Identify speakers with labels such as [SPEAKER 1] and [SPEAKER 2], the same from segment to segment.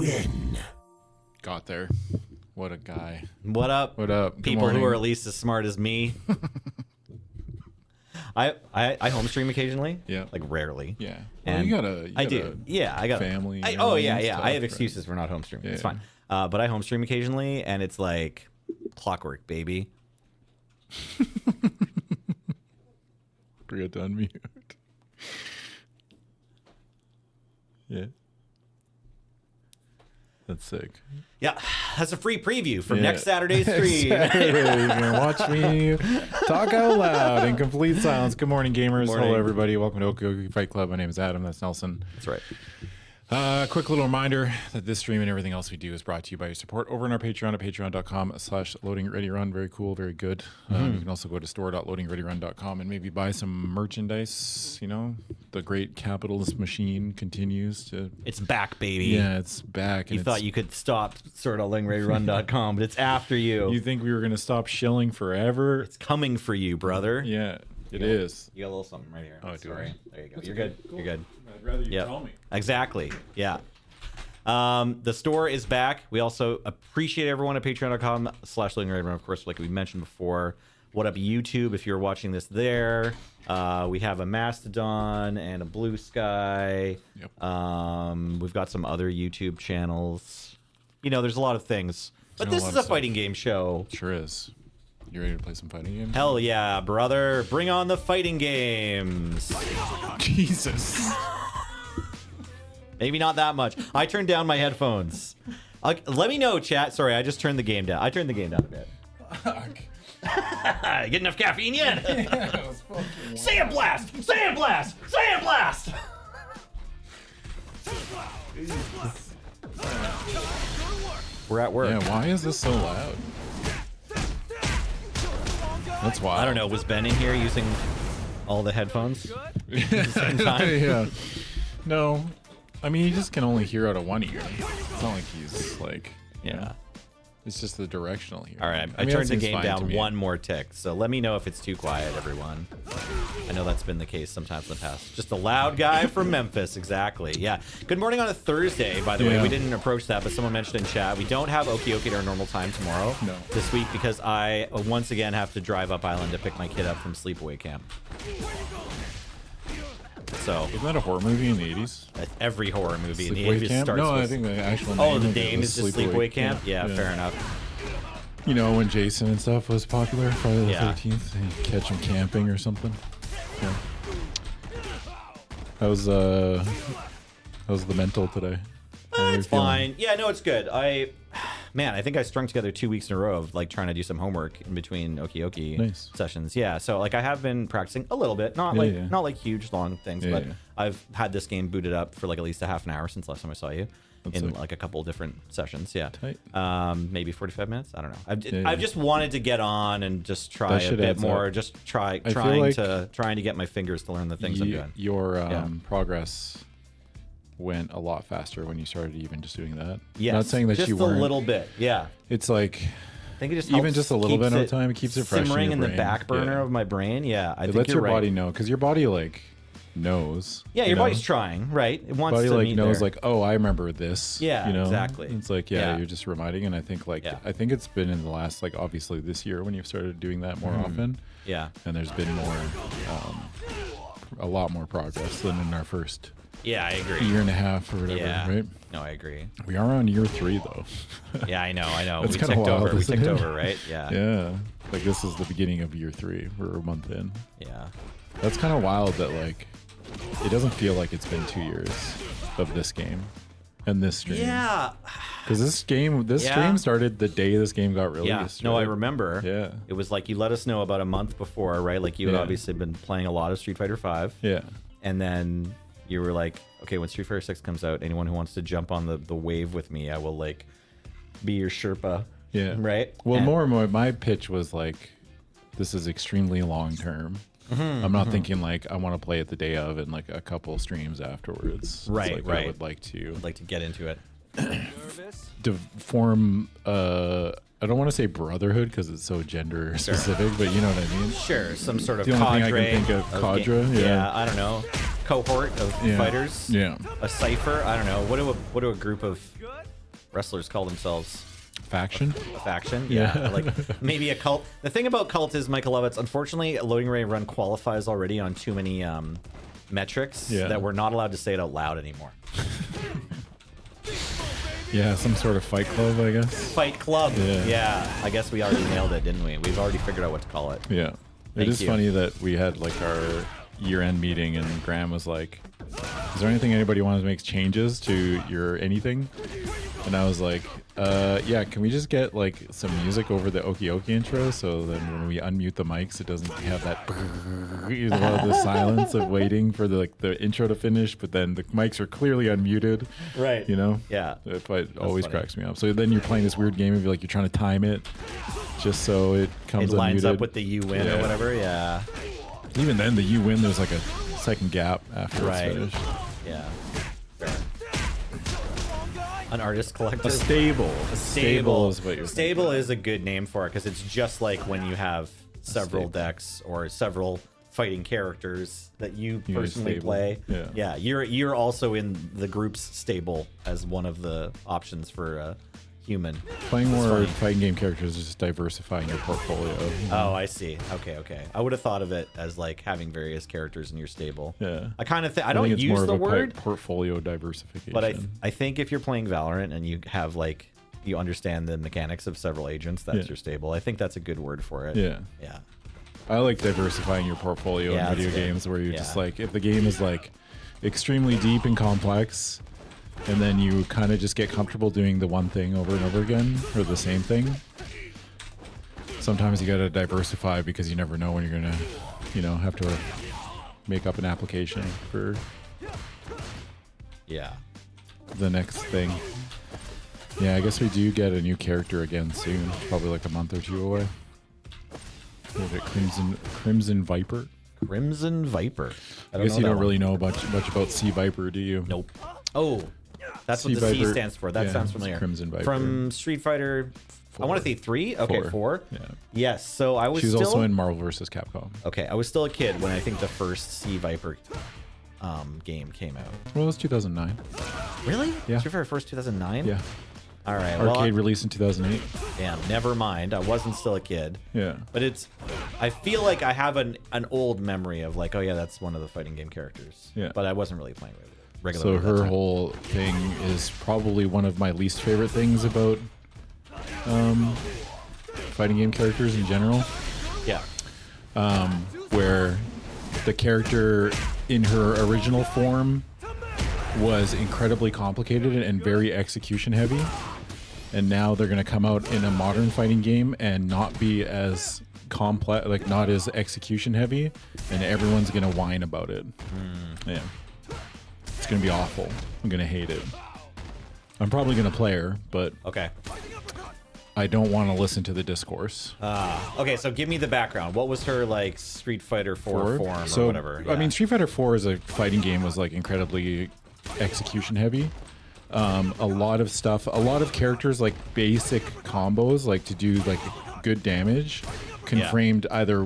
[SPEAKER 1] win.
[SPEAKER 2] Got there. What a guy.
[SPEAKER 3] What up?
[SPEAKER 2] What up? Good
[SPEAKER 3] People who
[SPEAKER 2] morning.
[SPEAKER 3] are at least as smart as me. I home stream occasionally.
[SPEAKER 2] Yeah.
[SPEAKER 3] Like rarely.
[SPEAKER 2] Yeah.
[SPEAKER 3] And
[SPEAKER 2] you gotta
[SPEAKER 3] I do. Yeah, I got
[SPEAKER 2] family. and
[SPEAKER 3] Oh yeah,
[SPEAKER 2] everything
[SPEAKER 3] yeah.
[SPEAKER 2] stuff,
[SPEAKER 3] I have
[SPEAKER 2] right?
[SPEAKER 3] excuses for not home streaming. It's
[SPEAKER 2] Yeah.
[SPEAKER 3] fine. But I home stream occasionally, and it's like clockwork, baby.
[SPEAKER 2] Forget to unmute. Yeah. That's sick.
[SPEAKER 3] Yeah, that's a free preview from
[SPEAKER 2] Yeah.
[SPEAKER 3] next Saturday's stream.
[SPEAKER 2] Saturday, you're gonna watch me talk out loud in complete silence. Good morning, gamers.
[SPEAKER 3] Morning.
[SPEAKER 2] Hello, everybody. Welcome to Oki Oki Fight Club. My name is Adam. That's Nelson.
[SPEAKER 3] That's right.
[SPEAKER 2] Quick little reminder that this stream and everything else we do is brought to you by your support over on our Patreon at patreon.com/loadingreadyrun. Very cool, very good. You can also go to store.loadingreadyrun.com and maybe buy some merchandise. You know, the great capitalist machine continues to.
[SPEAKER 3] It's back, baby.
[SPEAKER 2] Yeah, it's back.
[SPEAKER 3] You
[SPEAKER 2] and
[SPEAKER 3] thought you could stop sort.loadingreadyrun.com, but it's after you.
[SPEAKER 2] You think we were going to stop shilling forever?
[SPEAKER 3] It's coming for you, brother.
[SPEAKER 2] Yeah, it is.
[SPEAKER 3] You got a little something right here.
[SPEAKER 2] Oh, do
[SPEAKER 3] Sorry.
[SPEAKER 2] I?
[SPEAKER 3] There you go. You're good. You're good.
[SPEAKER 2] I'd rather you
[SPEAKER 3] Yep.
[SPEAKER 2] tell me.
[SPEAKER 3] Exactly. Yeah. The store is back. We also appreciate everyone at patreon.com/loadingreadyrun. Of course, like we mentioned before. What up, YouTube? If you're watching this there, we have a Mastodon and a Blue Sky.
[SPEAKER 2] Yep.
[SPEAKER 3] We've got some other YouTube channels. You know, there's a lot of things. But
[SPEAKER 2] There's
[SPEAKER 3] this
[SPEAKER 2] a lot
[SPEAKER 3] is
[SPEAKER 2] of
[SPEAKER 3] a fighting game show.
[SPEAKER 2] Sure is. You ready to play some fighting games?
[SPEAKER 3] Hell yeah, brother. Bring on the fighting games.
[SPEAKER 2] Jesus.
[SPEAKER 3] Maybe not that much. I turned down my headphones. Let me know, chat. Sorry, I just turned the game down. I turned the game down a bit. Get enough caffeine yet? Sandblast! Sandblast! Sandblast! We're at work.
[SPEAKER 2] Yeah, why is this so loud? That's wild.
[SPEAKER 3] I don't know. Was Ben in here using all the headphones at the same time?
[SPEAKER 2] Yeah. No. I mean, he just can only hear out of one ear. It's not like he's like, you know, it's just the directional here.
[SPEAKER 3] All right, I
[SPEAKER 2] mean,
[SPEAKER 3] turned
[SPEAKER 2] that
[SPEAKER 3] the
[SPEAKER 2] seems
[SPEAKER 3] game
[SPEAKER 2] fine to
[SPEAKER 3] down
[SPEAKER 2] me.
[SPEAKER 3] one more tick, so let me know if it's too quiet, everyone. I know that's been the case sometimes in the past. Just a loud guy from Memphis, exactly. Yeah. Good morning on a Thursday, by the way.
[SPEAKER 2] Yeah.
[SPEAKER 3] We didn't approach that, but someone mentioned in chat, we don't have Oki Oki at our normal time tomorrow.
[SPEAKER 2] No.
[SPEAKER 3] This week because I once again have to drive up island to pick my kid up from sleepaway camp. So
[SPEAKER 2] Isn't that a horror movie in the 80s?
[SPEAKER 3] every horror movie in the
[SPEAKER 2] Sleepaway
[SPEAKER 3] 80s
[SPEAKER 2] Camp?
[SPEAKER 3] starts
[SPEAKER 2] No,
[SPEAKER 3] with...
[SPEAKER 2] I think the actual name
[SPEAKER 3] Oh, the
[SPEAKER 2] of it
[SPEAKER 3] name
[SPEAKER 2] was
[SPEAKER 3] is just Sleepaway Camp? Yeah, fair enough.
[SPEAKER 2] You know, when Jason and stuff was popular, Friday the
[SPEAKER 3] Yeah.
[SPEAKER 2] 13th, and you catch him camping or something. Yeah. That was the mental today. How are you
[SPEAKER 3] It's
[SPEAKER 2] feeling?
[SPEAKER 3] fine. Yeah, no, it's good. Man, I think I strung together 2 weeks in a row of like trying to do some homework in between Oki Oki
[SPEAKER 2] Nice.
[SPEAKER 3] sessions. Yeah, so like I have been practicing a little bit, not like huge long things,
[SPEAKER 2] Yeah,
[SPEAKER 3] but
[SPEAKER 2] yeah.
[SPEAKER 3] I've had this game booted up for like at least a half an hour since last time I saw you.
[SPEAKER 2] That's
[SPEAKER 3] In
[SPEAKER 2] sick.
[SPEAKER 3] like a couple different sessions, yeah.
[SPEAKER 2] Tight.
[SPEAKER 3] Maybe 45 minutes. I don't know.
[SPEAKER 2] Yeah.
[SPEAKER 3] I've just wanted to get on and just try
[SPEAKER 2] That
[SPEAKER 3] a
[SPEAKER 2] shit
[SPEAKER 3] bit
[SPEAKER 2] adds
[SPEAKER 3] more.
[SPEAKER 2] up.
[SPEAKER 3] Just
[SPEAKER 2] feel
[SPEAKER 3] trying
[SPEAKER 2] like
[SPEAKER 3] to get my fingers to learn the things I'm doing.
[SPEAKER 2] Your
[SPEAKER 3] Yeah.
[SPEAKER 2] progress went a lot faster when you started even just doing that.
[SPEAKER 3] Yes,
[SPEAKER 2] Not saying that
[SPEAKER 3] just
[SPEAKER 2] you
[SPEAKER 3] a
[SPEAKER 2] weren't.
[SPEAKER 3] little bit. Yeah.
[SPEAKER 2] It's like
[SPEAKER 3] I think it just
[SPEAKER 2] even
[SPEAKER 3] helps,
[SPEAKER 2] just a little
[SPEAKER 3] keeps
[SPEAKER 2] bit of time, it keeps it fresh in
[SPEAKER 3] simmering
[SPEAKER 2] your
[SPEAKER 3] in the
[SPEAKER 2] brain.
[SPEAKER 3] back burner
[SPEAKER 2] Yeah.
[SPEAKER 3] of my brain. Yeah, I
[SPEAKER 2] it
[SPEAKER 3] think
[SPEAKER 2] lets
[SPEAKER 3] you're
[SPEAKER 2] your
[SPEAKER 3] right.
[SPEAKER 2] body know, because your body like knows.
[SPEAKER 3] Yeah,
[SPEAKER 2] you
[SPEAKER 3] your
[SPEAKER 2] know?
[SPEAKER 3] body's trying, right? It wants
[SPEAKER 2] Body
[SPEAKER 3] to
[SPEAKER 2] like
[SPEAKER 3] meet
[SPEAKER 2] knows
[SPEAKER 3] there.
[SPEAKER 2] like, oh, I remember this.
[SPEAKER 3] Yeah,
[SPEAKER 2] you know?
[SPEAKER 3] exactly.
[SPEAKER 2] It's like,
[SPEAKER 3] Yeah.
[SPEAKER 2] you're just reminding, and I think like
[SPEAKER 3] Yeah.
[SPEAKER 2] I think it's been in the last like obviously this year when you've started doing that more often,
[SPEAKER 3] yeah,
[SPEAKER 2] and there's been more, a lot more progress than in our first
[SPEAKER 3] yeah, I agree.
[SPEAKER 2] year and a half or whatever,
[SPEAKER 3] Yeah,
[SPEAKER 2] right?
[SPEAKER 3] no, I agree.
[SPEAKER 2] We are on year 3 though.
[SPEAKER 3] Yeah, I know.
[SPEAKER 2] That's
[SPEAKER 3] We
[SPEAKER 2] kinda
[SPEAKER 3] ticked
[SPEAKER 2] wild,
[SPEAKER 3] over. We
[SPEAKER 2] isn't
[SPEAKER 3] ticked
[SPEAKER 2] it?
[SPEAKER 3] over, right? Yeah,
[SPEAKER 2] Yeah, like this is the beginning of year 3. We're a month in.
[SPEAKER 3] yeah.
[SPEAKER 2] That's kind of wild that like it doesn't feel like it's been 2 years of this game and this stream.
[SPEAKER 3] Yeah,
[SPEAKER 2] Because this
[SPEAKER 3] Yeah.
[SPEAKER 2] stream started the day this game got
[SPEAKER 3] yeah.
[SPEAKER 2] released.
[SPEAKER 3] No, I
[SPEAKER 2] right?
[SPEAKER 3] remember.
[SPEAKER 2] Yeah.
[SPEAKER 3] It was like you let us know about a month before, right? Like you had
[SPEAKER 2] Yeah.
[SPEAKER 3] obviously been playing a lot of Street Fighter V,
[SPEAKER 2] Yeah.
[SPEAKER 3] and then you were like, okay, when Street Fighter 6 comes out, anyone who wants to jump on the wave with me, I will like be your Sherpa.
[SPEAKER 2] Yeah.
[SPEAKER 3] Right?
[SPEAKER 2] Well,
[SPEAKER 3] And-
[SPEAKER 2] more and more, my pitch was like, this is extremely long term. I'm not thinking like I want to play it the day of and like a couple streams afterwards.
[SPEAKER 3] Right,
[SPEAKER 2] It's like
[SPEAKER 3] right.
[SPEAKER 2] I would like to
[SPEAKER 3] I'd like to get into it.
[SPEAKER 2] form. I don't want to say brotherhood because it's so gender specific, but you know what I mean.
[SPEAKER 3] Sure, some sort of
[SPEAKER 2] The only thing I
[SPEAKER 3] cadre.
[SPEAKER 2] can think of, cadre,
[SPEAKER 3] ga-
[SPEAKER 2] yeah.
[SPEAKER 3] I don't know. Cohort of
[SPEAKER 2] Yeah.
[SPEAKER 3] fighters.
[SPEAKER 2] Yeah.
[SPEAKER 3] A cipher. I don't know. What do a group of wrestlers call themselves
[SPEAKER 2] Faction.
[SPEAKER 3] a faction. Yeah, like maybe a cult. The thing about cult is, Michael Lovitz, unfortunately, Loading Ready Run qualifies already on too many metrics that we're not allowed to say it out loud anymore.
[SPEAKER 2] Yeah, some sort of fight club, I guess.
[SPEAKER 3] Fight club.
[SPEAKER 2] Yeah.
[SPEAKER 3] Yeah. I guess we already nailed it, didn't we? We've already figured out what to call it.
[SPEAKER 2] Yeah.
[SPEAKER 3] Thank
[SPEAKER 2] It is
[SPEAKER 3] you.
[SPEAKER 2] funny that we had like our year-end meeting and Graham was like, is there anything anybody wants to make changes to your anything? And I was like, yeah, can we just get like some music over the Oki Oki intro so then when we unmute the mics it doesn't have that the silence of waiting for the intro to finish, but then the mics are clearly unmuted.
[SPEAKER 3] Right.
[SPEAKER 2] You know?
[SPEAKER 3] Yeah.
[SPEAKER 2] It always
[SPEAKER 3] funny.
[SPEAKER 2] cracks me up. So then you're playing this weird game of like you're trying to time it just so it comes
[SPEAKER 3] It lines
[SPEAKER 2] unmuted.
[SPEAKER 3] up with the you win or
[SPEAKER 2] Yeah.
[SPEAKER 3] whatever. Yeah.
[SPEAKER 2] Even then, the you win, there's like a second gap after
[SPEAKER 3] Right.
[SPEAKER 2] it's finished.
[SPEAKER 3] Yeah. Fair. An artist collective.
[SPEAKER 2] A stable.
[SPEAKER 3] Stable
[SPEAKER 2] is what you're
[SPEAKER 3] Stable
[SPEAKER 2] thinking.
[SPEAKER 3] is a good name for it because it's just like when you have several
[SPEAKER 2] stable.
[SPEAKER 3] decks or several fighting characters that you
[SPEAKER 2] You're
[SPEAKER 3] personally
[SPEAKER 2] stable.
[SPEAKER 3] play.
[SPEAKER 2] Yeah.
[SPEAKER 3] You're also in the group's stable as one of the options for human.
[SPEAKER 2] Playing
[SPEAKER 3] It's
[SPEAKER 2] more
[SPEAKER 3] funny.
[SPEAKER 2] fighting game characters is just diversifying your portfolio.
[SPEAKER 3] Oh, I see. Okay. I would have thought of it as like having various characters in your stable.
[SPEAKER 2] Yeah.
[SPEAKER 3] I kind of think I
[SPEAKER 2] think
[SPEAKER 3] don't
[SPEAKER 2] it's
[SPEAKER 3] use
[SPEAKER 2] more
[SPEAKER 3] the
[SPEAKER 2] of a
[SPEAKER 3] word,
[SPEAKER 2] portfolio diversification.
[SPEAKER 3] but I think if you're playing Valorant and you have like you understand the mechanics of several agents, that's
[SPEAKER 2] Yeah.
[SPEAKER 3] your stable. I think that's a good word for it.
[SPEAKER 2] Yeah.
[SPEAKER 3] Yeah.
[SPEAKER 2] I like diversifying your portfolio
[SPEAKER 3] Yeah,
[SPEAKER 2] in video
[SPEAKER 3] that's good.
[SPEAKER 2] games where you're just
[SPEAKER 3] Yeah.
[SPEAKER 2] like, if the game is like extremely deep and complex, and then you kind of just get comfortable doing the one thing over and over again, or the same thing. Sometimes you gotta diversify because you never know when you're gonna, have to make up an application for
[SPEAKER 3] Yeah.
[SPEAKER 2] the next thing. Yeah, I guess we do get a new character again soon. Probably like a month or two away. What is it, Crimson Viper?
[SPEAKER 3] Crimson Viper.
[SPEAKER 2] I guess
[SPEAKER 3] know
[SPEAKER 2] you
[SPEAKER 3] that
[SPEAKER 2] don't
[SPEAKER 3] one.
[SPEAKER 2] really know much about Sea Viper, do you?
[SPEAKER 3] Nope. Oh, that's what
[SPEAKER 2] Sea
[SPEAKER 3] the C
[SPEAKER 2] Viper.
[SPEAKER 3] stands for. That
[SPEAKER 2] Yeah,
[SPEAKER 3] sounds
[SPEAKER 2] it's
[SPEAKER 3] familiar.
[SPEAKER 2] Crimson Viper.
[SPEAKER 3] From Street Fighter. I want to say 3. Okay, 4.
[SPEAKER 2] Yeah.
[SPEAKER 3] Yes. So I was
[SPEAKER 2] She's
[SPEAKER 3] still
[SPEAKER 2] also in Marvel vs. Capcom.
[SPEAKER 3] Okay, I was still a kid when I think the first Sea Viper game came out.
[SPEAKER 2] Well, it was 2009.
[SPEAKER 3] Really?
[SPEAKER 2] Yeah.
[SPEAKER 3] Street Fighter first 2009.
[SPEAKER 2] Yeah.
[SPEAKER 3] All right.
[SPEAKER 2] Arcade release in 2008.
[SPEAKER 3] Damn. Never mind. I wasn't still a kid.
[SPEAKER 2] Yeah.
[SPEAKER 3] But I feel like I have an old memory of like, oh yeah, that's one of the fighting game characters.
[SPEAKER 2] Yeah.
[SPEAKER 3] But I wasn't really playing with it regularly.
[SPEAKER 2] So
[SPEAKER 3] at that
[SPEAKER 2] her
[SPEAKER 3] time.
[SPEAKER 2] whole thing is probably one of my least favorite things about fighting game characters in general,
[SPEAKER 3] Yeah.
[SPEAKER 2] where the character in her original form was incredibly complicated and very execution heavy, and now they're going to come out in a modern fighting game and not be as complex, like not as execution heavy, and everyone's going to whine about it. Yeah, it's going to be awful. I'm going to hate it. I'm probably going to play her, but
[SPEAKER 3] Okay.
[SPEAKER 2] I don't want to listen to the discourse.
[SPEAKER 3] Okay, so give me the background. What was her like Street Fighter 4 form or whatever?
[SPEAKER 2] I mean, Street Fighter 4 as a fighting game was like incredibly execution heavy. A lot of stuff, a lot of characters like basic combos, like to do like good damage, contained either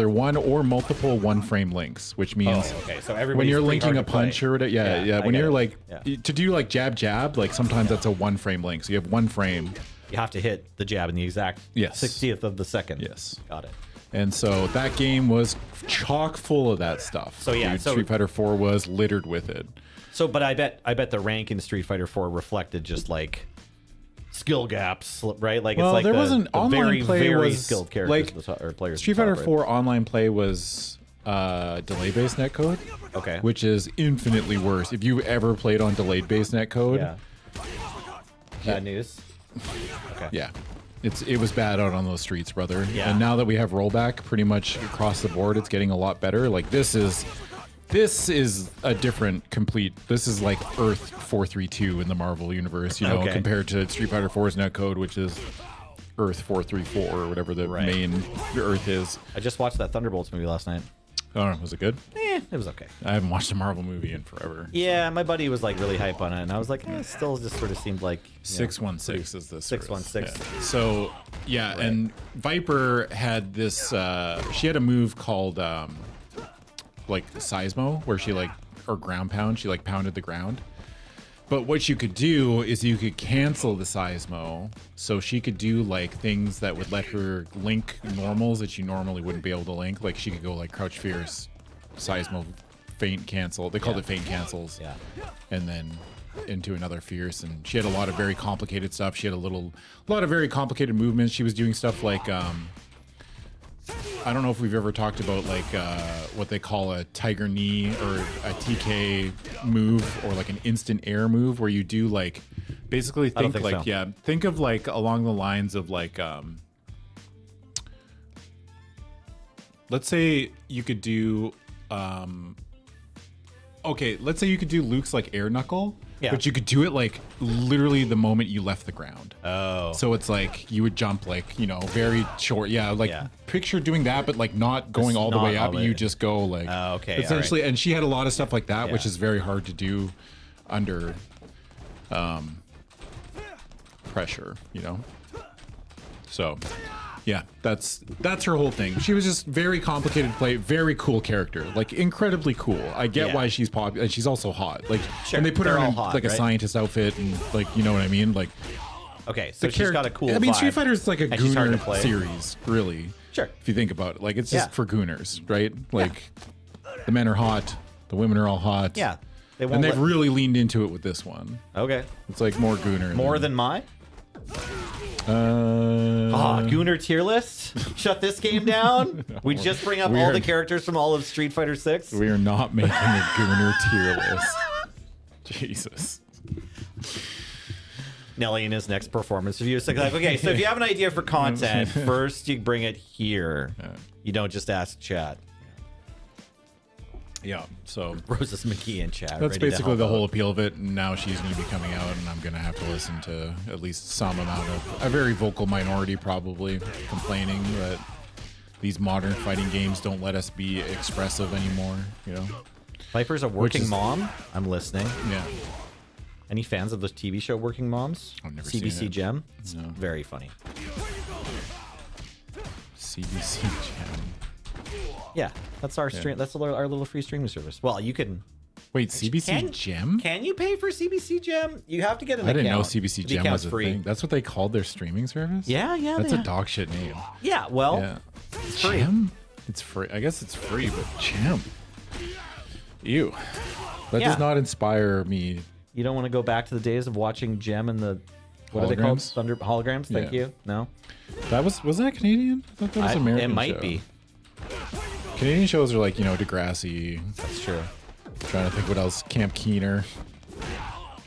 [SPEAKER 2] one or multiple one-frame links, which means
[SPEAKER 3] okay. So
[SPEAKER 2] when
[SPEAKER 3] everybody's
[SPEAKER 2] you're
[SPEAKER 3] pretty
[SPEAKER 2] linking
[SPEAKER 3] hard
[SPEAKER 2] a
[SPEAKER 3] to play.
[SPEAKER 2] punch or whatever,
[SPEAKER 3] I
[SPEAKER 2] when
[SPEAKER 3] get
[SPEAKER 2] you're
[SPEAKER 3] it.
[SPEAKER 2] like
[SPEAKER 3] Yeah.
[SPEAKER 2] to do like jab, like sometimes that's a one-frame link. So you have one frame.
[SPEAKER 3] You have to hit the jab in the exact
[SPEAKER 2] Yes.
[SPEAKER 3] 60th of the second.
[SPEAKER 2] Yes.
[SPEAKER 3] Got it.
[SPEAKER 2] And so that game was chock full of that stuff.
[SPEAKER 3] So, yeah,
[SPEAKER 2] Dude,
[SPEAKER 3] so-
[SPEAKER 2] Street Fighter 4 was littered with it.
[SPEAKER 3] So, but I bet the rank in Street Fighter 4 reflected just like skill gaps, right? Like
[SPEAKER 2] Well,
[SPEAKER 3] it's like
[SPEAKER 2] there
[SPEAKER 3] the,
[SPEAKER 2] wasn't
[SPEAKER 3] the
[SPEAKER 2] online
[SPEAKER 3] very,
[SPEAKER 2] play
[SPEAKER 3] very
[SPEAKER 2] was,
[SPEAKER 3] skilled characters
[SPEAKER 2] like,
[SPEAKER 3] at the top, or players.
[SPEAKER 2] Street
[SPEAKER 3] at the
[SPEAKER 2] Fighter
[SPEAKER 3] top,
[SPEAKER 2] 4 online play was delay-based netcode,
[SPEAKER 3] right? Okay.
[SPEAKER 2] which is infinitely worse. If you ever played on delayed-based netcode,
[SPEAKER 3] Yeah. Bad news. Okay.
[SPEAKER 2] yeah, it was bad out on those streets, brother.
[SPEAKER 3] Yeah.
[SPEAKER 2] And now that we have rollback pretty much across the board, it's getting a lot better. Like this is a different complete. This is like Earth 432 in the Marvel universe,
[SPEAKER 3] Okay.
[SPEAKER 2] compared to Street Fighter 4's netcode, which is Earth 434 or whatever the
[SPEAKER 3] Right.
[SPEAKER 2] main Earth is.
[SPEAKER 3] I just watched that Thunderbolts movie last night.
[SPEAKER 2] Oh, was it good?
[SPEAKER 3] It was okay.
[SPEAKER 2] I haven't watched a Marvel movie in forever.
[SPEAKER 3] Yeah, my buddy was like really hype on it, and I was like, it still just sort of seemed like
[SPEAKER 2] 616 is this.
[SPEAKER 3] 616.
[SPEAKER 2] Yeah. So yeah, and Viper had this. She had a move called like seismo, where she like or ground pound. She like pounded the ground, But what you could do is you could cancel the Seismo, so she could do like things that would let her link normals that you normally wouldn't be able to link. Like she could go like crouch fierce, Seismo, feint cancel. They called it feint cancels.
[SPEAKER 3] Yeah.
[SPEAKER 2] And then into another fierce, and she had a lot of very complicated stuff. She had a lot of very complicated movements. She was doing stuff like I don't know if we've ever talked about like what they call a tiger knee or a TK move, or like an instant air move, where you do like basically think like
[SPEAKER 3] so.
[SPEAKER 2] think of like along the lines of like let's say you could do okay, let's say you could do Luke's like air knuckle, but you could do it like literally the moment you left the ground.
[SPEAKER 3] Oh.
[SPEAKER 2] So it's like you would jump like, you know, very short. Yeah, like picture doing that, but like not going all the way up. You just go like
[SPEAKER 3] okay.
[SPEAKER 2] Essentially, and she had a lot of stuff like that, which is very hard to do under pressure, you know? So yeah, that's her whole thing. She was just very complicated to play, very cool character, like incredibly cool. I get why she's popular, and she's also hot. Like, and they put her in like a scientist outfit, and like, you know what I mean? Like,
[SPEAKER 3] okay, so she's got a cool.
[SPEAKER 2] I mean,
[SPEAKER 3] vibe,
[SPEAKER 2] Street Fighter is like a gooner series, really.
[SPEAKER 3] Sure.
[SPEAKER 2] If you think about it, like it's just for gooners, right? Like, the men are hot, the women are all hot.
[SPEAKER 3] Yeah.
[SPEAKER 2] And they've really leaned into it with this one.
[SPEAKER 3] Okay.
[SPEAKER 2] It's like more gooner.
[SPEAKER 3] More than my. Gooner tier list. Shut this game down. We just bring up all the characters from all of Street Fighter 6.
[SPEAKER 2] We are not making a gooner tier list. Jesus.
[SPEAKER 3] Nelly in his next performance review is like, okay, so if you have an idea for content, first you bring it here. You don't just ask chat.
[SPEAKER 2] Yeah, so
[SPEAKER 3] Roses McKee in chat.
[SPEAKER 2] That's basically the whole appeal of it. Now she's going to be coming out, and I'm going to have to listen to at least some amount of a very vocal minority probably complaining that these modern fighting games don't let us be expressive anymore. You know,
[SPEAKER 3] Viper's a working mom. I'm listening.
[SPEAKER 2] Yeah.
[SPEAKER 3] Any fans of the TV show Working Moms?
[SPEAKER 2] I've never
[SPEAKER 3] CBC
[SPEAKER 2] seen it.
[SPEAKER 3] Gem. It's very funny.
[SPEAKER 2] CBC Gem.
[SPEAKER 3] Yeah, that's our stream. That's our little free streaming service. Well, you can.
[SPEAKER 2] Wait, CBC Gem?
[SPEAKER 3] Can you pay for CBC Gem? You have to get an account.
[SPEAKER 2] I didn't know CBC Gem was a thing. That's what they called their streaming service?
[SPEAKER 3] Yeah.
[SPEAKER 2] That's a dog shit name.
[SPEAKER 3] Yeah, well,
[SPEAKER 2] it's free. Gem? It's free. I guess it's free, but Gem. Ew. That does not inspire me.
[SPEAKER 3] You don't want to go back to the days of watching Gem and the what are they called? Thunder holograms. Thank you. No.
[SPEAKER 2] That was that Canadian? I thought that was American.
[SPEAKER 3] It might be.
[SPEAKER 2] Canadian shows are like, you know, Degrassi.
[SPEAKER 3] That's true.
[SPEAKER 2] I'm trying to think what else. Camp Keener.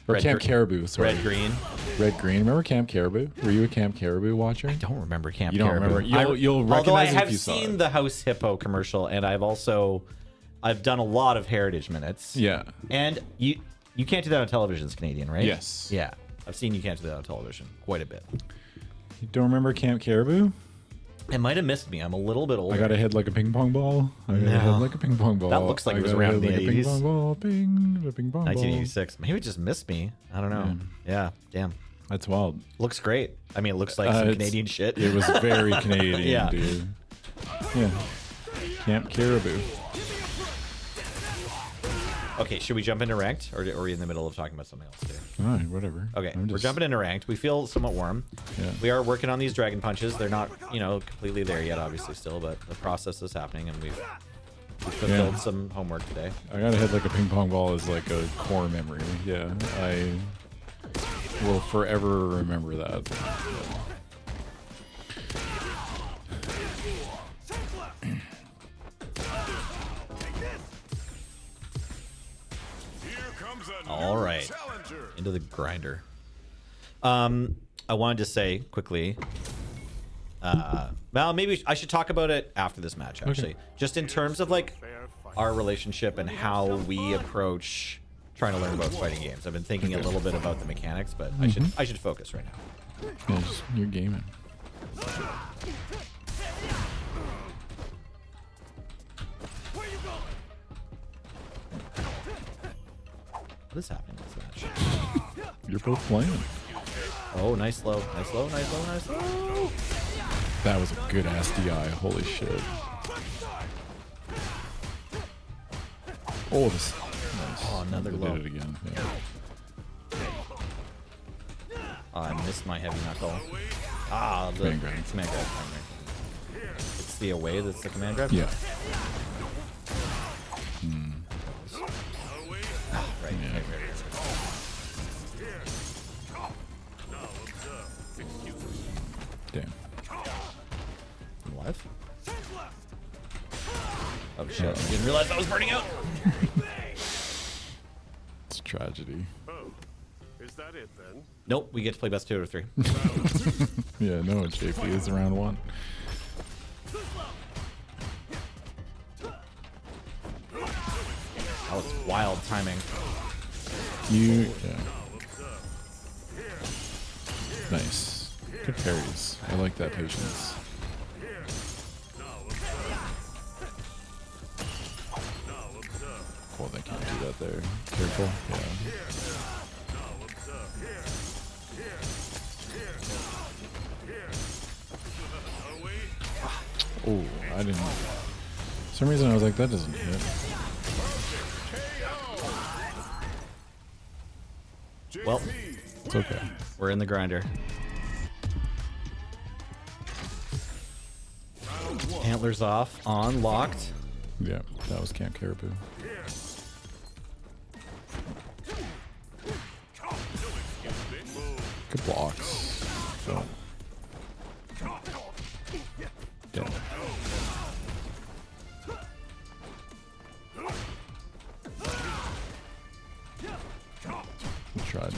[SPEAKER 2] Or Camp Caribou, sorry.
[SPEAKER 3] Red Green.
[SPEAKER 2] Red Green. Remember Camp Caribou? Were you a Camp Caribou watcher?
[SPEAKER 3] I don't remember Camp
[SPEAKER 2] Caribou. You don't remember. You'll recognize it if you saw it.
[SPEAKER 3] Although I have seen the House Hippo commercial, and I've done a lot of Heritage Minutes.
[SPEAKER 2] Yeah.
[SPEAKER 3] And you can't do that on television. It's Canadian, right?
[SPEAKER 2] Yes.
[SPEAKER 3] Yeah. I've seen you can't do that on television quite a bit.
[SPEAKER 2] You don't remember Camp Caribou?
[SPEAKER 3] It might have missed me. I'm a little bit older.
[SPEAKER 2] I got a head like a ping pong ball. I got a head like a ping pong ball.
[SPEAKER 3] That looks like it was around in the 80s.
[SPEAKER 2] Ping pong ball, ping pong ball.
[SPEAKER 3] 1986. Maybe it just missed me. I don't know. Yeah. Damn.
[SPEAKER 2] That's wild.
[SPEAKER 3] Looks great. I mean, it looks like some Canadian shit.
[SPEAKER 2] It was very Canadian, dude. Yeah. Camp Caribou.
[SPEAKER 3] Okay, should we jump into ranked, or are we in the middle of talking about something else too?
[SPEAKER 2] All right, whatever.
[SPEAKER 3] Okay, we're jumping into ranked. We feel somewhat warm.
[SPEAKER 2] Yeah.
[SPEAKER 3] We are working on these dragon punches. They're not, completely there yet, obviously, still, but the process is happening, and we've fulfilled some homework today.
[SPEAKER 2] I got a head like a ping pong ball is like a core memory. Yeah, I will forever remember that. Yeah.
[SPEAKER 3] All right, into the grinder. I wanted to say quickly. Well, maybe I should talk about it after this match, actually. Okay. Just in terms of like our relationship and how we approach trying to learn about fighting games. I've been thinking a little bit about the mechanics, but I should focus right now.
[SPEAKER 2] Yeah, just you're gaming.
[SPEAKER 3] What is happening in this match?
[SPEAKER 2] You're both playing.
[SPEAKER 3] Oh, nice low. Nice low, nice low, nice low.
[SPEAKER 2] That was a good ass DI. Holy shit. Oh, this. Nice.
[SPEAKER 3] Oh, another low.
[SPEAKER 2] Did it again. Yeah.
[SPEAKER 3] Oh, I missed my heavy knuckle. Ah, the
[SPEAKER 2] Command grab.
[SPEAKER 3] command grab. It's the away that's the command grab?
[SPEAKER 2] Yeah.
[SPEAKER 3] Right.
[SPEAKER 2] Yeah.
[SPEAKER 3] Right.
[SPEAKER 2] Damn.
[SPEAKER 3] I'm alive? Oh shit. I didn't realize I was burning out.
[SPEAKER 2] It's a tragedy.
[SPEAKER 1] Oh, is that it then?
[SPEAKER 3] Nope, we get to play best 2 out of 3.
[SPEAKER 2] Yeah, no, JP is round 1.
[SPEAKER 3] That was wild timing.
[SPEAKER 2] Yeah. Nice. Good parries. I like that patience. Cool, they can't do that there. Careful. Yeah. Oh, I didn't. For some reason I was like, that doesn't hit.
[SPEAKER 3] Well,
[SPEAKER 2] It's okay.
[SPEAKER 3] we're in the grinder. Antlers off, on, locked.
[SPEAKER 2] Yeah, that was Camp Caribou. Good blocks. So. Yeah. Good tried.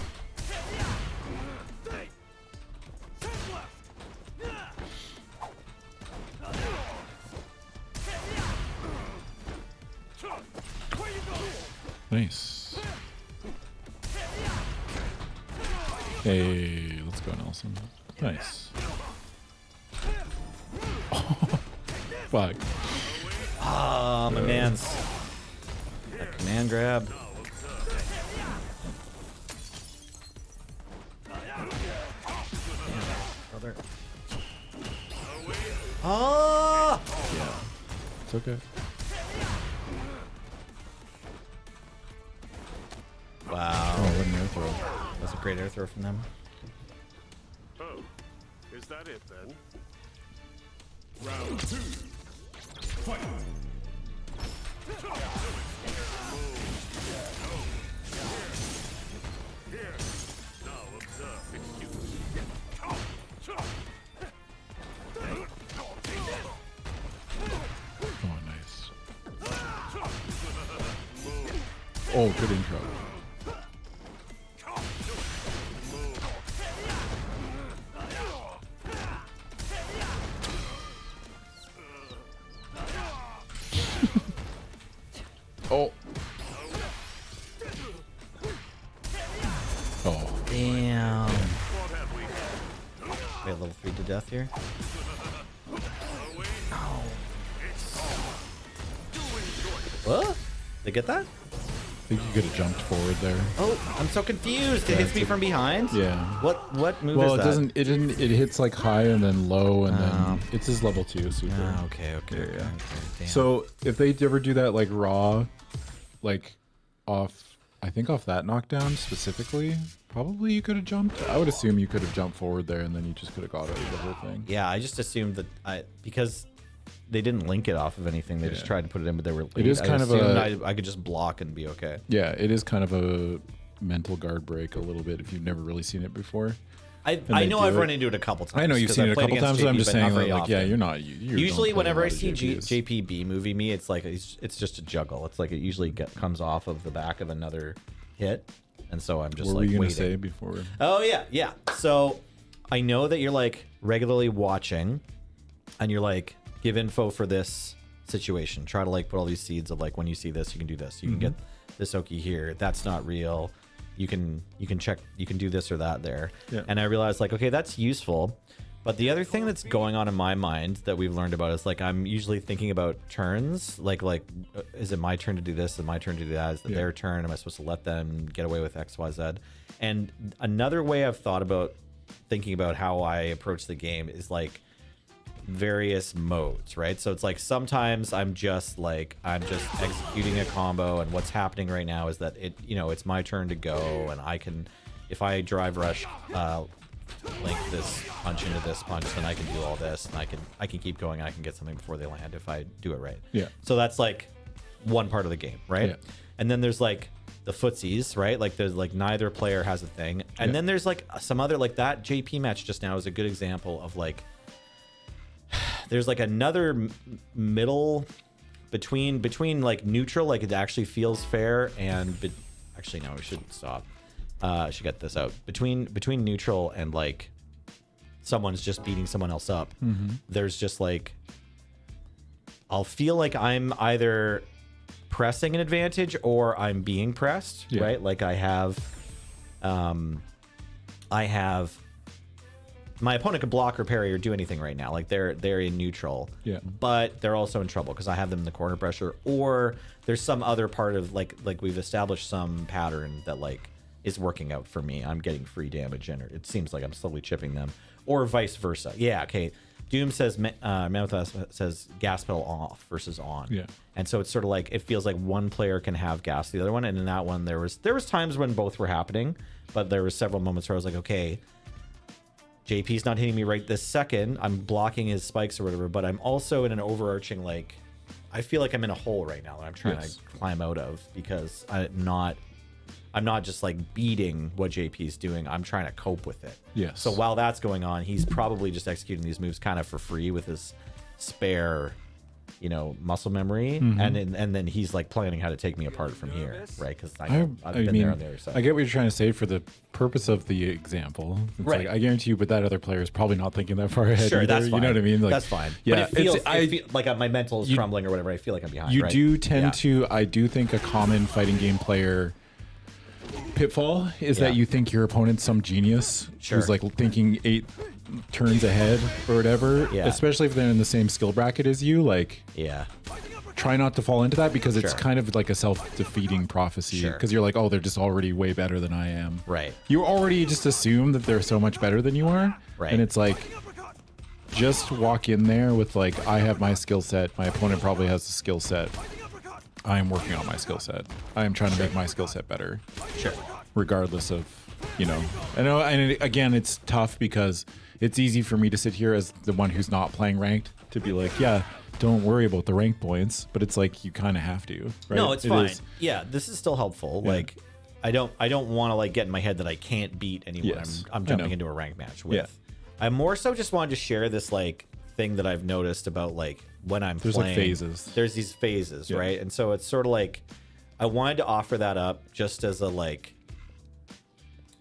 [SPEAKER 2] Nice. Hey, let's go, Nelson. Nice. Fuck.
[SPEAKER 3] Ah, my man's. That command grab. Brother. Ah!
[SPEAKER 2] Yeah. It's okay.
[SPEAKER 3] Wow.
[SPEAKER 2] Oh, what an air throw.
[SPEAKER 3] That's a great air throw from them.
[SPEAKER 1] Oh, is that it then? Round 2. Fight. Here. Now observe.
[SPEAKER 2] Oh, nice. Oh, good intro. Oh. Oh.
[SPEAKER 3] Damn.
[SPEAKER 1] What have we?
[SPEAKER 3] We have level 3 to death here. Oh. What? They get that?
[SPEAKER 2] I think you could have jumped forward there.
[SPEAKER 3] Oh, I'm so confused. It hits me from behind?
[SPEAKER 2] Yeah.
[SPEAKER 3] What move
[SPEAKER 2] Well,
[SPEAKER 3] is
[SPEAKER 2] it
[SPEAKER 3] that?
[SPEAKER 2] doesn't. It didn't. It hits like high and then low, and
[SPEAKER 3] Oh.
[SPEAKER 2] then it's his level 2 super.
[SPEAKER 3] Oh, okay.
[SPEAKER 2] Yeah.
[SPEAKER 3] Damn.
[SPEAKER 2] So if they ever do that like raw, like off, I think off that knockdown specifically, probably you could have jumped. I would assume you could have jumped forward there, and then you just could have got out of the whole thing.
[SPEAKER 3] Yeah, I just assumed that because they didn't link it off of anything. They just
[SPEAKER 2] Yeah.
[SPEAKER 3] tried to put it in, but they were.
[SPEAKER 2] It is kind of
[SPEAKER 3] I could just block and be okay.
[SPEAKER 2] Yeah, it is kind of a mental guard break a little bit if you've never really seen it before.
[SPEAKER 3] I
[SPEAKER 2] they
[SPEAKER 3] know
[SPEAKER 2] do
[SPEAKER 3] I've
[SPEAKER 2] it.
[SPEAKER 3] run into it a couple times.
[SPEAKER 2] I know you've
[SPEAKER 3] 'cause
[SPEAKER 2] seen
[SPEAKER 3] I've
[SPEAKER 2] it a
[SPEAKER 3] played
[SPEAKER 2] couple
[SPEAKER 3] against
[SPEAKER 2] times, but I'm
[SPEAKER 3] JP,
[SPEAKER 2] just
[SPEAKER 3] not
[SPEAKER 2] saying,
[SPEAKER 3] very
[SPEAKER 2] like, yeah,
[SPEAKER 3] often.
[SPEAKER 2] you're not. You
[SPEAKER 3] Usually,
[SPEAKER 2] don't play
[SPEAKER 3] whenever
[SPEAKER 2] a
[SPEAKER 3] I
[SPEAKER 2] lot of
[SPEAKER 3] see
[SPEAKER 2] JPs.
[SPEAKER 3] JPB movie me, it's like it's just a juggle. It's like it usually comes off of the back of another hit, and so I'm just
[SPEAKER 2] What were
[SPEAKER 3] like
[SPEAKER 2] you gonna
[SPEAKER 3] waiting.
[SPEAKER 2] say before?
[SPEAKER 3] Oh yeah. So I know that you're like regularly watching, and you're like give info for this situation. Try to like put all these seeds of like when you see this, you can do this. You can get this Oki here. That's not real. You can check. You can do this or that there.
[SPEAKER 2] Yeah.
[SPEAKER 3] And I realized like okay, that's useful. But the other thing that's going on in my mind that we've learned about is like I'm usually thinking about turns. Like is it my turn to do this? Is it my turn to do that? Is it their turn? Am I supposed to let them get away with X, Y, Z? And another way I've thought about thinking about how I approach the game is like various modes, right? So it's like sometimes I'm just executing a combo, and what's happening right now is that it's my turn to go, and I can, if I drive rush link this punch into this punch, then I can do all this, and I can keep going. I can get something before they land if I do it right.
[SPEAKER 2] Yeah.
[SPEAKER 3] So that's like one part of the game, right?
[SPEAKER 2] Yeah.
[SPEAKER 3] And then there's like the footsies, right? Like there's like neither player has a thing, and then there's like some other like that JP match just now is a good example of like there's like another middle between like neutral, like it actually feels fair, and actually no, we shouldn't stop. I should get this out. Between neutral and like someone's just beating someone else up, there's just like I'll feel like I'm either pressing an advantage or I'm being pressed, right? Like I have my opponent can block or parry or do anything right now. Like they're in neutral, but they're also in trouble because I have them in the corner pressure, or there's some other part of like we've established some pattern that like is working out for me. I'm getting free damage, and it seems like I'm slowly chipping them, or vice versa. Yeah, okay. Doom says, Mammoth says gas pedal off versus on.
[SPEAKER 2] Yeah.
[SPEAKER 3] And so it's sort of like it feels like one player can have gas the other one, and in that one there was times when both were happening, but there was several moments where I was like, okay, JP's not hitting me right this second. I'm blocking his spikes or whatever, but I'm also in an overarching, like, I feel like I'm in a hole right now that I'm trying to climb out of because I'm not just like beating what JP's doing. I'm trying to cope with it.
[SPEAKER 2] Yes.
[SPEAKER 3] So while that's going on, he's probably just executing these moves kind of for free with his spare, muscle memory, and then he's like planning how to take me apart from here, right? Because I've been there on the other side.
[SPEAKER 2] I get what you're trying to say for the purpose of the example. It's
[SPEAKER 3] Right.
[SPEAKER 2] Like, I guarantee you, but that other player is probably not thinking that far ahead.
[SPEAKER 3] Sure,
[SPEAKER 2] either,
[SPEAKER 3] that's fine.
[SPEAKER 2] You know what I mean? Like,
[SPEAKER 3] that's fine.
[SPEAKER 2] Yeah,
[SPEAKER 3] But it feels like my mental is crumbling or whatever. I feel like I'm behind.
[SPEAKER 2] You
[SPEAKER 3] right?
[SPEAKER 2] do tend to. I do think a common fighting game player pitfall is that you think your opponent's some genius who's like thinking 8 turns ahead or whatever.
[SPEAKER 3] Yeah.
[SPEAKER 2] Especially if they're in the same skill bracket as you. Like, try not to fall into that because it's kind of like a self-defeating prophecy because you're like, oh, they're just already way better than I am.
[SPEAKER 3] Right.
[SPEAKER 2] You already just assume that they're so much better than you are.
[SPEAKER 3] Right.
[SPEAKER 2] And it's like, just walk in there with like, I have my skill set. My opponent probably has a skill set. I am working on my skill set. I am trying to make my skill set better.
[SPEAKER 3] Sure.
[SPEAKER 2] Regardless of, I know, and again, it's tough because it's easy for me to sit here as the one who's not playing ranked to be like, yeah, don't worry about the rank points, but it's like you kind of have to, right?
[SPEAKER 3] No, it's fine. Yeah, this is still helpful. Yeah. Like, I don't want to like get in my head that I can't beat anyone.
[SPEAKER 2] Yes,
[SPEAKER 3] I'm jumping into a rank match with.
[SPEAKER 2] Yeah.
[SPEAKER 3] I more so just wanted to share this like thing that I've noticed about like when I'm
[SPEAKER 2] There's
[SPEAKER 3] playing.
[SPEAKER 2] Like phases.
[SPEAKER 3] There's these phases, right? And so it's sort of like I wanted to offer that up just as a like,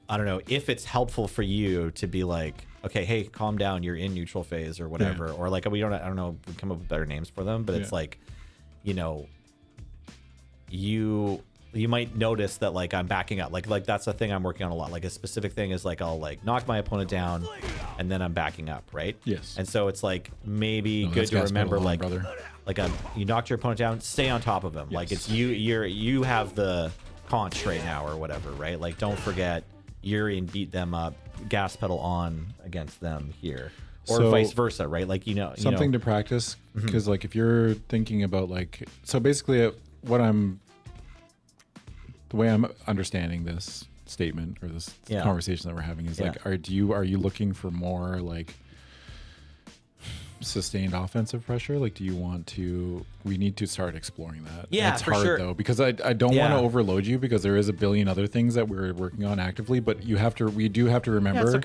[SPEAKER 3] I don't know if it's helpful for you to be like, okay, hey, calm down, you're in neutral phase or whatever, or like I don't know, we come up with better names for them, but it's like, you might notice that like I'm backing up, like that's a thing I'm working on a lot. Like a specific thing is like I'll like knock my opponent down, and then I'm backing up, right?
[SPEAKER 2] Yes.
[SPEAKER 3] And so it's like maybe good to remember, like, you knocked your opponent down, stay on top of him. Yes. Like it's you have the conch right now or whatever, right? Like don't forget Yuri and beat them up, gas pedal on against them here, or vice versa, right? Like
[SPEAKER 2] something to practice because like if you're thinking about like, so basically the way I'm understanding this statement or this conversation that we're having is like, are you looking for more like sustained offensive pressure? Like, do you want to? We need to start exploring that.
[SPEAKER 3] Yeah,
[SPEAKER 2] it's
[SPEAKER 3] for
[SPEAKER 2] hard
[SPEAKER 3] sure.
[SPEAKER 2] though because I don't want to overload you because there is a billion other things that we're working on actively. But we do have to remember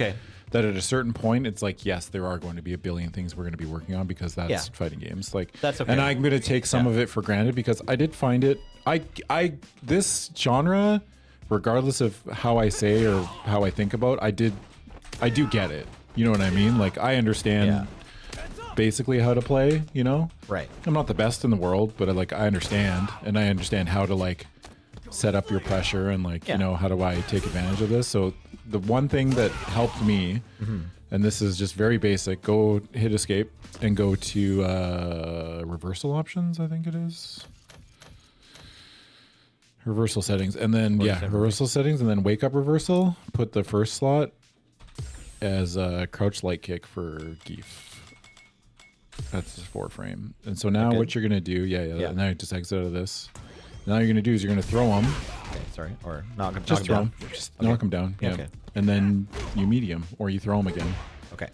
[SPEAKER 2] that at a certain point, it's like, yes, there are going to be a billion things we're going to be working on because that's fighting games. Like
[SPEAKER 3] that's okay.
[SPEAKER 2] And I'm going to take some of it for granted because I did find it. This genre, regardless of how I say or how I think about, I do get it. You know what I mean? Like I understand basically how to play.
[SPEAKER 3] Right.
[SPEAKER 2] I'm not the best in the world, but I understand, and I understand how to like set up your pressure and like how do I take advantage of this. So the one thing that helped me, and this is just very basic, go hit escape and go to reversal options. I think it is. Reversal settings, and then reversal settings, and then wake up reversal. Put the first slot as a crouch light kick for Geef. That's 4 frame. And so now what you're gonna do, and now just exit out of this, Now you're gonna do is you're gonna throw them.
[SPEAKER 3] Okay, sorry. Or knock him
[SPEAKER 2] Just throw
[SPEAKER 3] down.
[SPEAKER 2] them. Just knock them down. Yeah.
[SPEAKER 3] Okay.
[SPEAKER 2] And then you medium or you throw them again.
[SPEAKER 3] Okay.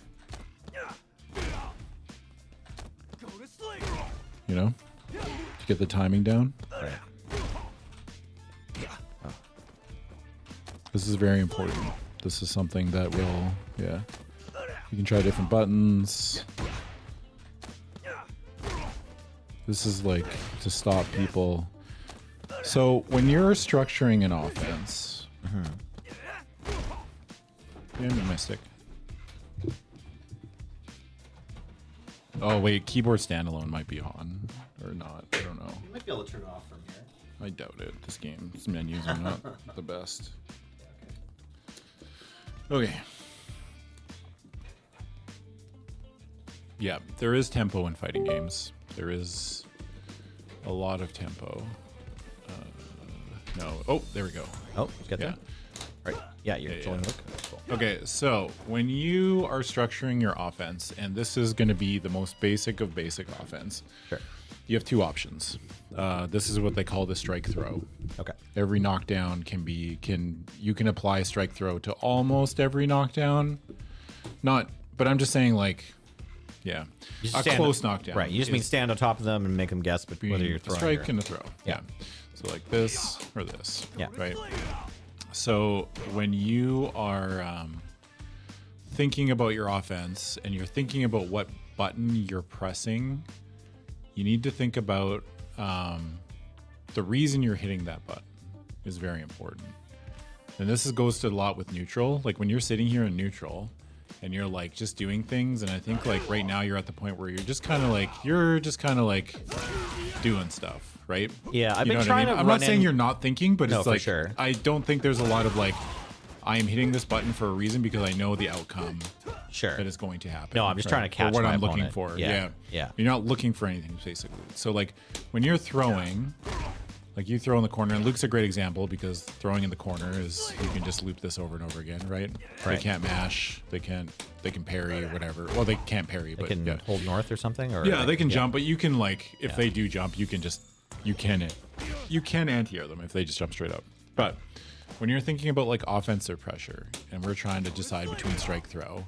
[SPEAKER 2] You know, to get the timing down.
[SPEAKER 3] Right.
[SPEAKER 2] This is very important. This is something that will, yeah. You can try different buttons. This is like to stop people. So when you're structuring an offense, yeah, my stick. Oh wait, keyboard standalone might be on or not. I don't know.
[SPEAKER 3] You might be able to turn it off from here.
[SPEAKER 2] I doubt it. This game's menus are not the best. Okay. Yeah, there is tempo in fighting games. There is a lot of tempo. No. Oh, there we go.
[SPEAKER 3] Oh, get
[SPEAKER 2] Yeah.
[SPEAKER 3] that. Right. Yeah, you're
[SPEAKER 2] Yeah,
[SPEAKER 3] controlling
[SPEAKER 2] yeah.
[SPEAKER 3] Luke. Cool.
[SPEAKER 2] Okay, so when you are structuring your offense, and this is going to be the most basic of basic offense,
[SPEAKER 3] Sure.
[SPEAKER 2] you have two options. This is what they call the strike throw.
[SPEAKER 3] Okay.
[SPEAKER 2] Every knockdown you can apply strike throw to almost every knockdown. Not, but I'm just saying like, yeah,
[SPEAKER 3] You
[SPEAKER 2] a
[SPEAKER 3] just stand-
[SPEAKER 2] close knockdown.
[SPEAKER 3] Right. You just mean
[SPEAKER 2] is
[SPEAKER 3] stand on top of them and make them guess
[SPEAKER 2] between
[SPEAKER 3] whether you're
[SPEAKER 2] a
[SPEAKER 3] throwing
[SPEAKER 2] strike
[SPEAKER 3] or...
[SPEAKER 2] and a throw.
[SPEAKER 3] Yeah.
[SPEAKER 2] So like this or this.
[SPEAKER 3] Yeah.
[SPEAKER 2] Right. So when you are thinking about your offense and you're thinking about what button you're pressing, you need to think about the reason you're hitting that button is very important. And this goes to a lot with neutral. Like when you're sitting here in neutral and you're like just doing things, and I think like right now you're at the point where you're just kind of like doing stuff, right?
[SPEAKER 3] Yeah, I've
[SPEAKER 2] You
[SPEAKER 3] been
[SPEAKER 2] know what I
[SPEAKER 3] trying
[SPEAKER 2] mean?
[SPEAKER 3] to
[SPEAKER 2] I'm
[SPEAKER 3] run
[SPEAKER 2] not saying
[SPEAKER 3] in-
[SPEAKER 2] you're not thinking, but
[SPEAKER 3] No,
[SPEAKER 2] it's
[SPEAKER 3] for
[SPEAKER 2] like
[SPEAKER 3] sure.
[SPEAKER 2] I don't think there's a lot of like I am hitting this button for a reason because I know the outcome
[SPEAKER 3] Sure.
[SPEAKER 2] that is going to happen.
[SPEAKER 3] No, I'm just trying to catch
[SPEAKER 2] or what
[SPEAKER 3] my
[SPEAKER 2] I'm looking
[SPEAKER 3] opponent.
[SPEAKER 2] for.
[SPEAKER 3] Yeah,
[SPEAKER 2] Yeah.
[SPEAKER 3] yeah.
[SPEAKER 2] You're not looking for anything basically. So like when you're throwing, like you throw in the corner, and Luke's a great example because throwing in the corner is you can just loop this over and over again, right? They
[SPEAKER 3] Right.
[SPEAKER 2] can't mash, they can parry or whatever. Well, they can't parry,
[SPEAKER 3] They
[SPEAKER 2] but
[SPEAKER 3] can
[SPEAKER 2] yeah.
[SPEAKER 3] hold north or something? Or
[SPEAKER 2] Yeah,
[SPEAKER 3] like-
[SPEAKER 2] they can jump, but you can like if they do jump, you can anti-air them if they just jump straight up. But when you're thinking about like offense or pressure, and we're trying to decide between strike throw,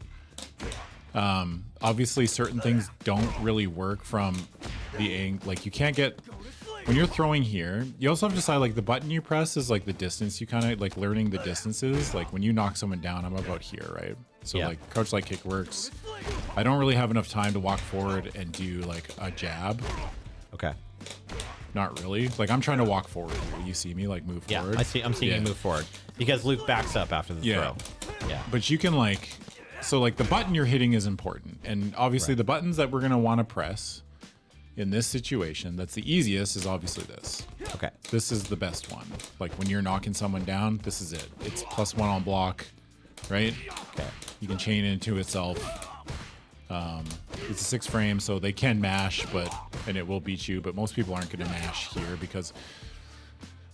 [SPEAKER 2] obviously certain things don't really work from the angle. Like you can't get when you're throwing here. You also have to decide like the button you press is like the distance. You kind of like learning the distances. Like when you knock someone down, I'm about here, right? So
[SPEAKER 3] Yeah.
[SPEAKER 2] like crouch like kick works. I don't really have enough time to walk forward and do like a jab.
[SPEAKER 3] Okay.
[SPEAKER 2] Not really. Like I'm trying to walk forward here. You see me like move
[SPEAKER 3] Yeah,
[SPEAKER 2] forward.
[SPEAKER 3] I'm seeing
[SPEAKER 2] Yeah.
[SPEAKER 3] you move forward because Luke backs up after the
[SPEAKER 2] Yeah.
[SPEAKER 3] throw. Yeah.
[SPEAKER 2] But you can like, so like the button you're hitting is important. And obviously the buttons that we're going to want to press in this situation, that's the easiest is obviously this.
[SPEAKER 3] Okay.
[SPEAKER 2] This is the best one. Like when you're knocking someone down, this is it. It's +1 on block, right?
[SPEAKER 3] Okay.
[SPEAKER 2] You can chain it into itself. It's a 6 frame, so they can mash, and it will beat you. But most people aren't going to mash here because,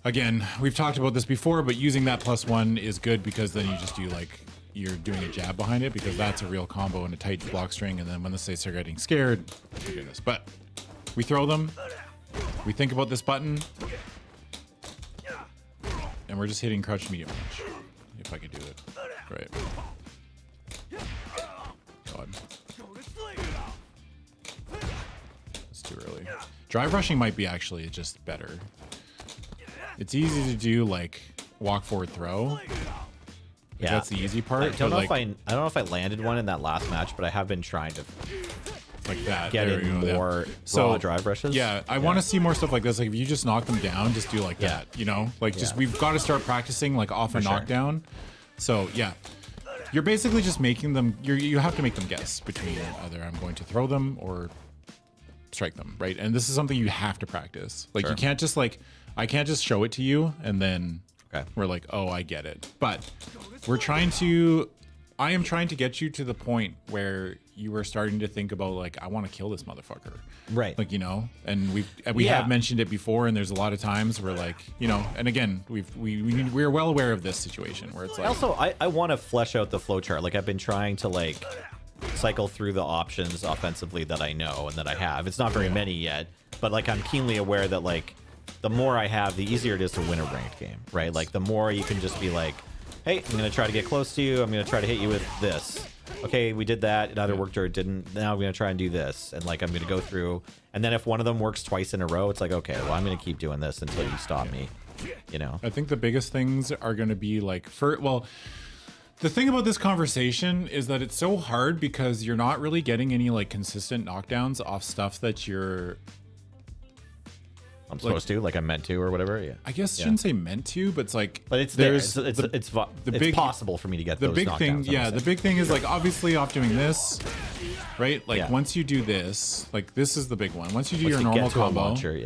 [SPEAKER 2] again, we've talked about this before. But using that +1 is good because then you just do like you're doing a jab behind it because that's a real combo in a tight block string. And then when they start getting scared, my goodness. But we throw them. We think about this button, and we're just hitting crouch medium punch. If I could do it right. God. It's too early. Drive rushing might be actually just better. It's easy to do like walk forward throw.
[SPEAKER 3] Yeah.
[SPEAKER 2] That's the easy part.
[SPEAKER 3] I don't know
[SPEAKER 2] but,
[SPEAKER 3] if
[SPEAKER 2] like,
[SPEAKER 3] I don't know if I landed one in that last match, but I have been trying to
[SPEAKER 2] like that.
[SPEAKER 3] get
[SPEAKER 2] There
[SPEAKER 3] in
[SPEAKER 2] we go, yeah.
[SPEAKER 3] more
[SPEAKER 2] So,
[SPEAKER 3] raw drive rushes.
[SPEAKER 2] Yeah, I want to see more stuff like this. Like if you just knock them down, just do like
[SPEAKER 3] Yeah.
[SPEAKER 2] that. You know, like just
[SPEAKER 3] Yeah.
[SPEAKER 2] we've got to start practicing like off a
[SPEAKER 3] sure.
[SPEAKER 2] knockdown. So yeah, you're basically just making them. You have to make them guess between either I'm going to throw them or strike them, right? And this is something you have to practice. Like
[SPEAKER 3] Sure.
[SPEAKER 2] you can't just like I can't just show it to you and then
[SPEAKER 3] Okay.
[SPEAKER 2] we're like, oh, I get it. But I am trying to get you to the point where you are starting to think about like, I want to kill this motherfucker.
[SPEAKER 3] Right.
[SPEAKER 2] Like, you know, and we
[SPEAKER 3] Yeah.
[SPEAKER 2] have mentioned it before, and there's a lot of times where like, you know, and again, we're well aware of this situation where it's like,
[SPEAKER 3] Also, I want to flesh out the flowchart. Like I've been trying to like cycle through the options offensively that I know and that I have. It's not very many yet, but like I'm keenly aware that like the more I have, the easier it is to win a ranked game, right? Like the more you can just be like, hey, I'm gonna try to get close to you. I'm gonna try to hit you with this. Okay, we did that. It either worked or it didn't. Now I'm gonna try and do this, and like I'm gonna go through. And then if one of them works twice in a row, it's like, okay, well I'm gonna keep doing this until you stop me. You know.
[SPEAKER 2] I think the biggest things are gonna be like the thing about this conversation is that it's so hard because you're not really getting any like consistent knockdowns off stuff that
[SPEAKER 3] I'm supposed to, like I'm meant to, or whatever. Yeah.
[SPEAKER 2] I guess I shouldn't say meant to, but it's like,
[SPEAKER 3] but it's it's possible for me to get
[SPEAKER 2] the
[SPEAKER 3] those
[SPEAKER 2] big
[SPEAKER 3] knockdowns.
[SPEAKER 2] thing. Yeah, the big thing is like obviously off doing this, right? Like once you do this, like this is the big one. Once you do your normal combo,
[SPEAKER 3] launcher,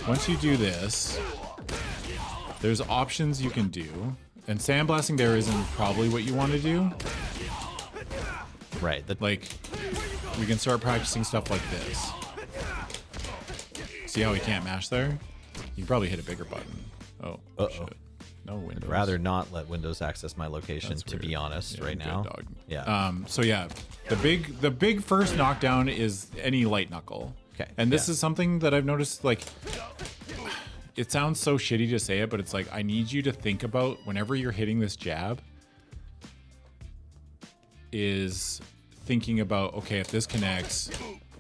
[SPEAKER 2] once you do this, there's options you can do, and sandblasting there isn't probably what you want to do.
[SPEAKER 3] Right.
[SPEAKER 2] Like we can start practicing stuff like this. See how he can't mash there? You can probably hit a bigger button. Oh, shit. No Windows.
[SPEAKER 3] I'd rather not let Windows access my location,
[SPEAKER 2] That's
[SPEAKER 3] to
[SPEAKER 2] weird.
[SPEAKER 3] be honest,
[SPEAKER 2] Yeah,
[SPEAKER 3] right
[SPEAKER 2] good
[SPEAKER 3] now.
[SPEAKER 2] dog.
[SPEAKER 3] Yeah.
[SPEAKER 2] So yeah, the big first knockdown is any light knuckle.
[SPEAKER 3] Okay.
[SPEAKER 2] And this is something that I've noticed, like, it sounds so shitty to say it, but it's like, I need you to think about whenever you're hitting this jab is thinking about, okay, if this connects,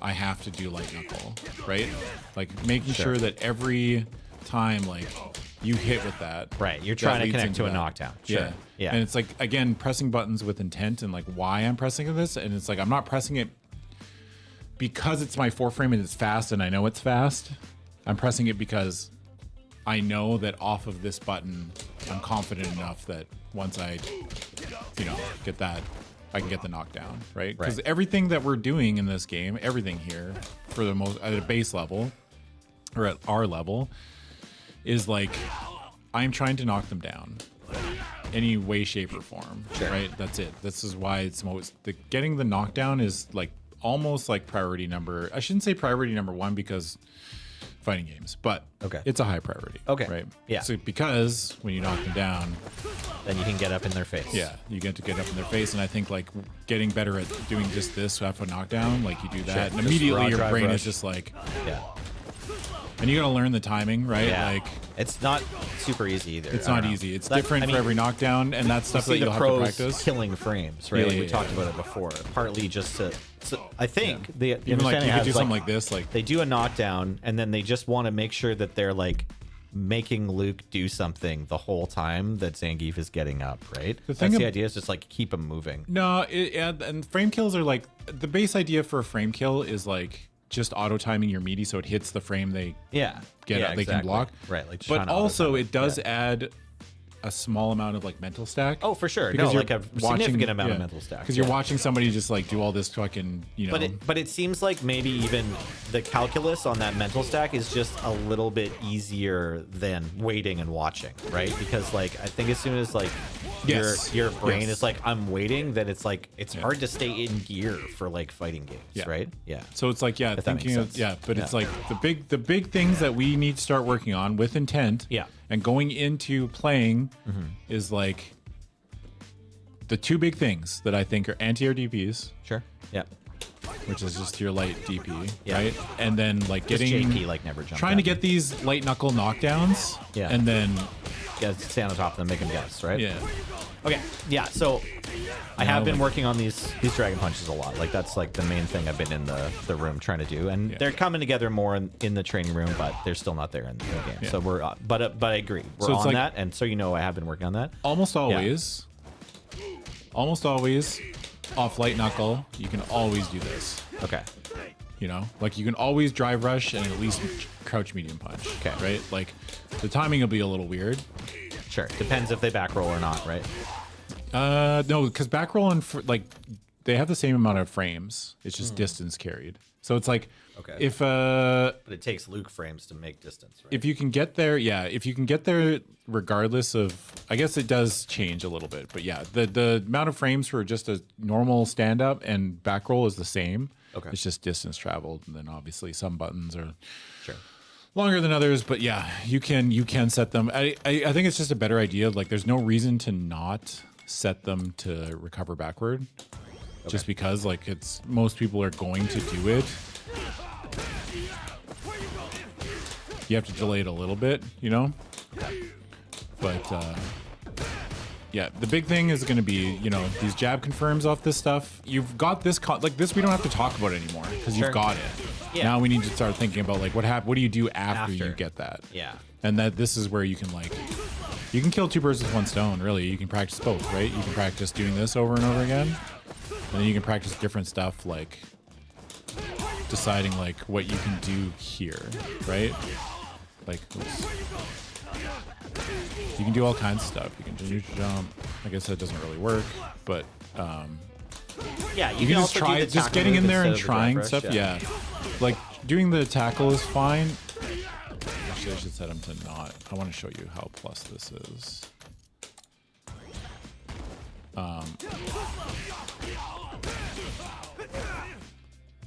[SPEAKER 2] I have to do light knuckle, right? Like making sure that every time like you hit with that.
[SPEAKER 3] Right. You're trying to connect to a knockdown. Sure.
[SPEAKER 2] Yeah.
[SPEAKER 3] Yeah.
[SPEAKER 2] And it's like, again, pressing buttons with intent and like why I'm pressing this. And it's like, I'm not pressing it because it's my 4-frame and it's fast and I know it's fast. I'm pressing it because I know that off of this button, I'm confident enough that once I, get that, I can get the knockdown, right? Because everything that we're doing in this game, everything here, for the most at a base level or at our level, is like I'm trying to knock them down, any way, shape, or form. Right? That's it. This is why it's getting the knockdown is like almost like priority number. I shouldn't say priority number 1 because fighting games, but it's a high priority.
[SPEAKER 3] Okay.
[SPEAKER 2] Right.
[SPEAKER 3] Yeah.
[SPEAKER 2] So because when you knock them down,
[SPEAKER 3] then you can get up in their face.
[SPEAKER 2] yeah, you get to get up in their face, and I think like getting better at doing just this after a knockdown, like you do that, and
[SPEAKER 3] Just
[SPEAKER 2] immediately
[SPEAKER 3] raw
[SPEAKER 2] your
[SPEAKER 3] drive
[SPEAKER 2] brain
[SPEAKER 3] rush.
[SPEAKER 2] is just like,
[SPEAKER 3] Yeah.
[SPEAKER 2] and you gotta learn the timing, right?
[SPEAKER 3] Yeah.
[SPEAKER 2] Like
[SPEAKER 3] It's not super easy either.
[SPEAKER 2] it's
[SPEAKER 3] I
[SPEAKER 2] not
[SPEAKER 3] don't know.
[SPEAKER 2] easy. It's
[SPEAKER 3] That-
[SPEAKER 2] different
[SPEAKER 3] I mean,
[SPEAKER 2] for every knockdown, and that's stuff
[SPEAKER 3] see
[SPEAKER 2] that you'll
[SPEAKER 3] the
[SPEAKER 2] have to
[SPEAKER 3] pros
[SPEAKER 2] practice.
[SPEAKER 3] killing frames, right?
[SPEAKER 2] Yeah,
[SPEAKER 3] Like
[SPEAKER 2] yeah,
[SPEAKER 3] we talked
[SPEAKER 2] yeah.
[SPEAKER 3] about it before. Partly just to, I think the
[SPEAKER 2] Even like
[SPEAKER 3] understanding
[SPEAKER 2] you
[SPEAKER 3] I
[SPEAKER 2] could
[SPEAKER 3] have
[SPEAKER 2] do
[SPEAKER 3] is,
[SPEAKER 2] something like this, like
[SPEAKER 3] they do a knockdown and then they just want to make sure that they're like making Luke do something the whole time that Zangief is getting up, right?
[SPEAKER 2] The thing
[SPEAKER 3] That's the
[SPEAKER 2] ab-
[SPEAKER 3] idea, is just like keep him moving.
[SPEAKER 2] no, and frame kills are like the base idea for a frame kill is like just auto timing your meaty so it hits the frame they
[SPEAKER 3] Yeah.
[SPEAKER 2] get
[SPEAKER 3] yeah,
[SPEAKER 2] up, they can
[SPEAKER 3] exactly.
[SPEAKER 2] block.
[SPEAKER 3] Right. Like, just
[SPEAKER 2] But
[SPEAKER 3] trying to
[SPEAKER 2] also
[SPEAKER 3] auto-time
[SPEAKER 2] it does
[SPEAKER 3] Yeah.
[SPEAKER 2] add a small amount of like mental stack.
[SPEAKER 3] Oh, for sure.
[SPEAKER 2] Because
[SPEAKER 3] No,
[SPEAKER 2] you're
[SPEAKER 3] like a significant amount of mental stack.
[SPEAKER 2] Because you're watching somebody just like do all this fucking,
[SPEAKER 3] But it seems like maybe even the calculus on that mental stack is just a little bit easier than waiting and watching, right? Because like I think as soon as like
[SPEAKER 2] Yes.
[SPEAKER 3] your brain
[SPEAKER 2] Yes.
[SPEAKER 3] is like I'm waiting, then it's like it's hard to stay in gear for like fighting games,
[SPEAKER 2] Yeah.
[SPEAKER 3] right? Yeah.
[SPEAKER 2] So it's like, yeah,
[SPEAKER 3] If that makes
[SPEAKER 2] thinking of,
[SPEAKER 3] sense.
[SPEAKER 2] but it's like the big things that we need to start working on with intent.
[SPEAKER 3] Yeah.
[SPEAKER 2] And going into playing is like the two big things that I think are anti-air DPs,
[SPEAKER 3] Sure. Yeah.
[SPEAKER 2] which is just your light DP,
[SPEAKER 3] Yeah.
[SPEAKER 2] right? And then like
[SPEAKER 3] Just
[SPEAKER 2] getting
[SPEAKER 3] JP like never jump.
[SPEAKER 2] trying to get these light knuckle knockdowns.
[SPEAKER 3] Yeah.
[SPEAKER 2] And then
[SPEAKER 3] stand on top of them, make them guess, right?
[SPEAKER 2] yeah.
[SPEAKER 3] Okay, yeah. So I have been working on these dragon punches a lot. Like that's like the main thing I've been in the room trying to do, and they're coming together more in the training room, but they're still not there in the game.
[SPEAKER 2] Yeah.
[SPEAKER 3] So we're but I agree, we're
[SPEAKER 2] So it's
[SPEAKER 3] on
[SPEAKER 2] like-
[SPEAKER 3] that, and so I have been working on that.
[SPEAKER 2] Almost always off light knuckle, you can always do this.
[SPEAKER 3] Okay.
[SPEAKER 2] Like you can always drive rush and at least crouch medium punch.
[SPEAKER 3] Okay.
[SPEAKER 2] Right? Like the timing will be a little weird.
[SPEAKER 3] Sure. Depends if they back roll or not, right?
[SPEAKER 2] No, because back roll and like they have the same amount of frames. It's just distance carried. So it's like
[SPEAKER 3] Okay.
[SPEAKER 2] if
[SPEAKER 3] But it takes Luke frames to make distance, right?
[SPEAKER 2] if you can get there, if you can get there regardless of, I guess it does change a little bit, but yeah, the amount of frames for just a normal stand up and back roll is the same.
[SPEAKER 3] Okay.
[SPEAKER 2] It's just distance traveled, and then obviously some buttons are
[SPEAKER 3] Sure.
[SPEAKER 2] longer than others, but yeah, you can set them. I think it's just a better idea. Like there's no reason to not set them to recover backward, just because like it's most people are going to do it. you have to delay it a little bit, you know. But yeah, the big thing is going to be, you know, these jab confirms off this stuff. You've got this like this. We don't have to talk about it anymore because you've got it.
[SPEAKER 3] Yeah.
[SPEAKER 2] Now we need to start thinking about like what do you do after you get that?
[SPEAKER 3] Yeah.
[SPEAKER 2] And that this is where you can like you can kill two birds with one stone. Really, you can practice both, right? You can practice doing this over and over again, and then you can practice different stuff like deciding like what you can do here, right? Like, oops. You can do all kinds of stuff. You can do neutral jump. I guess that doesn't really work, but
[SPEAKER 3] Yeah,
[SPEAKER 2] you can just
[SPEAKER 3] also do
[SPEAKER 2] try
[SPEAKER 3] the
[SPEAKER 2] just
[SPEAKER 3] tackle
[SPEAKER 2] getting
[SPEAKER 3] move
[SPEAKER 2] in there and
[SPEAKER 3] instead of the
[SPEAKER 2] trying
[SPEAKER 3] drive
[SPEAKER 2] stuff.
[SPEAKER 3] rush,
[SPEAKER 2] Yeah, like doing the tackle is fine. Actually, I should set him to not. I want to show you how plus this is.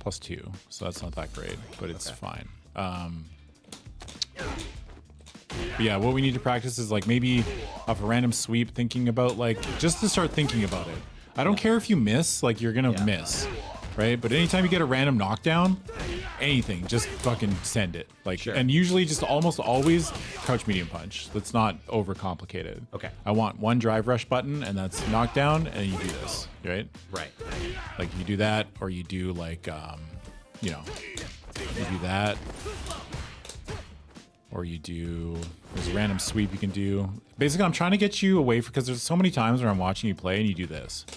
[SPEAKER 2] +2, so that's not that great, but it's fine. But yeah, what we need to practice is like maybe off a random sweep, thinking about like just to start thinking about it. I don't care if you miss, like you're gonna miss, right? But anytime you get a random knockdown, anything, just fucking send it. Like, and usually just almost always crouch medium punch. Let's not overcomplicate it.
[SPEAKER 3] Okay.
[SPEAKER 2] I want one drive rush button, and that's knockdown, and you do this, right?
[SPEAKER 3] Right.
[SPEAKER 2] Like you do that, or you do like, you know, you do that. Or you do, there's a random sweep you can do. Basically, I'm trying to get you away because there's so many times where I'm watching you play and you do this.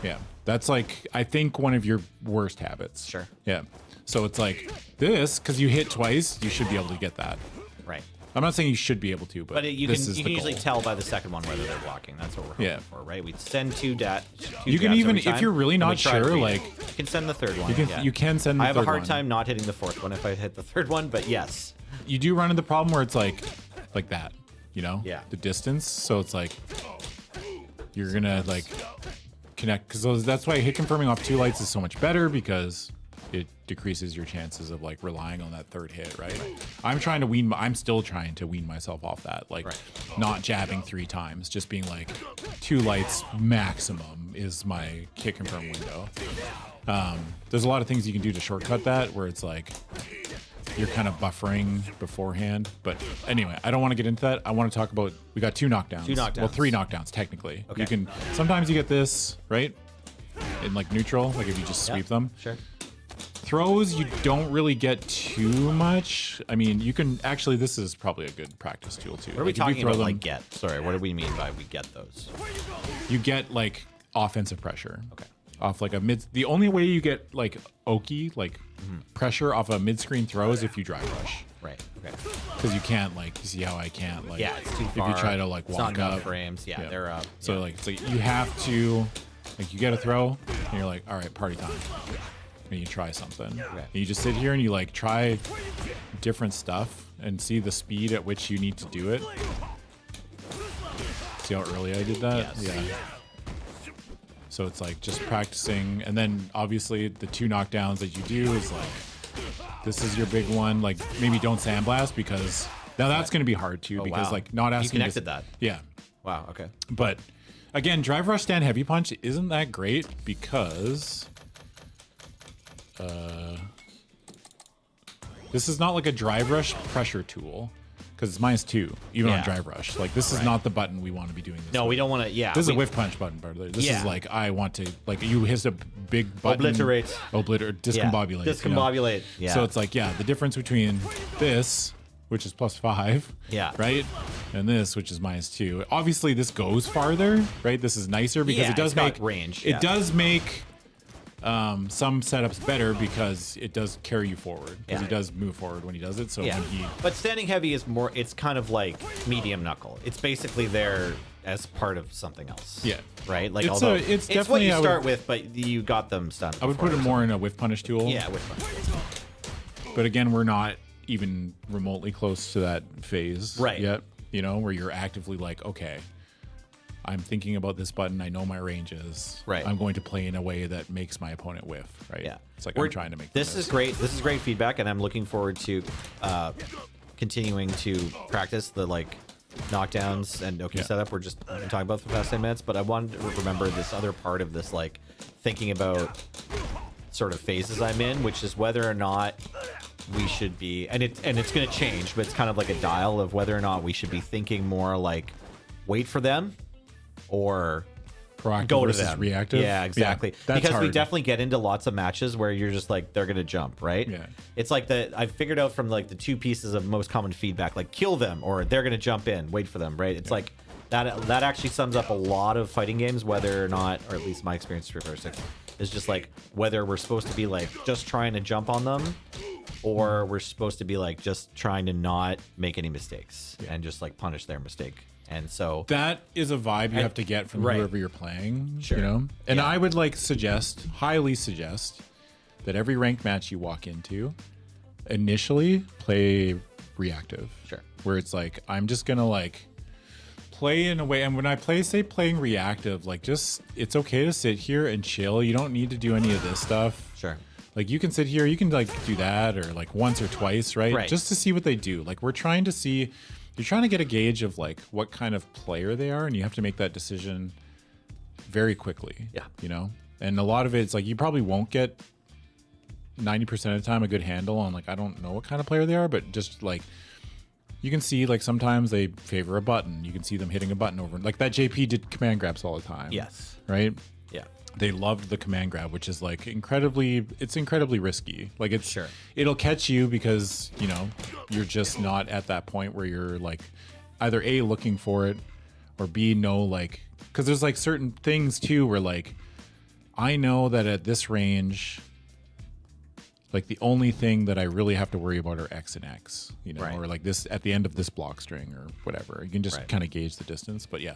[SPEAKER 2] Yeah, that's like, I think one of your worst habits.
[SPEAKER 3] Sure.
[SPEAKER 2] Yeah. So it's like this, because you hit twice, you should be able to get that.
[SPEAKER 3] Right.
[SPEAKER 2] I'm not saying you should be able to, but
[SPEAKER 3] you
[SPEAKER 2] this
[SPEAKER 3] can
[SPEAKER 2] is
[SPEAKER 3] you
[SPEAKER 2] the
[SPEAKER 3] can usually
[SPEAKER 2] goal.
[SPEAKER 3] tell by the second one whether they're blocking. That's what we're hoping for, right? We send two
[SPEAKER 2] You can
[SPEAKER 3] jabs
[SPEAKER 2] even,
[SPEAKER 3] every time,
[SPEAKER 2] if you're really
[SPEAKER 3] and we
[SPEAKER 2] not
[SPEAKER 3] try to
[SPEAKER 2] sure,
[SPEAKER 3] beat it.
[SPEAKER 2] like,
[SPEAKER 3] you can send the third one.
[SPEAKER 2] you can send the
[SPEAKER 3] I have a
[SPEAKER 2] third
[SPEAKER 3] hard
[SPEAKER 2] one.
[SPEAKER 3] time not hitting the fourth one if I hit the third one, but yes.
[SPEAKER 2] You do run into the problem where it's like that, you know?
[SPEAKER 3] Yeah.
[SPEAKER 2] The distance. So it's like you're gonna like connect, because that's why hit confirming off 2 lights is so much better, because it decreases your chances of like relying on that third hit, right? I'm still trying to wean myself off that, like not jabbing 3 times, just being like 2 lights maximum is my hit confirm window. There's a lot of things you can do to shortcut that, where it's like you're kind of buffering beforehand. But anyway, I don't want to get into that. I want to talk about, we got 2 knockdowns.
[SPEAKER 3] 2 knockdowns.
[SPEAKER 2] Well, 3 knockdowns technically.
[SPEAKER 3] Okay.
[SPEAKER 2] You can, sometimes you get this, right? In like neutral, like if you just sweep them.
[SPEAKER 3] Sure.
[SPEAKER 2] Throws, you don't really get too much. I mean, you can actually, this is probably a good practice tool too.
[SPEAKER 3] What are we
[SPEAKER 2] Like, if you
[SPEAKER 3] talking
[SPEAKER 2] throw
[SPEAKER 3] about?
[SPEAKER 2] them,
[SPEAKER 3] Like get? Sorry, what do we mean by we get those?
[SPEAKER 2] you get like offensive pressure.
[SPEAKER 3] Okay.
[SPEAKER 2] Off like a mid. The only way you get like Oki, like pressure off a mid-screen throw is if you drive rush.
[SPEAKER 3] Right. Okay.
[SPEAKER 2] Because you can't like, you see how I can't like.
[SPEAKER 3] Yeah, it's too
[SPEAKER 2] if
[SPEAKER 3] far.
[SPEAKER 2] you try to like
[SPEAKER 3] It's not
[SPEAKER 2] walk
[SPEAKER 3] enough
[SPEAKER 2] up.
[SPEAKER 3] frames. Yeah, they're up.
[SPEAKER 2] So like it's like you have to, like you get a throw and you're like, all right, party time. And you try something. And you just sit here and you like try different stuff and see the speed at which you need to do it. See how early I did that?
[SPEAKER 3] Yes.
[SPEAKER 2] Yeah. So it's like just practicing, and then obviously the 2 knockdowns that you do is like, this is your big one. Like maybe don't sandblast, because now that's going to be hard too, because
[SPEAKER 3] wow.
[SPEAKER 2] like not asking.
[SPEAKER 3] You connected that.
[SPEAKER 2] Yeah.
[SPEAKER 3] Wow. Okay.
[SPEAKER 2] But again, drive rush stand heavy punch isn't that great because this is not like a drive rush pressure tool, because it's -2 even on
[SPEAKER 3] Yeah.
[SPEAKER 2] drive rush. Like this is not the button we want to be doing this.
[SPEAKER 3] No,
[SPEAKER 2] with.
[SPEAKER 3] we don't want to. Yeah.
[SPEAKER 2] This is
[SPEAKER 3] we,
[SPEAKER 2] a whiff punch button, brother. This
[SPEAKER 3] Yeah.
[SPEAKER 2] is like, I want to, like, you hit a big button.
[SPEAKER 3] Obliterate.
[SPEAKER 2] Discombobulate. you know?
[SPEAKER 3] Discombobulate. Yeah.
[SPEAKER 2] So it's like, yeah, the difference between this, which is +5,
[SPEAKER 3] Yeah.
[SPEAKER 2] right, and this, which is -2. Obviously, this goes farther, right? This is nicer because
[SPEAKER 3] Yeah,
[SPEAKER 2] it does
[SPEAKER 3] it's got
[SPEAKER 2] make
[SPEAKER 3] range,
[SPEAKER 2] It
[SPEAKER 3] yeah.
[SPEAKER 2] does make some setups better because it does carry you forward, because he does move forward when he does it. So
[SPEAKER 3] Yeah.
[SPEAKER 2] when he
[SPEAKER 3] But standing heavy is more. It's kind of like medium knuckle. It's basically there as part of something else.
[SPEAKER 2] Yeah.
[SPEAKER 3] Right. Like
[SPEAKER 2] It's
[SPEAKER 3] although
[SPEAKER 2] it's
[SPEAKER 3] what
[SPEAKER 2] definitely,
[SPEAKER 3] you
[SPEAKER 2] I would-
[SPEAKER 3] start with, but you got them stunned.
[SPEAKER 2] I would put it more in a whiff punish tool.
[SPEAKER 3] Yeah, with fun.
[SPEAKER 2] But again, we're not even remotely close to that phase
[SPEAKER 3] Right.
[SPEAKER 2] yet, you know, where you're actively like, okay, I'm thinking about this button. I know my ranges.
[SPEAKER 3] Right.
[SPEAKER 2] I'm going to play in a way that makes my opponent whiff. Right.
[SPEAKER 3] Yeah.
[SPEAKER 2] It's like
[SPEAKER 3] We're-
[SPEAKER 2] I'm trying to make
[SPEAKER 3] This is great. This is great feedback, and I'm looking forward to continuing to practice the like knockdowns and Oki setup we're just talking about for the past 10 minutes. But I wanted to remember this other part of this, like thinking about sort of phases I'm in, which is whether or not we should be, and it's going to change, but it's kind of like a dial of whether or not we should be thinking more like wait for them or
[SPEAKER 2] Proactive
[SPEAKER 3] go to
[SPEAKER 2] versus
[SPEAKER 3] them.
[SPEAKER 2] reactive.
[SPEAKER 3] Yeah, exactly.
[SPEAKER 2] that's
[SPEAKER 3] because we
[SPEAKER 2] hard.
[SPEAKER 3] definitely get into lots of matches where you're just like they're gonna jump, right?
[SPEAKER 2] Yeah.
[SPEAKER 3] It's like I've figured out from like the two pieces of most common feedback, like kill them or they're gonna jump in, wait for them, right? It's like that actually sums up a lot of fighting games, whether or not, or at least my experience with Street Fighter 6 is just like whether we're supposed to be like just trying to jump on them, or we're supposed to be like just trying to not make any mistakes and just like punish their mistake. And so
[SPEAKER 2] That is a vibe you have to get from
[SPEAKER 3] right.
[SPEAKER 2] whoever you're playing.
[SPEAKER 3] Sure.
[SPEAKER 2] You know? And
[SPEAKER 3] Yeah.
[SPEAKER 2] I would like highly suggest that every ranked match you walk into, initially play reactive.
[SPEAKER 3] Sure.
[SPEAKER 2] Where it's like, I'm just gonna like play in a way, and when I say playing reactive, like just it's okay to sit here and chill. You don't need to do any of this stuff.
[SPEAKER 3] sure.
[SPEAKER 2] Like you can sit here, you can like do that or like once or twice, right?
[SPEAKER 3] Right.
[SPEAKER 2] Just to see what they do. Like you're trying to get a gauge of like what kind of player they are, and you have to make that decision very quickly.
[SPEAKER 3] Yeah.
[SPEAKER 2] You know? And a lot of it's like you probably won't get 90% of the time a good handle on like I don't know what kind of player they are, but just like you can see like sometimes they favor a button. You can see them hitting a button over. Like that JP did command grabs all the time.
[SPEAKER 3] Yes.
[SPEAKER 2] Right?
[SPEAKER 3] Yeah.
[SPEAKER 2] They loved the command grab, which is like incredibly risky. Like
[SPEAKER 3] Sure.
[SPEAKER 2] it'll catch you because, you know, you're just not at that point where you're like either A, looking for it, or B, know like, because there's like certain things too where like I know that at this range, like the only thing that I really have to worry about are X and X, you know,
[SPEAKER 3] Right.
[SPEAKER 2] or like this at the end of this block string or whatever. You can just
[SPEAKER 3] Right.
[SPEAKER 2] kind of gauge the distance. But yeah.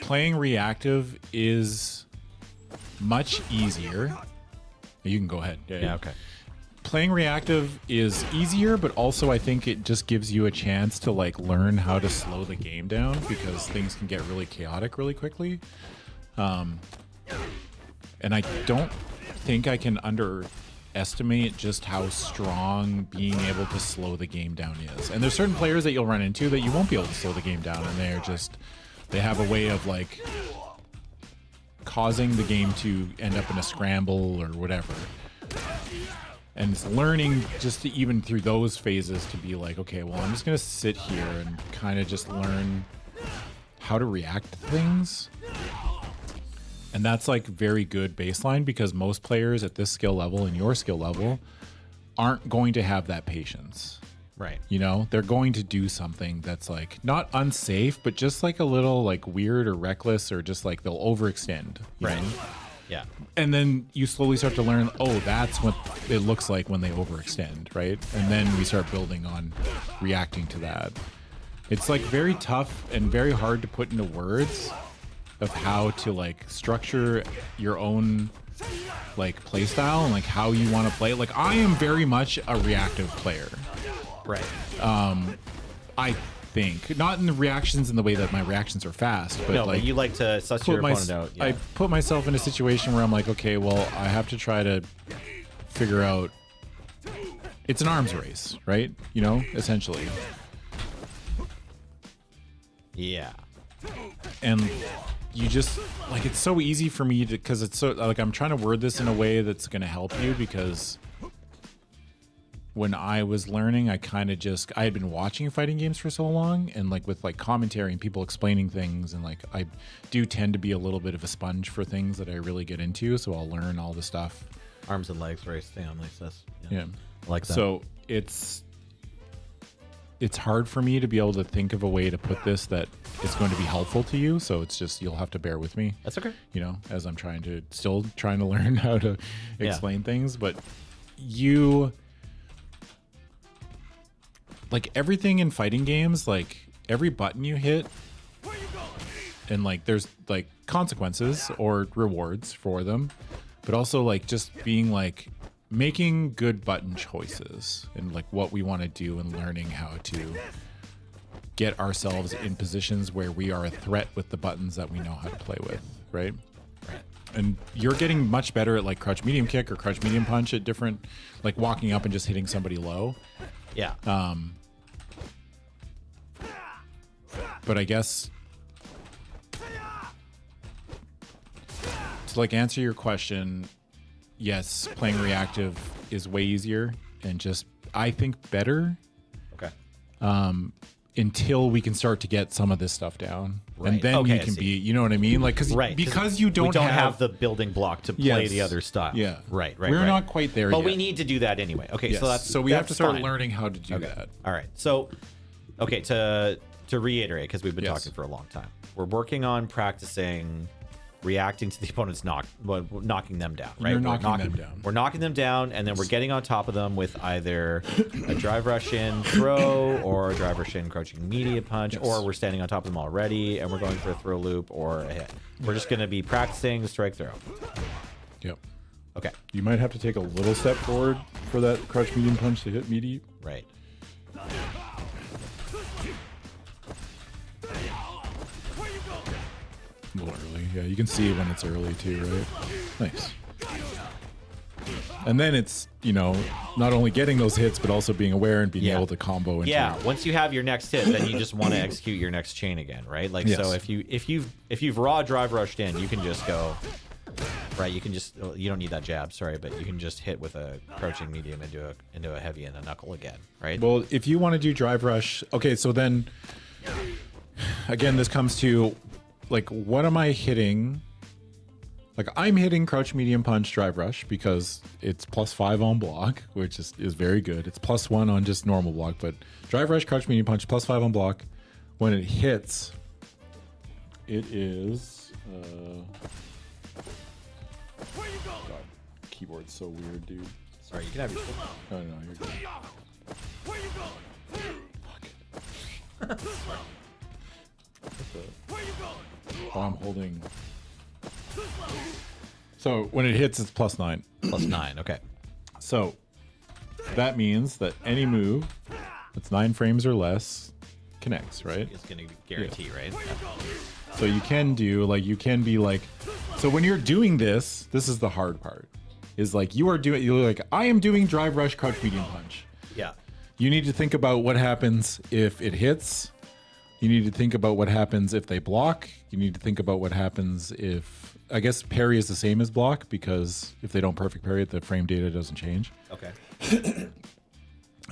[SPEAKER 2] Playing reactive is much easier. You can go ahead.
[SPEAKER 3] Yeah, okay.
[SPEAKER 2] Playing reactive is easier, but also I think it just gives you a chance to like learn how to slow the game down because things can get really chaotic really quickly. And I don't think I can underestimate just how strong being able to slow the game down is. And there's certain players that you'll run into that you won't be able to slow the game down, and they have a way of like causing the game to end up in a scramble or whatever. And it's learning just to even through those phases to be like, okay, well, I'm just going to sit here and kind of just learn how to react to things. And that's like very good baseline because most players at this skill level and your skill level aren't going to have that patience.
[SPEAKER 3] Right.
[SPEAKER 2] You know, they're going to do something that's like not unsafe, but just like a little like weird or reckless, or just like they'll overextend. you
[SPEAKER 3] Right.
[SPEAKER 2] know?
[SPEAKER 3] Yeah.
[SPEAKER 2] And then you slowly start to learn, oh, that's what it looks like when they overextend, right? And then we start building on reacting to that. It's like very tough and very hard to put into words of how to like structure your own like play style and like how you want to play. Like I am very much a reactive player.
[SPEAKER 3] Right.
[SPEAKER 2] I think not in the reactions in the way that my reactions are fast, but
[SPEAKER 3] No,
[SPEAKER 2] like
[SPEAKER 3] but you like to suss your opponent out. Yeah.
[SPEAKER 2] I put myself in a situation where I'm like, okay, well, I have to try to figure out. It's an arms race, right? You know, essentially.
[SPEAKER 3] Yeah.
[SPEAKER 2] And you just like it's so easy for me to because it's so like I'm trying to word this in a way that's going to help you because when I was learning, I had been watching fighting games for so long, and like with like commentary and people explaining things, and like I do tend to be a little bit of a sponge for things that I really get into, so I'll learn all the stuff.
[SPEAKER 3] Arms and legs race. Damn, like this.
[SPEAKER 2] Yeah.
[SPEAKER 3] I like that.
[SPEAKER 2] So it's hard for me to be able to think of a way to put this that is going to be helpful to you. So it's just you'll have to bear with me.
[SPEAKER 3] That's okay.
[SPEAKER 2] You know, as I'm still trying to learn how to explain things, but you like everything in fighting games, like every button you hit and like there's like consequences or rewards for them, but also like just being like making good button choices and like what we want to do and learning how to get ourselves in positions where we are a threat with the buttons that we know how to play with, right? And you're getting much better at like crouch medium kick or crouch medium punch at different, like walking up and just hitting somebody low.
[SPEAKER 3] Yeah.
[SPEAKER 2] But I guess to like answer your question, yes, playing reactive is way easier and just, I think, better
[SPEAKER 3] Okay.
[SPEAKER 2] until we can start to get some of this stuff down.
[SPEAKER 3] Right.
[SPEAKER 2] And then
[SPEAKER 3] Okay,
[SPEAKER 2] you
[SPEAKER 3] I
[SPEAKER 2] can
[SPEAKER 3] see.
[SPEAKER 2] be, you know what I mean? Like,
[SPEAKER 3] Right.
[SPEAKER 2] because you
[SPEAKER 3] we
[SPEAKER 2] don't
[SPEAKER 3] have the building block to play
[SPEAKER 2] Yes.
[SPEAKER 3] the other stuff.
[SPEAKER 2] Yeah.
[SPEAKER 3] Right.
[SPEAKER 2] We're not quite there
[SPEAKER 3] but
[SPEAKER 2] yet.
[SPEAKER 3] we need to do that anyway. Okay.
[SPEAKER 2] Yes.
[SPEAKER 3] So that's
[SPEAKER 2] so we have to start
[SPEAKER 3] fine.
[SPEAKER 2] learning how to do that.
[SPEAKER 3] All right. So, okay, to reiterate, because we've been
[SPEAKER 2] Yes.
[SPEAKER 3] talking for a long time, we're working on practicing reacting to the opponent's knocking them down. Right?
[SPEAKER 2] You're
[SPEAKER 3] We're
[SPEAKER 2] knocking them down.
[SPEAKER 3] We're knocking them down, and then we're getting on top of them with either a drive rush in throw or a drive rush in crouching immediate punch,
[SPEAKER 2] Yes.
[SPEAKER 3] or we're standing on top of them already and we're going for a throw loop or a hit. We're just going to be practicing strike throw.
[SPEAKER 2] Yep.
[SPEAKER 3] Okay.
[SPEAKER 2] You might have to take a little step forward for that crouch medium punch to hit meaty.
[SPEAKER 3] Right.
[SPEAKER 2] A little early. Yeah, you can see when it's early too, right? Nice. And then it's, you know, not only getting those hits, but also being aware and being
[SPEAKER 3] Yeah.
[SPEAKER 2] able to combo into
[SPEAKER 3] Yeah, once you have your next hit, then you just want to execute your next chain again, right? Like, so
[SPEAKER 2] Yes.
[SPEAKER 3] if you've raw drive rushed in, you can just go, right? You can just, you don't need that jab, sorry, but you can just hit with a crouching medium into a heavy and a knuckle again, right?
[SPEAKER 2] Well, if you want to do drive rush, okay, so then again, this comes to like, what am I hitting? Like, I'm hitting crouch medium punch drive rush because it's +5 on block, which is very good. It's +1 on just normal block, but drive rush, crouch medium punch, +5 on block. When it hits, it is. God, keyboard's so weird, dude.
[SPEAKER 3] Sorry, you can have your.
[SPEAKER 2] No, you're good. Fuck. Oh, I'm holding. So when it hits, it's +9.
[SPEAKER 3] +9, okay.
[SPEAKER 2] So that means that any move that's 9 frames or less connects, right?
[SPEAKER 3] It's going to guarantee, right? Yeah.
[SPEAKER 2] So you can do, like, you can be like, so when you're doing this, this is the hard part. Is like, you're like, I am doing drive rush, crouch medium punch.
[SPEAKER 3] Yeah.
[SPEAKER 2] You need to think about what happens if it hits. You need to think about what happens if they block. You need to think about what happens if, I guess parry is the same as block, because if they don't perfect parry it, the frame data doesn't change.
[SPEAKER 3] Okay.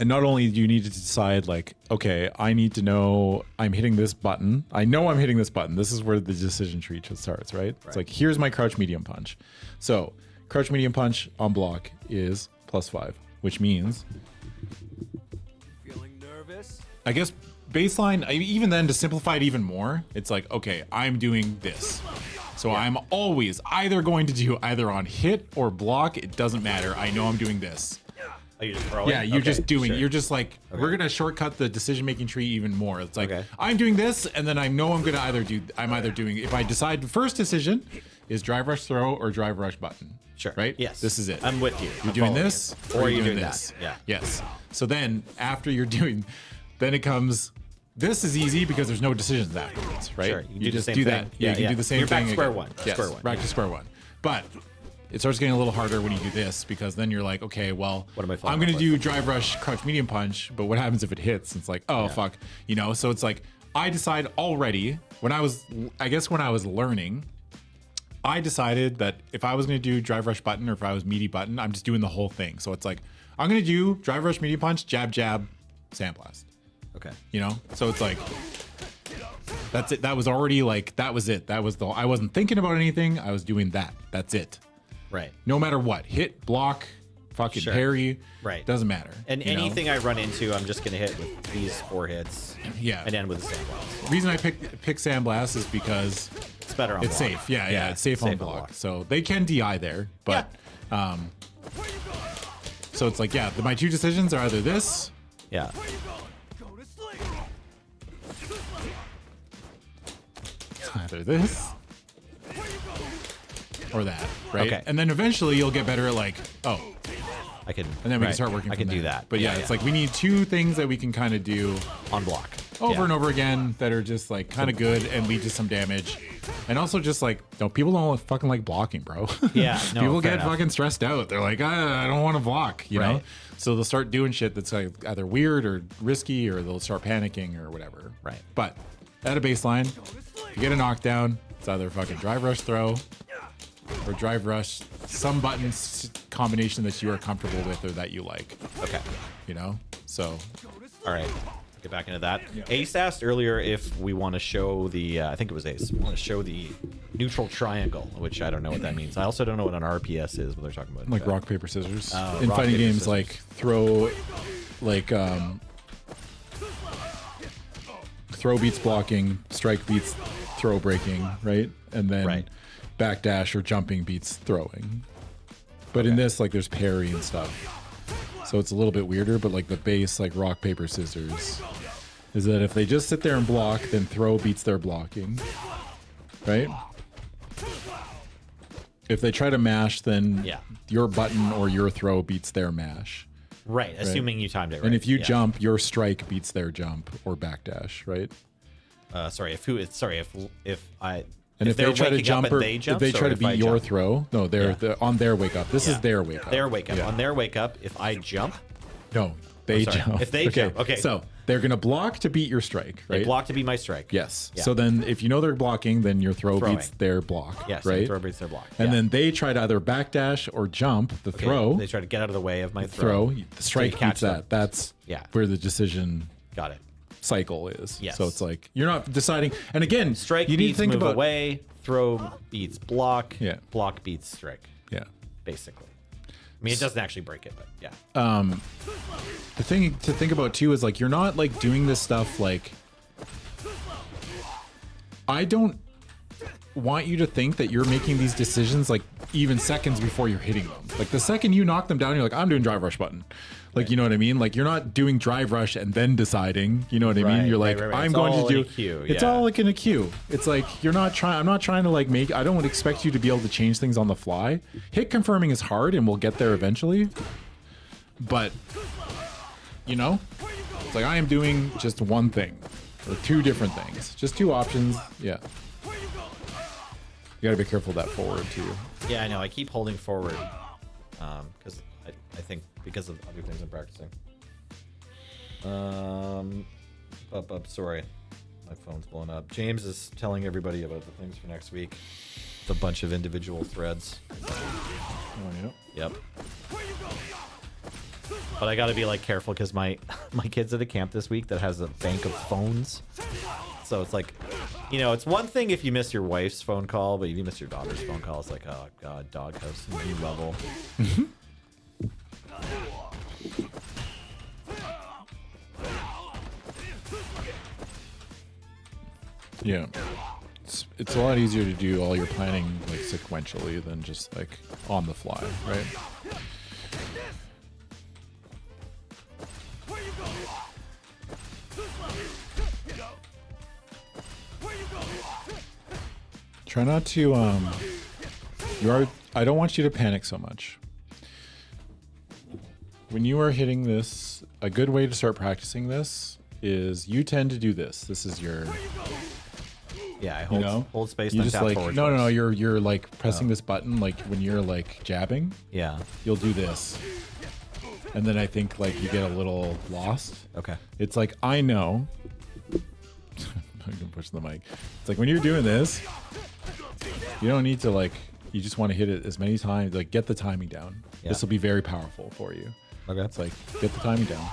[SPEAKER 2] And not only do you need to decide, like, okay, I need to know I'm hitting this button. I know I'm hitting this button. This is where the decision tree starts, right? It's like, here's my crouch medium punch. So crouch medium punch on block is +5, which means,
[SPEAKER 4] Feeling nervous?
[SPEAKER 2] I guess baseline, even then, to simplify it even more, it's like, okay, I'm doing this. So I'm always either going to do either on hit or block. It doesn't matter. I know I'm doing this.
[SPEAKER 3] Oh, you just throwing?
[SPEAKER 2] Yeah, you're
[SPEAKER 3] Okay,
[SPEAKER 2] just doing,
[SPEAKER 3] sure.
[SPEAKER 2] you're just like, we're going to shortcut the decision-making tree even more. It's like,
[SPEAKER 3] Okay.
[SPEAKER 2] I'm doing this, and then I know I'm going to either doing, if I decide the first decision is drive rush throw or drive rush button.
[SPEAKER 3] Sure.
[SPEAKER 2] Right?
[SPEAKER 3] Yes.
[SPEAKER 2] This is it.
[SPEAKER 3] I'm with you.
[SPEAKER 2] You're
[SPEAKER 3] I'm
[SPEAKER 2] doing
[SPEAKER 3] following
[SPEAKER 2] this,
[SPEAKER 3] you.
[SPEAKER 2] or
[SPEAKER 3] you're
[SPEAKER 2] doing
[SPEAKER 3] doing
[SPEAKER 2] this.
[SPEAKER 3] that. Yeah.
[SPEAKER 2] Yes. So then, after you're doing, then it comes, this is easy because there's no decisions afterwards, right?
[SPEAKER 3] Sure, you
[SPEAKER 2] You
[SPEAKER 3] do the
[SPEAKER 2] just
[SPEAKER 3] same
[SPEAKER 2] do
[SPEAKER 3] thing.
[SPEAKER 2] that. Yeah,
[SPEAKER 3] Yeah,
[SPEAKER 2] you can
[SPEAKER 3] yeah.
[SPEAKER 2] do the same
[SPEAKER 3] You're back
[SPEAKER 2] thing.
[SPEAKER 3] to square
[SPEAKER 2] again.
[SPEAKER 3] one.
[SPEAKER 2] Yes,
[SPEAKER 3] Square one.
[SPEAKER 2] back
[SPEAKER 3] Yeah.
[SPEAKER 2] to square one. But it starts getting a little harder when you do this, because then you're like, okay, well,
[SPEAKER 3] What am I following
[SPEAKER 2] I'm going
[SPEAKER 3] up
[SPEAKER 2] to
[SPEAKER 3] with?
[SPEAKER 2] do drive rush, crouch medium punch, but what happens if it hits? It's like, oh, fuck. You know, so it's like, I decide already, when I was learning, I decided that if I was going to do drive rush button or if I was meaty button, I'm just doing the whole thing. So it's like, I'm going to do drive rush, medium punch, jab, jab, sandblast.
[SPEAKER 3] Okay.
[SPEAKER 2] You know? So it's like, that's it. That was already like, that was it. That was I wasn't thinking about anything. I was doing that. That's it.
[SPEAKER 3] Right.
[SPEAKER 2] No matter what. Hit, block, fucking
[SPEAKER 3] Sure.
[SPEAKER 2] parry.
[SPEAKER 3] Right.
[SPEAKER 2] Doesn't matter.
[SPEAKER 3] And
[SPEAKER 2] you know?
[SPEAKER 3] anything I run into, I'm just going to hit with these 4 hits.
[SPEAKER 2] Yeah.
[SPEAKER 3] And end with a sandblast.
[SPEAKER 2] The reason I pick sandblast is because
[SPEAKER 3] It's better on
[SPEAKER 2] it's
[SPEAKER 3] block.
[SPEAKER 2] safe. Yeah, it's safe on block. So they can DI there, but so it's like, yeah, my 2 decisions are either this,
[SPEAKER 3] Yeah.
[SPEAKER 4] Go to sleep.
[SPEAKER 2] either this, or that, right?
[SPEAKER 3] Okay.
[SPEAKER 2] And then eventually you'll get better at like, oh,
[SPEAKER 3] I can.
[SPEAKER 2] and then we
[SPEAKER 3] right.
[SPEAKER 2] can start working.
[SPEAKER 3] I
[SPEAKER 2] from
[SPEAKER 3] can do
[SPEAKER 2] there.
[SPEAKER 3] that.
[SPEAKER 2] But yeah, it's like we need 2 things that we can kind of do
[SPEAKER 3] on block.
[SPEAKER 2] over
[SPEAKER 3] Yeah.
[SPEAKER 2] and over again that are just like kind of good and lead to some damage. And also just like, no, people don't fucking like blocking, bro.
[SPEAKER 3] Yeah, no,
[SPEAKER 2] people
[SPEAKER 3] fair
[SPEAKER 2] get
[SPEAKER 3] enough.
[SPEAKER 2] fucking stressed out. They're like, I don't want to block, you know?
[SPEAKER 3] Right.
[SPEAKER 2] So they'll start doing shit that's like either weird or risky, or they'll start panicking or whatever.
[SPEAKER 3] Right.
[SPEAKER 2] But at a baseline, you get a knockdown, it's either fucking drive rush throw or drive rush, some buttons combination that you are comfortable with or that you like.
[SPEAKER 3] Okay.
[SPEAKER 2] You know, so
[SPEAKER 3] All right. Get back into that. Ace asked earlier if we want to show the, I think it was Ace, we want to show the neutral triangle, which I don't know what that means. I also don't know what an RPS is, what they're talking about.
[SPEAKER 2] like rock paper scissors
[SPEAKER 3] Oh,
[SPEAKER 2] in
[SPEAKER 3] rock,
[SPEAKER 2] fighting
[SPEAKER 3] paper,
[SPEAKER 2] games,
[SPEAKER 3] scissors.
[SPEAKER 2] like throw, like throw beats blocking, strike beats throw breaking, right? And then
[SPEAKER 3] Right.
[SPEAKER 2] backdash or jumping beats throwing. But in this, like, there's parry and stuff. So it's a little bit weirder, but like the base, like rock, paper, scissors, is that if they just sit there and block, then throw beats their blocking, right? If they try to mash, then
[SPEAKER 3] Yeah.
[SPEAKER 2] your button or your throw beats their mash.
[SPEAKER 3] Right, assuming you timed it right.
[SPEAKER 2] And if you
[SPEAKER 3] Yeah.
[SPEAKER 2] jump, your strike beats their jump or backdash, right?
[SPEAKER 3] Sorry, if I...
[SPEAKER 2] And if they
[SPEAKER 3] they're
[SPEAKER 2] try to
[SPEAKER 3] waking up
[SPEAKER 2] jump
[SPEAKER 3] and
[SPEAKER 2] or
[SPEAKER 3] they jump,
[SPEAKER 2] if they try
[SPEAKER 3] or
[SPEAKER 2] to
[SPEAKER 3] if I
[SPEAKER 2] beat your
[SPEAKER 3] jump?
[SPEAKER 2] throw, no, they're on their wake up. This is
[SPEAKER 3] Yeah.
[SPEAKER 2] their wake up.
[SPEAKER 3] Their wake up.
[SPEAKER 2] Yeah.
[SPEAKER 3] On their wake up, if I jump,
[SPEAKER 2] No, they
[SPEAKER 3] sorry.
[SPEAKER 2] jump.
[SPEAKER 3] If they jump, okay.
[SPEAKER 2] So they're gonna block to beat your strike, right?
[SPEAKER 3] they block to be my strike.
[SPEAKER 2] Yes.
[SPEAKER 3] Yeah.
[SPEAKER 2] So then if you know they're blocking, then your throw
[SPEAKER 3] Throwing.
[SPEAKER 2] beats their block.
[SPEAKER 3] Yes,
[SPEAKER 2] right?
[SPEAKER 3] throw beats their block.
[SPEAKER 2] And
[SPEAKER 3] Yeah.
[SPEAKER 2] then they try to either backdash or jump the
[SPEAKER 3] Okay,
[SPEAKER 2] throw.
[SPEAKER 3] They try to get out of the way of my
[SPEAKER 2] throw.
[SPEAKER 3] throw.
[SPEAKER 2] The strike
[SPEAKER 3] catch
[SPEAKER 2] beats that.
[SPEAKER 3] them.
[SPEAKER 2] That's
[SPEAKER 3] Yeah.
[SPEAKER 2] where the decision
[SPEAKER 3] Got it.
[SPEAKER 2] cycle is.
[SPEAKER 3] Yes.
[SPEAKER 2] So it's like you're not deciding. And again,
[SPEAKER 3] Strike
[SPEAKER 2] you need
[SPEAKER 3] beats
[SPEAKER 2] to think
[SPEAKER 3] move
[SPEAKER 2] about
[SPEAKER 3] away. Throw beats block.
[SPEAKER 2] Yeah.
[SPEAKER 3] Block beats strike.
[SPEAKER 2] Yeah.
[SPEAKER 3] Basically. I mean, it doesn't actually break it, but yeah.
[SPEAKER 2] The thing to think about too is like you're not like doing this stuff like I don't want you to think that you're making these decisions like even seconds before you're hitting them. Like the second you knock them down, you're like, I'm doing drive rush button. Like, you know what I mean? Like you're not doing drive rush and then deciding, you know what I mean?
[SPEAKER 3] Right,
[SPEAKER 2] You're
[SPEAKER 3] right,
[SPEAKER 2] like,
[SPEAKER 3] right, right.
[SPEAKER 2] I'm
[SPEAKER 3] It's
[SPEAKER 2] going
[SPEAKER 3] all
[SPEAKER 2] to
[SPEAKER 3] in
[SPEAKER 2] do
[SPEAKER 3] a queue,
[SPEAKER 2] It's
[SPEAKER 3] yeah.
[SPEAKER 2] all like in a queue. It's like I'm not trying to like I don't expect you to be able to change things on the fly. Hit confirming is hard and we'll get there eventually. But you know, it's like I am doing just one thing or two different things, just two options. Yeah. You gotta be careful of that forward too.
[SPEAKER 3] Yeah, I know. I keep holding forward because I think because of other things I'm practicing. Sorry, my phone's blowing up. James is telling everybody about the things for next week. It's a bunch of individual threads.
[SPEAKER 2] Oh yeah.
[SPEAKER 3] Yep. But I gotta be like careful because my kid's at a camp this week that has a bank of phones. So it's like, you know, it's one thing if you miss your wife's phone call, but if you miss your daughter's phone call, it's like, oh god, doghouse new level.
[SPEAKER 2] Yeah. It's a lot easier to do all your planning like sequentially than just like on the fly, right? Try not to I don't want you to panic so much. When you are hitting this, a good way to start practicing this is you tend to do this. This is your
[SPEAKER 3] Yeah, I hold,
[SPEAKER 2] you know,
[SPEAKER 3] hold space
[SPEAKER 2] you
[SPEAKER 3] then
[SPEAKER 2] just
[SPEAKER 3] tap
[SPEAKER 2] like
[SPEAKER 3] forward.
[SPEAKER 2] no,
[SPEAKER 3] twice.
[SPEAKER 2] you're like pressing this button like when you're like jabbing,
[SPEAKER 3] Yeah.
[SPEAKER 2] you'll do this, and then I think like you get a little lost.
[SPEAKER 3] Okay.
[SPEAKER 2] It's like I know. I'm gonna push the mic. It's like when you're doing this, you don't need to like. You just want to hit it as many times. Like get the timing down.
[SPEAKER 3] Yeah.
[SPEAKER 2] This will be very powerful for you.
[SPEAKER 3] Okay.
[SPEAKER 2] It's like get the timing down.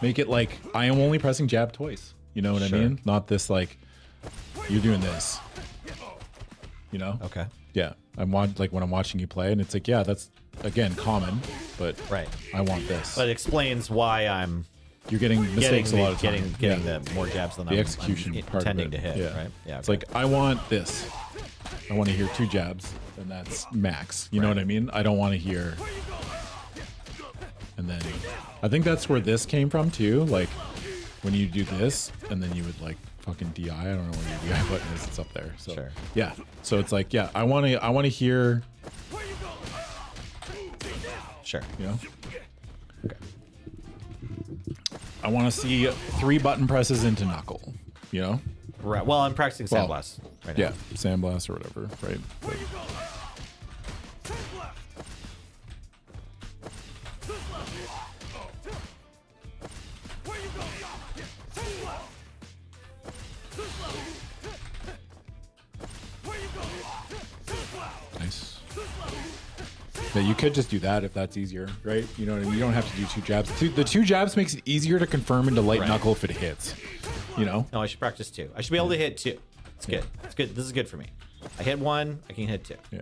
[SPEAKER 2] Make it like I am only pressing jab twice. You know what
[SPEAKER 3] Sure.
[SPEAKER 2] I mean? Not this like you're doing this. You know?
[SPEAKER 3] Okay.
[SPEAKER 2] Yeah. Like when I'm watching you play, and it's like, yeah, that's again common, but
[SPEAKER 3] Right.
[SPEAKER 2] I want this.
[SPEAKER 3] But it explains why I'm
[SPEAKER 2] You're getting mistakes a lot of
[SPEAKER 3] getting
[SPEAKER 2] time.
[SPEAKER 3] getting
[SPEAKER 2] Yeah.
[SPEAKER 3] the more jabs than
[SPEAKER 2] The
[SPEAKER 3] I'm
[SPEAKER 2] execution part of
[SPEAKER 3] intending
[SPEAKER 2] it.
[SPEAKER 3] to hit.
[SPEAKER 2] Yeah.
[SPEAKER 3] Right. Yeah.
[SPEAKER 2] It's like I want this. I want to hear 2 jabs, and that's max. You know what I mean? I don't want to hear. And then I think that's where this came from too. Like when you do this, and then you would like fucking DI. I don't know where your DI button is. It's up there. So
[SPEAKER 3] Sure.
[SPEAKER 2] yeah. So it's like yeah. I want to hear.
[SPEAKER 3] Sure.
[SPEAKER 2] You know. I want to see 3 button presses into knuckle. You know.
[SPEAKER 3] Right. Well, I'm practicing
[SPEAKER 2] Well,
[SPEAKER 3] sandblast right now.
[SPEAKER 2] Yeah, sandblast or whatever, right? But, Yeah, you could just do that if that's easier, right? You know what I mean? You don't have to do 2 jabs. The 2 jabs makes it easier to confirm into light knuckle if it hits. You know?
[SPEAKER 3] No, I should practice 2. I should be able to hit 2. It's good. It's good. This is good for me. I hit 1. I can hit 2.
[SPEAKER 2] Yeah.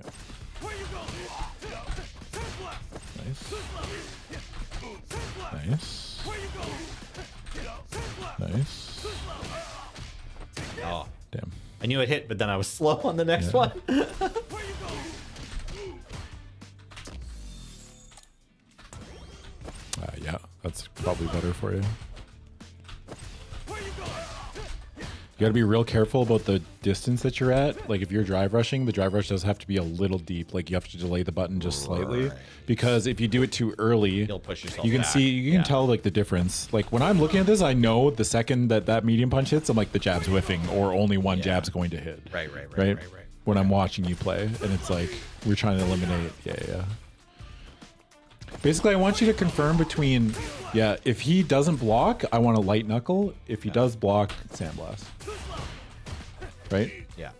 [SPEAKER 2] Nice. Nice. Nice.
[SPEAKER 3] Oh,
[SPEAKER 2] Damn.
[SPEAKER 3] I knew it hit, but then I was slow on the next one.
[SPEAKER 2] Yeah, that's probably better for you. You got to be real careful about the distance that you're at. Like if you're drive rushing, the drive rush does have to be a little deep. Like you have to delay the button just slightly, because if you do it too early,
[SPEAKER 3] You'll push yourself
[SPEAKER 2] you can
[SPEAKER 3] back.
[SPEAKER 2] see, you can tell like the difference. Like when I'm looking at this, I know the second that medium punch hits, I'm like the jab's whiffing or only one jab's going to hit.
[SPEAKER 3] Right.
[SPEAKER 2] When I'm watching you play, and it's like we're trying to eliminate. Yeah. Basically, I want you to confirm between, if he doesn't block, I want a light knuckle. If he does block, sandblast. Right?
[SPEAKER 3] Yeah.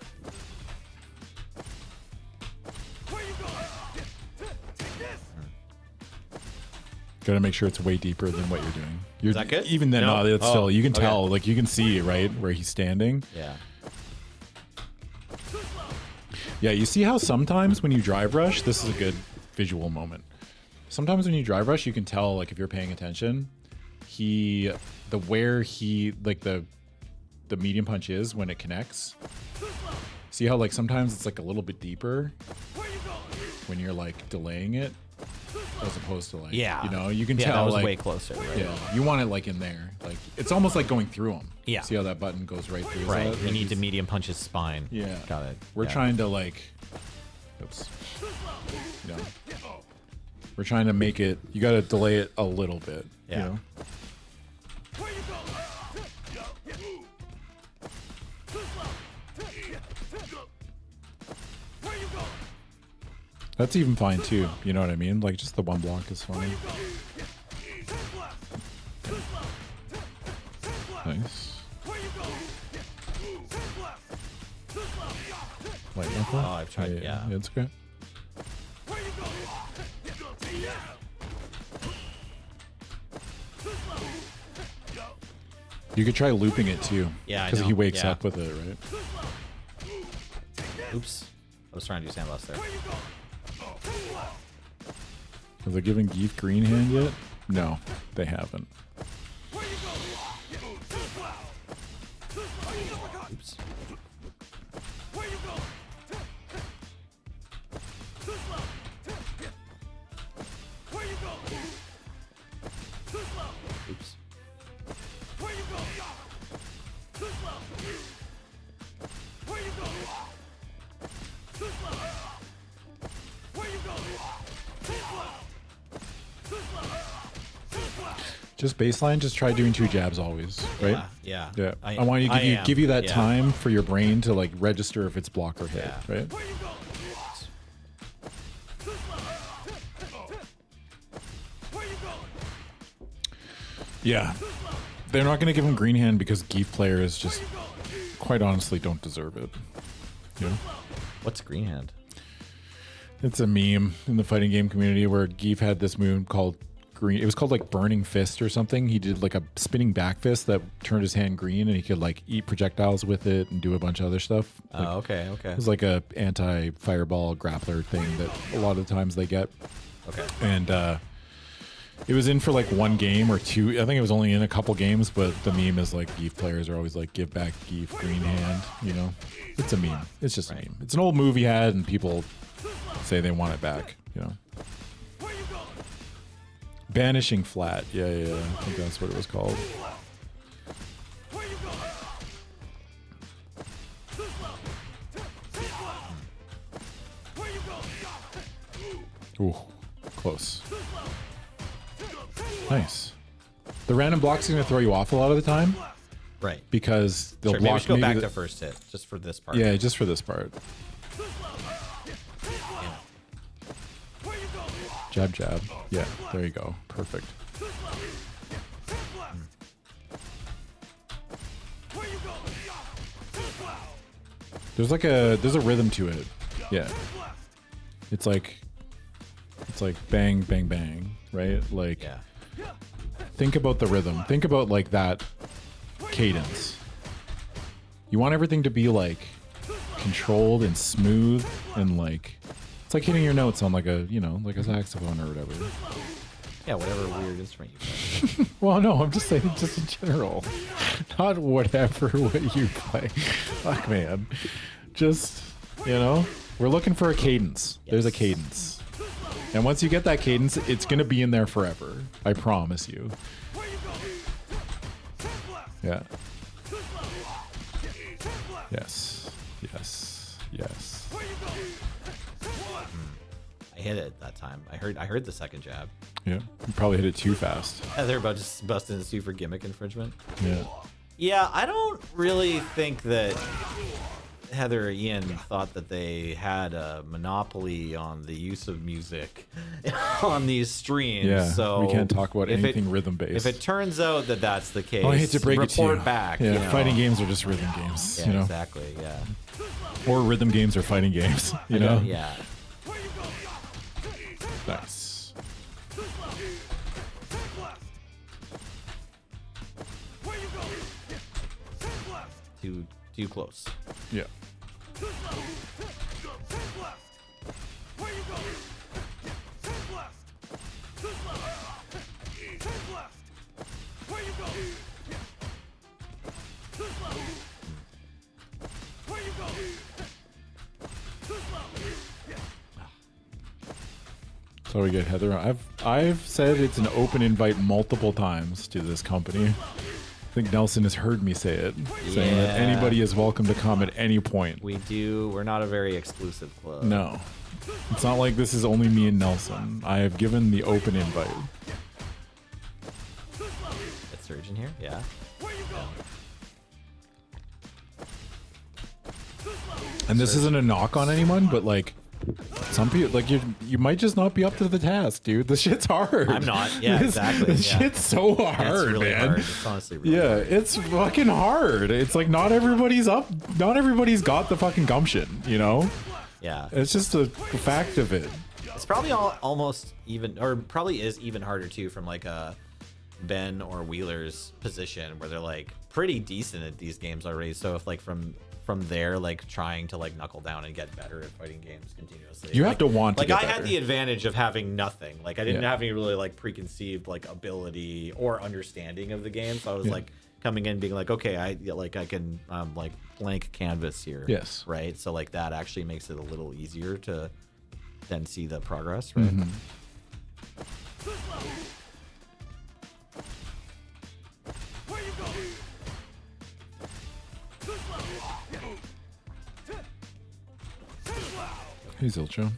[SPEAKER 2] Gotta make sure it's way deeper than what you're doing.
[SPEAKER 3] Is that good?
[SPEAKER 2] Even then,
[SPEAKER 3] No?
[SPEAKER 2] no, it's
[SPEAKER 3] Oh,
[SPEAKER 2] still, you can
[SPEAKER 3] okay.
[SPEAKER 2] tell, like you can see, right, where he's standing.
[SPEAKER 3] Yeah.
[SPEAKER 2] Yeah, you see how sometimes when you drive rush, this is a good visual moment. Sometimes when you drive rush, you can tell, like if you're paying attention, the medium punch is when it connects. See how like sometimes it's like a little bit deeper when you're like delaying it, as opposed to like, you know, you can
[SPEAKER 3] that
[SPEAKER 2] tell
[SPEAKER 3] was
[SPEAKER 2] like
[SPEAKER 3] way closer. Right?
[SPEAKER 2] yeah, you want it like in there, like it's almost like going through them.
[SPEAKER 3] Yeah.
[SPEAKER 2] See how that button goes right through.
[SPEAKER 3] Right.
[SPEAKER 2] That?
[SPEAKER 3] You
[SPEAKER 2] Like
[SPEAKER 3] need to
[SPEAKER 2] he's-
[SPEAKER 3] medium punch his spine.
[SPEAKER 2] Yeah.
[SPEAKER 3] Got it.
[SPEAKER 2] We're
[SPEAKER 3] Yeah.
[SPEAKER 2] trying to like, oops. You know, we're trying to make it. You got to delay it a little bit.
[SPEAKER 3] Yeah.
[SPEAKER 2] You know? That's even fine too. You know what I mean? Like just the one block is fine. Nice. Light knuckle?
[SPEAKER 3] Oh, I've tried. Yeah.
[SPEAKER 2] It's okay. You could try looping it too.
[SPEAKER 3] Yeah, I
[SPEAKER 2] because
[SPEAKER 3] know.
[SPEAKER 2] he wakes
[SPEAKER 3] Yeah.
[SPEAKER 2] up with it, right?
[SPEAKER 3] Oops. I was trying to do sandblast there.
[SPEAKER 2] Have they given Geef green hand yet? No, they haven't.
[SPEAKER 3] Oops. Oops.
[SPEAKER 2] Just baseline, just try doing 2 jabs always, right?
[SPEAKER 3] Yeah.
[SPEAKER 2] Yeah. I want you to give you that time for your brain to like register if it's block or hit,
[SPEAKER 3] Yeah.
[SPEAKER 2] right? Yeah. They're not going to give him green hand because Geef players just quite honestly don't deserve it. You know?
[SPEAKER 3] What's green hand?
[SPEAKER 2] It's a meme in the fighting game community where Geef had this move called green. It was called like Burning Fist or something. He did like a spinning back fist that turned his hand green, and he could like eat projectiles with it and do a bunch of other stuff. Like,
[SPEAKER 3] Okay.
[SPEAKER 2] it was like a anti-fireball grappler thing that a lot of the times they get.
[SPEAKER 3] Okay.
[SPEAKER 2] And it was in for like 1 game or 2. I think it was only in a couple games, but the meme is like Geef players are always like, give back Geef green hand, you know? It's a meme. It's just a meme. It's an old move he had, and people say they want it back, you know? Banishing flat. Yeah. I think that's what it was called. Ooh, close. Nice. The random block's going to throw you off a lot of the time
[SPEAKER 3] Right.
[SPEAKER 2] because they'll
[SPEAKER 3] Sure, maybe we
[SPEAKER 2] block.
[SPEAKER 3] should go back
[SPEAKER 2] the-
[SPEAKER 3] to first hit just for this part.
[SPEAKER 2] yeah, just for this part. Jab, jab. Yeah, there you go. Perfect. There's a rhythm to it. Yeah. It's like it's like bang, bang, bang, right? Like,
[SPEAKER 3] Yeah.
[SPEAKER 2] think about the rhythm. Think about like that cadence. You want everything to be like controlled and smooth and like it's like hitting your notes on like a like a saxophone or whatever.
[SPEAKER 3] Yeah, whatever weird instrument you play.
[SPEAKER 2] Well, no, I'm just saying just in general, not whatever what you play. Fuck, man, just we're looking for a cadence. There's a
[SPEAKER 3] Yes.
[SPEAKER 2] cadence, and once you get that cadence, it's gonna be in there forever. I promise you. Yeah. Yes. Yes. Yes.
[SPEAKER 3] I hit it that time. I heard the second jab.
[SPEAKER 2] Yeah. You probably hit it too fast.
[SPEAKER 3] They're about to bust into Sue for gimmick infringement.
[SPEAKER 2] Yeah.
[SPEAKER 3] Yeah, I don't really think that Heather or Ian thought that they had a monopoly on the use of music on these streams.
[SPEAKER 2] Yeah.
[SPEAKER 3] So
[SPEAKER 2] we can't talk about
[SPEAKER 3] if
[SPEAKER 2] anything rhythm based.
[SPEAKER 3] If it turns out that that's the case,
[SPEAKER 2] Oh, I hate to break it to you.
[SPEAKER 3] report back.
[SPEAKER 2] Yeah,
[SPEAKER 3] you know?
[SPEAKER 2] fighting games are just rhythm games.
[SPEAKER 3] Yeah, exactly. Yeah.
[SPEAKER 2] Or rhythm games are fighting games. You know.
[SPEAKER 3] Yeah.
[SPEAKER 2] Nice.
[SPEAKER 3] Too close.
[SPEAKER 2] Yeah. So we get Heather. I've said it's an open invite multiple times to this company. I think Nelson has heard me say it, saying that
[SPEAKER 3] Yeah.
[SPEAKER 2] anybody is welcome to come at any point.
[SPEAKER 3] We're not a very exclusive club.
[SPEAKER 2] No, it's not like this is only me and Nelson. I have given the open invite.
[SPEAKER 3] That surgeon here? Yeah.
[SPEAKER 2] And this isn't a knock on anyone, but like some people, like you might just not be up to the task, dude. This shit's hard.
[SPEAKER 3] I'm not. Yeah, exactly.
[SPEAKER 2] This
[SPEAKER 3] Yeah.
[SPEAKER 2] shit's so hard,
[SPEAKER 3] It's really
[SPEAKER 2] man.
[SPEAKER 3] hard. It's honestly really
[SPEAKER 2] Yeah,
[SPEAKER 3] hard.
[SPEAKER 2] it's fucking hard. It's like not everybody's up. Not everybody's got the fucking gumption.
[SPEAKER 3] Yeah.
[SPEAKER 2] It's just a fact of it.
[SPEAKER 3] It's probably almost even, or probably is even harder too from like a Ben or Wheeler's position where they're like pretty decent at these games already. So if like from there, like trying to like knuckle down and get better at fighting games continuously.
[SPEAKER 2] You have
[SPEAKER 3] Like-
[SPEAKER 2] to want to
[SPEAKER 3] like
[SPEAKER 2] get
[SPEAKER 3] I had
[SPEAKER 2] better.
[SPEAKER 3] the advantage of having nothing. Like I didn't
[SPEAKER 2] Yeah.
[SPEAKER 3] have any really like preconceived like ability or understanding of the game. So I was
[SPEAKER 2] Yeah.
[SPEAKER 3] like coming in being like, okay, I can like blank canvas here.
[SPEAKER 2] Yes.
[SPEAKER 3] Right. So like that actually makes it a little easier to then see the progress. Right.
[SPEAKER 2] Mm-hmm. Hey, Zilcho.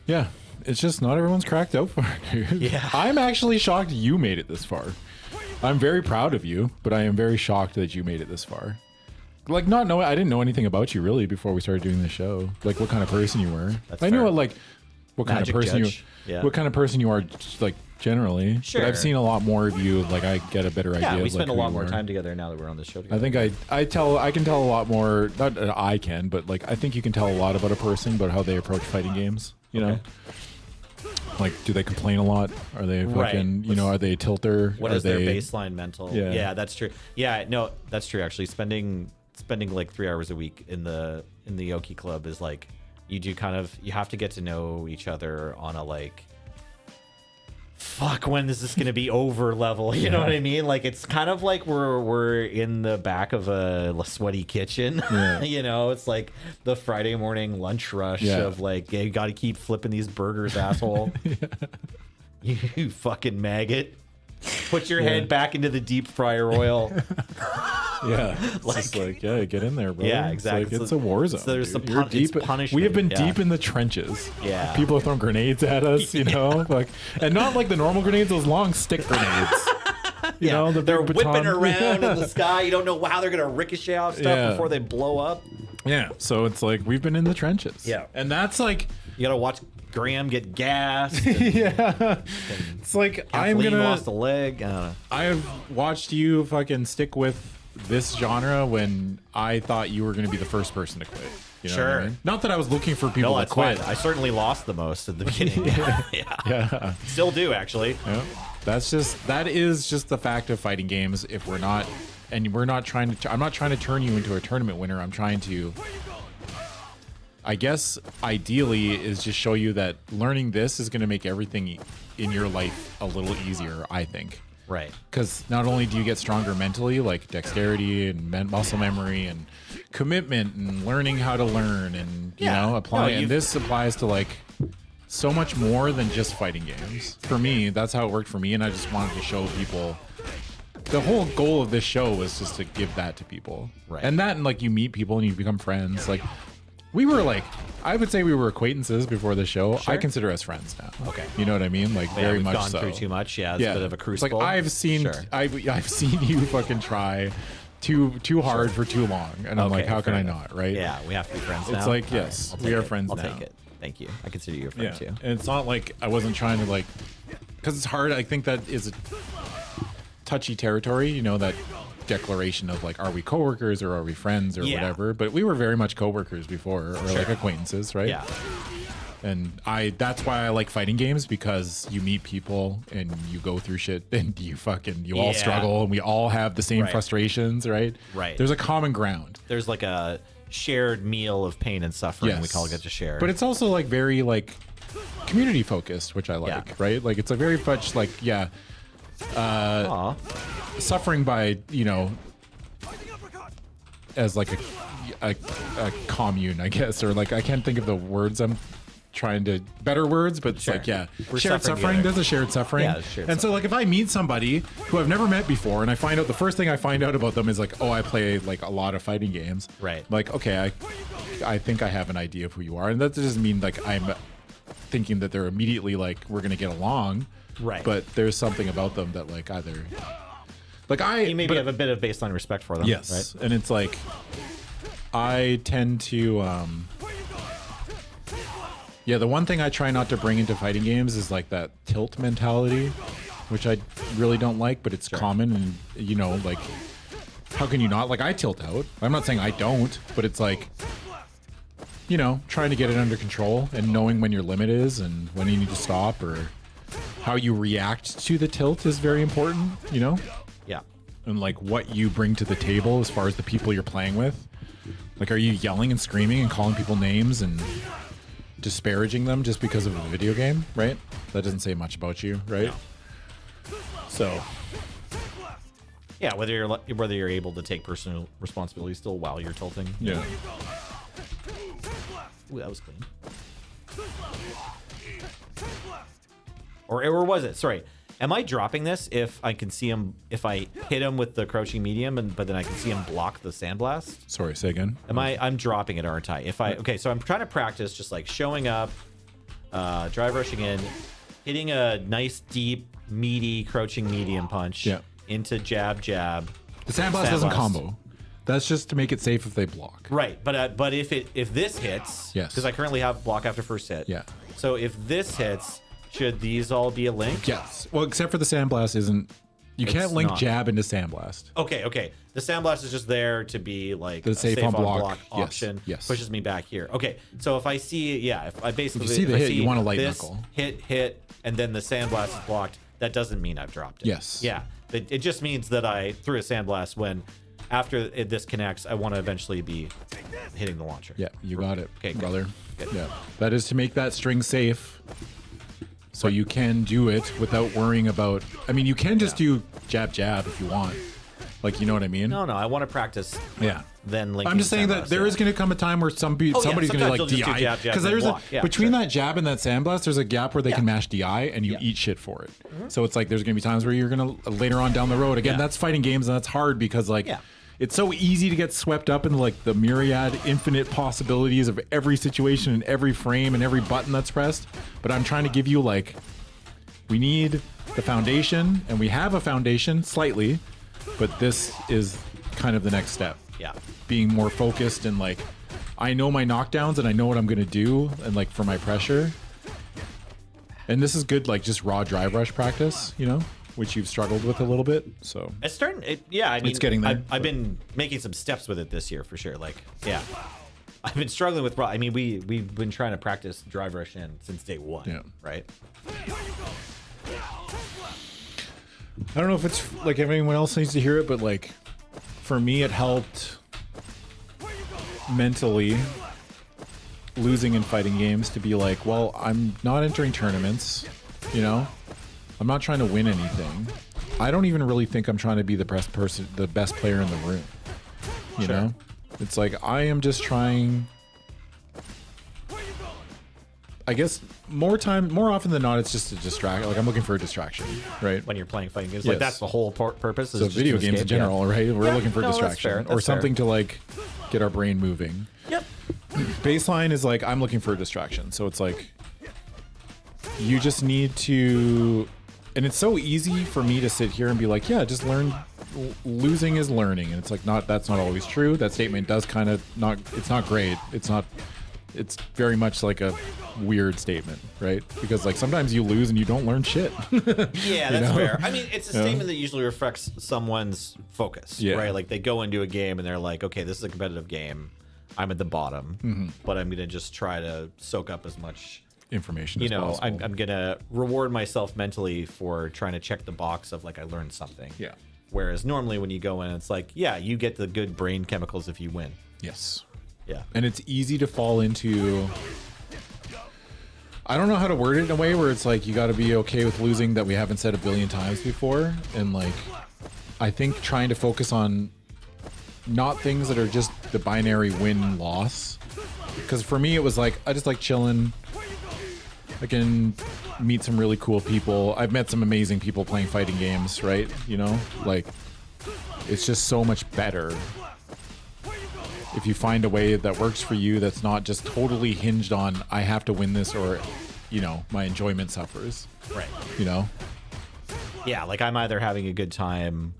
[SPEAKER 2] Yeah, it's just not everyone's cracked out for it, dude.
[SPEAKER 3] Yeah.
[SPEAKER 2] I'm actually shocked you made it this far. I'm very proud of you, but I am very shocked that you made it this far. Like, I didn't know anything about you really before we started doing the show. Like, what kind of person you were.
[SPEAKER 3] That's
[SPEAKER 2] I knew
[SPEAKER 3] fair.
[SPEAKER 2] what kind
[SPEAKER 3] Magic
[SPEAKER 2] of person
[SPEAKER 3] judge.
[SPEAKER 2] you,
[SPEAKER 3] Yeah.
[SPEAKER 2] what kind of person you are, like generally.
[SPEAKER 3] Sure.
[SPEAKER 2] But I've seen a lot more of you. Like, I get a better idea.
[SPEAKER 3] Yeah, we
[SPEAKER 2] of,
[SPEAKER 3] spend
[SPEAKER 2] like,
[SPEAKER 3] a
[SPEAKER 2] who
[SPEAKER 3] lot
[SPEAKER 2] you
[SPEAKER 3] more
[SPEAKER 2] are.
[SPEAKER 3] time together now that we're on this show
[SPEAKER 2] I
[SPEAKER 3] together.
[SPEAKER 2] think I can tell a lot more. Not that I can, but like I think you can tell a lot about a person, about how they approach fighting games. You know, like do they complain a lot? Are they fucking?
[SPEAKER 3] Right.
[SPEAKER 2] Are they a tilter?
[SPEAKER 3] What
[SPEAKER 2] are
[SPEAKER 3] is their
[SPEAKER 2] they,
[SPEAKER 3] baseline mental?
[SPEAKER 2] Yeah.
[SPEAKER 3] Yeah, that's true. Yeah, no, that's true. Actually, spending like 3 hours a week in the Oki Club is like you have to get to know each other on a like, fuck, when is this gonna be over level? You know what I mean? Like it's kind of like we're in the back of a sweaty kitchen.
[SPEAKER 2] Yeah.
[SPEAKER 3] It's like the Friday morning lunch rush
[SPEAKER 2] Yeah.
[SPEAKER 3] of like, you got to keep flipping these burgers, asshole. You fucking maggot. Put your head back into the deep fryer oil.
[SPEAKER 2] Yeah, it's just like get in there, bro.
[SPEAKER 3] Yeah,
[SPEAKER 2] It's
[SPEAKER 3] exactly.
[SPEAKER 2] like, it's
[SPEAKER 3] So-
[SPEAKER 2] a war zone.
[SPEAKER 3] so there's
[SPEAKER 2] dude.
[SPEAKER 3] some
[SPEAKER 2] You're
[SPEAKER 3] it's
[SPEAKER 2] deep.
[SPEAKER 3] punishment,
[SPEAKER 2] We have been
[SPEAKER 3] yeah.
[SPEAKER 2] deep in the trenches.
[SPEAKER 3] Yeah.
[SPEAKER 2] People are throwing grenades at us. You know, like, and not like the normal grenades, those long stick grenades. You know,
[SPEAKER 3] They're
[SPEAKER 2] big
[SPEAKER 3] whipping
[SPEAKER 2] baton.
[SPEAKER 3] around in the sky. You don't know how they're gonna ricochet off stuff
[SPEAKER 2] Yeah.
[SPEAKER 3] before they blow up.
[SPEAKER 2] Yeah, so it's like we've been in the trenches.
[SPEAKER 3] Yeah.
[SPEAKER 2] and that's like.
[SPEAKER 3] You gotta watch Graham get gassed. And
[SPEAKER 2] Yeah, it's like I'm
[SPEAKER 3] Kathleen
[SPEAKER 2] gonna.
[SPEAKER 3] lost a leg. I don't know.
[SPEAKER 2] I have watched you fucking stick with this genre when I thought you were going to be the first person to quit. You know what
[SPEAKER 3] Sure.
[SPEAKER 2] I mean? Not that I was looking for people
[SPEAKER 3] No,
[SPEAKER 2] to
[SPEAKER 3] that's
[SPEAKER 2] quit.
[SPEAKER 3] fine. I certainly lost the most at the beginning.
[SPEAKER 2] Yeah.
[SPEAKER 3] Still do, actually.
[SPEAKER 2] Yeah. That is just the fact of fighting games. If we're not, and we're not trying to, I'm not trying to turn you into a tournament winner. I'm trying to, I guess, ideally is just show you that learning this is going to make everything in your life a little easier, I think.
[SPEAKER 3] Right.
[SPEAKER 2] Because not only do you get stronger mentally, like dexterity and muscle memory and commitment and learning how to learn and, you
[SPEAKER 3] Yeah.
[SPEAKER 2] know, apply.
[SPEAKER 3] No,
[SPEAKER 2] and this applies to like so much more than just fighting games. For me, that's how it worked for me. And I just wanted to show people. The whole goal of this show was just to give that to people.
[SPEAKER 3] Right.
[SPEAKER 2] And that, and like you meet people and you become friends. Like we were like, I would say we were acquaintances before the show.
[SPEAKER 3] Sure.
[SPEAKER 2] I consider us friends now.
[SPEAKER 3] Okay.
[SPEAKER 2] You know what I mean? Like
[SPEAKER 3] Yeah,
[SPEAKER 2] very
[SPEAKER 3] we've
[SPEAKER 2] much
[SPEAKER 3] gone
[SPEAKER 2] so.
[SPEAKER 3] through too much. Yeah, it's a bit of a
[SPEAKER 2] It's
[SPEAKER 3] crucible.
[SPEAKER 2] like I've seen
[SPEAKER 3] Sure.
[SPEAKER 2] I've seen you fucking try too hard for too long, and I'm
[SPEAKER 3] Okay,
[SPEAKER 2] like, how can
[SPEAKER 3] fair
[SPEAKER 2] I
[SPEAKER 3] enough.
[SPEAKER 2] not? Right?
[SPEAKER 3] Yeah, we have to be friends now.
[SPEAKER 2] It's like,
[SPEAKER 3] All
[SPEAKER 2] yes,
[SPEAKER 3] I'll
[SPEAKER 2] we
[SPEAKER 3] take
[SPEAKER 2] are
[SPEAKER 3] it.
[SPEAKER 2] friends
[SPEAKER 3] I'll
[SPEAKER 2] now.
[SPEAKER 3] take it. Thank you. I consider you a
[SPEAKER 2] Yeah.
[SPEAKER 3] friend too.
[SPEAKER 2] And it's not like I wasn't trying to like, because it's hard. I think that is a touchy territory. You know, that declaration of like, are we coworkers or are we friends or
[SPEAKER 3] Yeah.
[SPEAKER 2] whatever? But we were very much coworkers before, or like acquaintances, right?
[SPEAKER 3] Yeah.
[SPEAKER 2] And that's why I like fighting games, because you meet people and you go through shit and you all
[SPEAKER 3] Yeah.
[SPEAKER 2] struggle and we all have the same
[SPEAKER 3] Right.
[SPEAKER 2] frustrations, right?
[SPEAKER 3] Right.
[SPEAKER 2] There's a common ground.
[SPEAKER 3] There's like a shared meal of pain and suffering we all get to share.
[SPEAKER 2] But it's also like very like community focused, which I like,
[SPEAKER 3] Yeah.
[SPEAKER 2] right? Like it's a very much like,
[SPEAKER 3] Aw.
[SPEAKER 2] suffering by, you know, as like a commune, I guess, or like I can't think of the words I'm trying to better words, but it's
[SPEAKER 3] Sure.
[SPEAKER 2] like, yeah,
[SPEAKER 3] We're
[SPEAKER 2] shared
[SPEAKER 3] suffering
[SPEAKER 2] suffering.
[SPEAKER 3] together.
[SPEAKER 2] There's a shared suffering.
[SPEAKER 3] Yeah, shared
[SPEAKER 2] and so like if I meet somebody who I've never met before and I find out, the first thing I find out about them is like, oh, I play like a lot of fighting games.
[SPEAKER 3] Right.
[SPEAKER 2] Like, okay, I think I have an idea of who you are. And that doesn't mean like I'm thinking that they're immediately like, we're going to get along.
[SPEAKER 3] Right.
[SPEAKER 2] But there's something about them that like either like
[SPEAKER 3] You maybe have a bit of baseline respect for them.
[SPEAKER 2] yes.
[SPEAKER 3] Right?
[SPEAKER 2] And it's like, I tend to, yeah, the one thing I try not to bring into fighting games is like that tilt mentality, which I really don't like, but it's common. And, you know, like, how can you not? Like, I tilt out. I'm not saying I don't, but it's like, you know, trying to get it under control and knowing when your limit is and when you need to stop, or how you react to the tilt is very important, you know?
[SPEAKER 3] Yeah.
[SPEAKER 2] And like what you bring to the table as far as the people you're playing with. Like, are you yelling and screaming and calling people names and disparaging them just because of a video game, right? That doesn't say much about you, right? So,
[SPEAKER 3] Yeah, whether you're able to take personal responsibility still while you're tilting.
[SPEAKER 2] yeah.
[SPEAKER 3] Ooh, that was clean. Or was it? Sorry. Am I dropping this if I can see him, if I hit him with the crouching medium, but then I can see him block the sandblast?
[SPEAKER 2] Sorry, say again.
[SPEAKER 3] I'm dropping it, aren't I? Okay, so I'm trying to practice just like showing up, drive rushing in, hitting a nice, deep, meaty, crouching medium punch
[SPEAKER 2] Yeah.
[SPEAKER 3] into jab.
[SPEAKER 2] The sandblast doesn't
[SPEAKER 3] Sandblast.
[SPEAKER 2] combo. That's just to make it safe if they block.
[SPEAKER 3] Right, but if this hits,
[SPEAKER 2] Yes.
[SPEAKER 3] because I currently have block after first hit.
[SPEAKER 2] Yeah.
[SPEAKER 3] So if this hits, should these all be a link?
[SPEAKER 2] Yes. Well, except for the sandblast isn't. You
[SPEAKER 3] It's
[SPEAKER 2] can't link
[SPEAKER 3] not.
[SPEAKER 2] jab into sandblast.
[SPEAKER 3] Okay. The sandblast is just there to be like
[SPEAKER 2] The
[SPEAKER 3] a
[SPEAKER 2] safe
[SPEAKER 3] safe
[SPEAKER 2] on
[SPEAKER 3] on
[SPEAKER 2] block.
[SPEAKER 3] block
[SPEAKER 2] Yes,
[SPEAKER 3] option.
[SPEAKER 2] yes.
[SPEAKER 3] Pushes me back here. Okay, so if I see, if I basically
[SPEAKER 2] If you see the
[SPEAKER 3] if I
[SPEAKER 2] hit, you want a light
[SPEAKER 3] this
[SPEAKER 2] knuckle.
[SPEAKER 3] hit, and then the sandblast is blocked. That doesn't mean I've dropped it.
[SPEAKER 2] Yes.
[SPEAKER 3] Yeah. It just means that I threw a sandblast when, after this connects, I want to eventually be hitting the launcher.
[SPEAKER 2] Yeah, you got it,
[SPEAKER 3] Okay, good.
[SPEAKER 2] brother.
[SPEAKER 3] Good.
[SPEAKER 2] Yeah, that is to make that string safe, so you can do it without worrying about. I mean, you can just do jab if you want, like, you know what I mean?
[SPEAKER 3] No, I want to practice.
[SPEAKER 2] Yeah.
[SPEAKER 3] Then linking
[SPEAKER 2] I'm just
[SPEAKER 3] the
[SPEAKER 2] saying that
[SPEAKER 3] sandblast,
[SPEAKER 2] there is going to come a time where somebody's going to
[SPEAKER 3] sometimes
[SPEAKER 2] like
[SPEAKER 3] they'll just do
[SPEAKER 2] DI,
[SPEAKER 3] jab,
[SPEAKER 2] because
[SPEAKER 3] then
[SPEAKER 2] there's
[SPEAKER 3] block. Yeah,
[SPEAKER 2] between
[SPEAKER 3] sure.
[SPEAKER 2] that jab and that sandblast, there's a gap where they can mash DI and you eat shit for it. So it's like there's going to be times where you're going to later on down the road. Again,
[SPEAKER 3] Yeah.
[SPEAKER 2] that's fighting games, and that's hard because like.
[SPEAKER 3] Yeah.
[SPEAKER 2] It's so easy to get swept up in like the myriad, infinite possibilities of every situation and every frame and every button that's pressed. But I'm trying to give you like, we need the foundation, and we have a foundation slightly, but this is kind of the next step.
[SPEAKER 3] Yeah.
[SPEAKER 2] Being more focused and like, I know my knockdowns and I know what I'm gonna do, and like for my pressure. And this is good, like just raw drive rush practice, you know? which you've struggled with a little bit. So
[SPEAKER 3] It's starting. Yeah, I mean,
[SPEAKER 2] It's getting there,
[SPEAKER 3] I've
[SPEAKER 2] but-
[SPEAKER 3] been making some steps with it this year for sure. Like, yeah, I've been struggling with. I mean, we've been trying to practice drive rush in since day one.
[SPEAKER 2] Yeah.
[SPEAKER 3] Right.
[SPEAKER 2] I don't know if it's like if anyone else needs to hear it, but like for me, it helped mentally losing in fighting games to be like, well, I'm not entering tournaments, you know, I'm not trying to win anything. I don't even really think I'm trying to be the best person, the best player in the room. You know, it's like I am just trying. I guess more often than not, it's just a distract. Like I'm looking for a distraction, right?
[SPEAKER 3] When you're playing fighting games,
[SPEAKER 2] Yes.
[SPEAKER 3] like that's the whole purpose. Is
[SPEAKER 2] So
[SPEAKER 3] just
[SPEAKER 2] video
[SPEAKER 3] to
[SPEAKER 2] games in
[SPEAKER 3] escape, yeah.
[SPEAKER 2] general, right? We're
[SPEAKER 3] Yeah.
[SPEAKER 2] looking for
[SPEAKER 3] No, that's
[SPEAKER 2] distraction
[SPEAKER 3] fair,
[SPEAKER 2] or
[SPEAKER 3] that's
[SPEAKER 2] something
[SPEAKER 3] fair.
[SPEAKER 2] to like get our brain moving.
[SPEAKER 3] Yep.
[SPEAKER 2] Baseline is like I'm looking for a distraction. So it's like you just need to, and it's so easy for me to sit here and be like, yeah, just learn. Losing is learning, and it's like that's not always true. That statement does kind of not. It's not great. It's very much like a weird statement, right? Because like sometimes you lose and you don't learn shit.
[SPEAKER 3] Yeah, that's
[SPEAKER 2] know?
[SPEAKER 3] fair. I mean, it's a
[SPEAKER 2] Yeah.
[SPEAKER 3] statement that usually reflects someone's focus,
[SPEAKER 2] Yeah.
[SPEAKER 3] right? Like they go into a game and they're like, okay, this is a competitive game. I'm at the bottom, but I'm gonna just try to soak up as much.
[SPEAKER 2] Information,
[SPEAKER 3] You
[SPEAKER 2] as
[SPEAKER 3] know,
[SPEAKER 2] possible.
[SPEAKER 3] I'm gonna reward myself mentally for trying to check the box of like I learned something.
[SPEAKER 2] Yeah.
[SPEAKER 3] Whereas normally when you go in, it's like, yeah, you get the good brain chemicals if you win.
[SPEAKER 2] Yes.
[SPEAKER 3] Yeah.
[SPEAKER 2] And it's easy to fall into. I don't know how to word it in a way where it's like you got to be okay with losing, that we haven't said a billion times before, and like I think trying to focus on not things that are just the binary win loss, because for me it was like I just like chilling. I can meet some really cool people. I've met some amazing people playing fighting games, right? You know, like it's just so much better if you find a way that works for you that's not just totally hinged on I have to win this or, you know, my enjoyment suffers.
[SPEAKER 3] Right.
[SPEAKER 2] You know,
[SPEAKER 3] Yeah, like I'm either having a good time.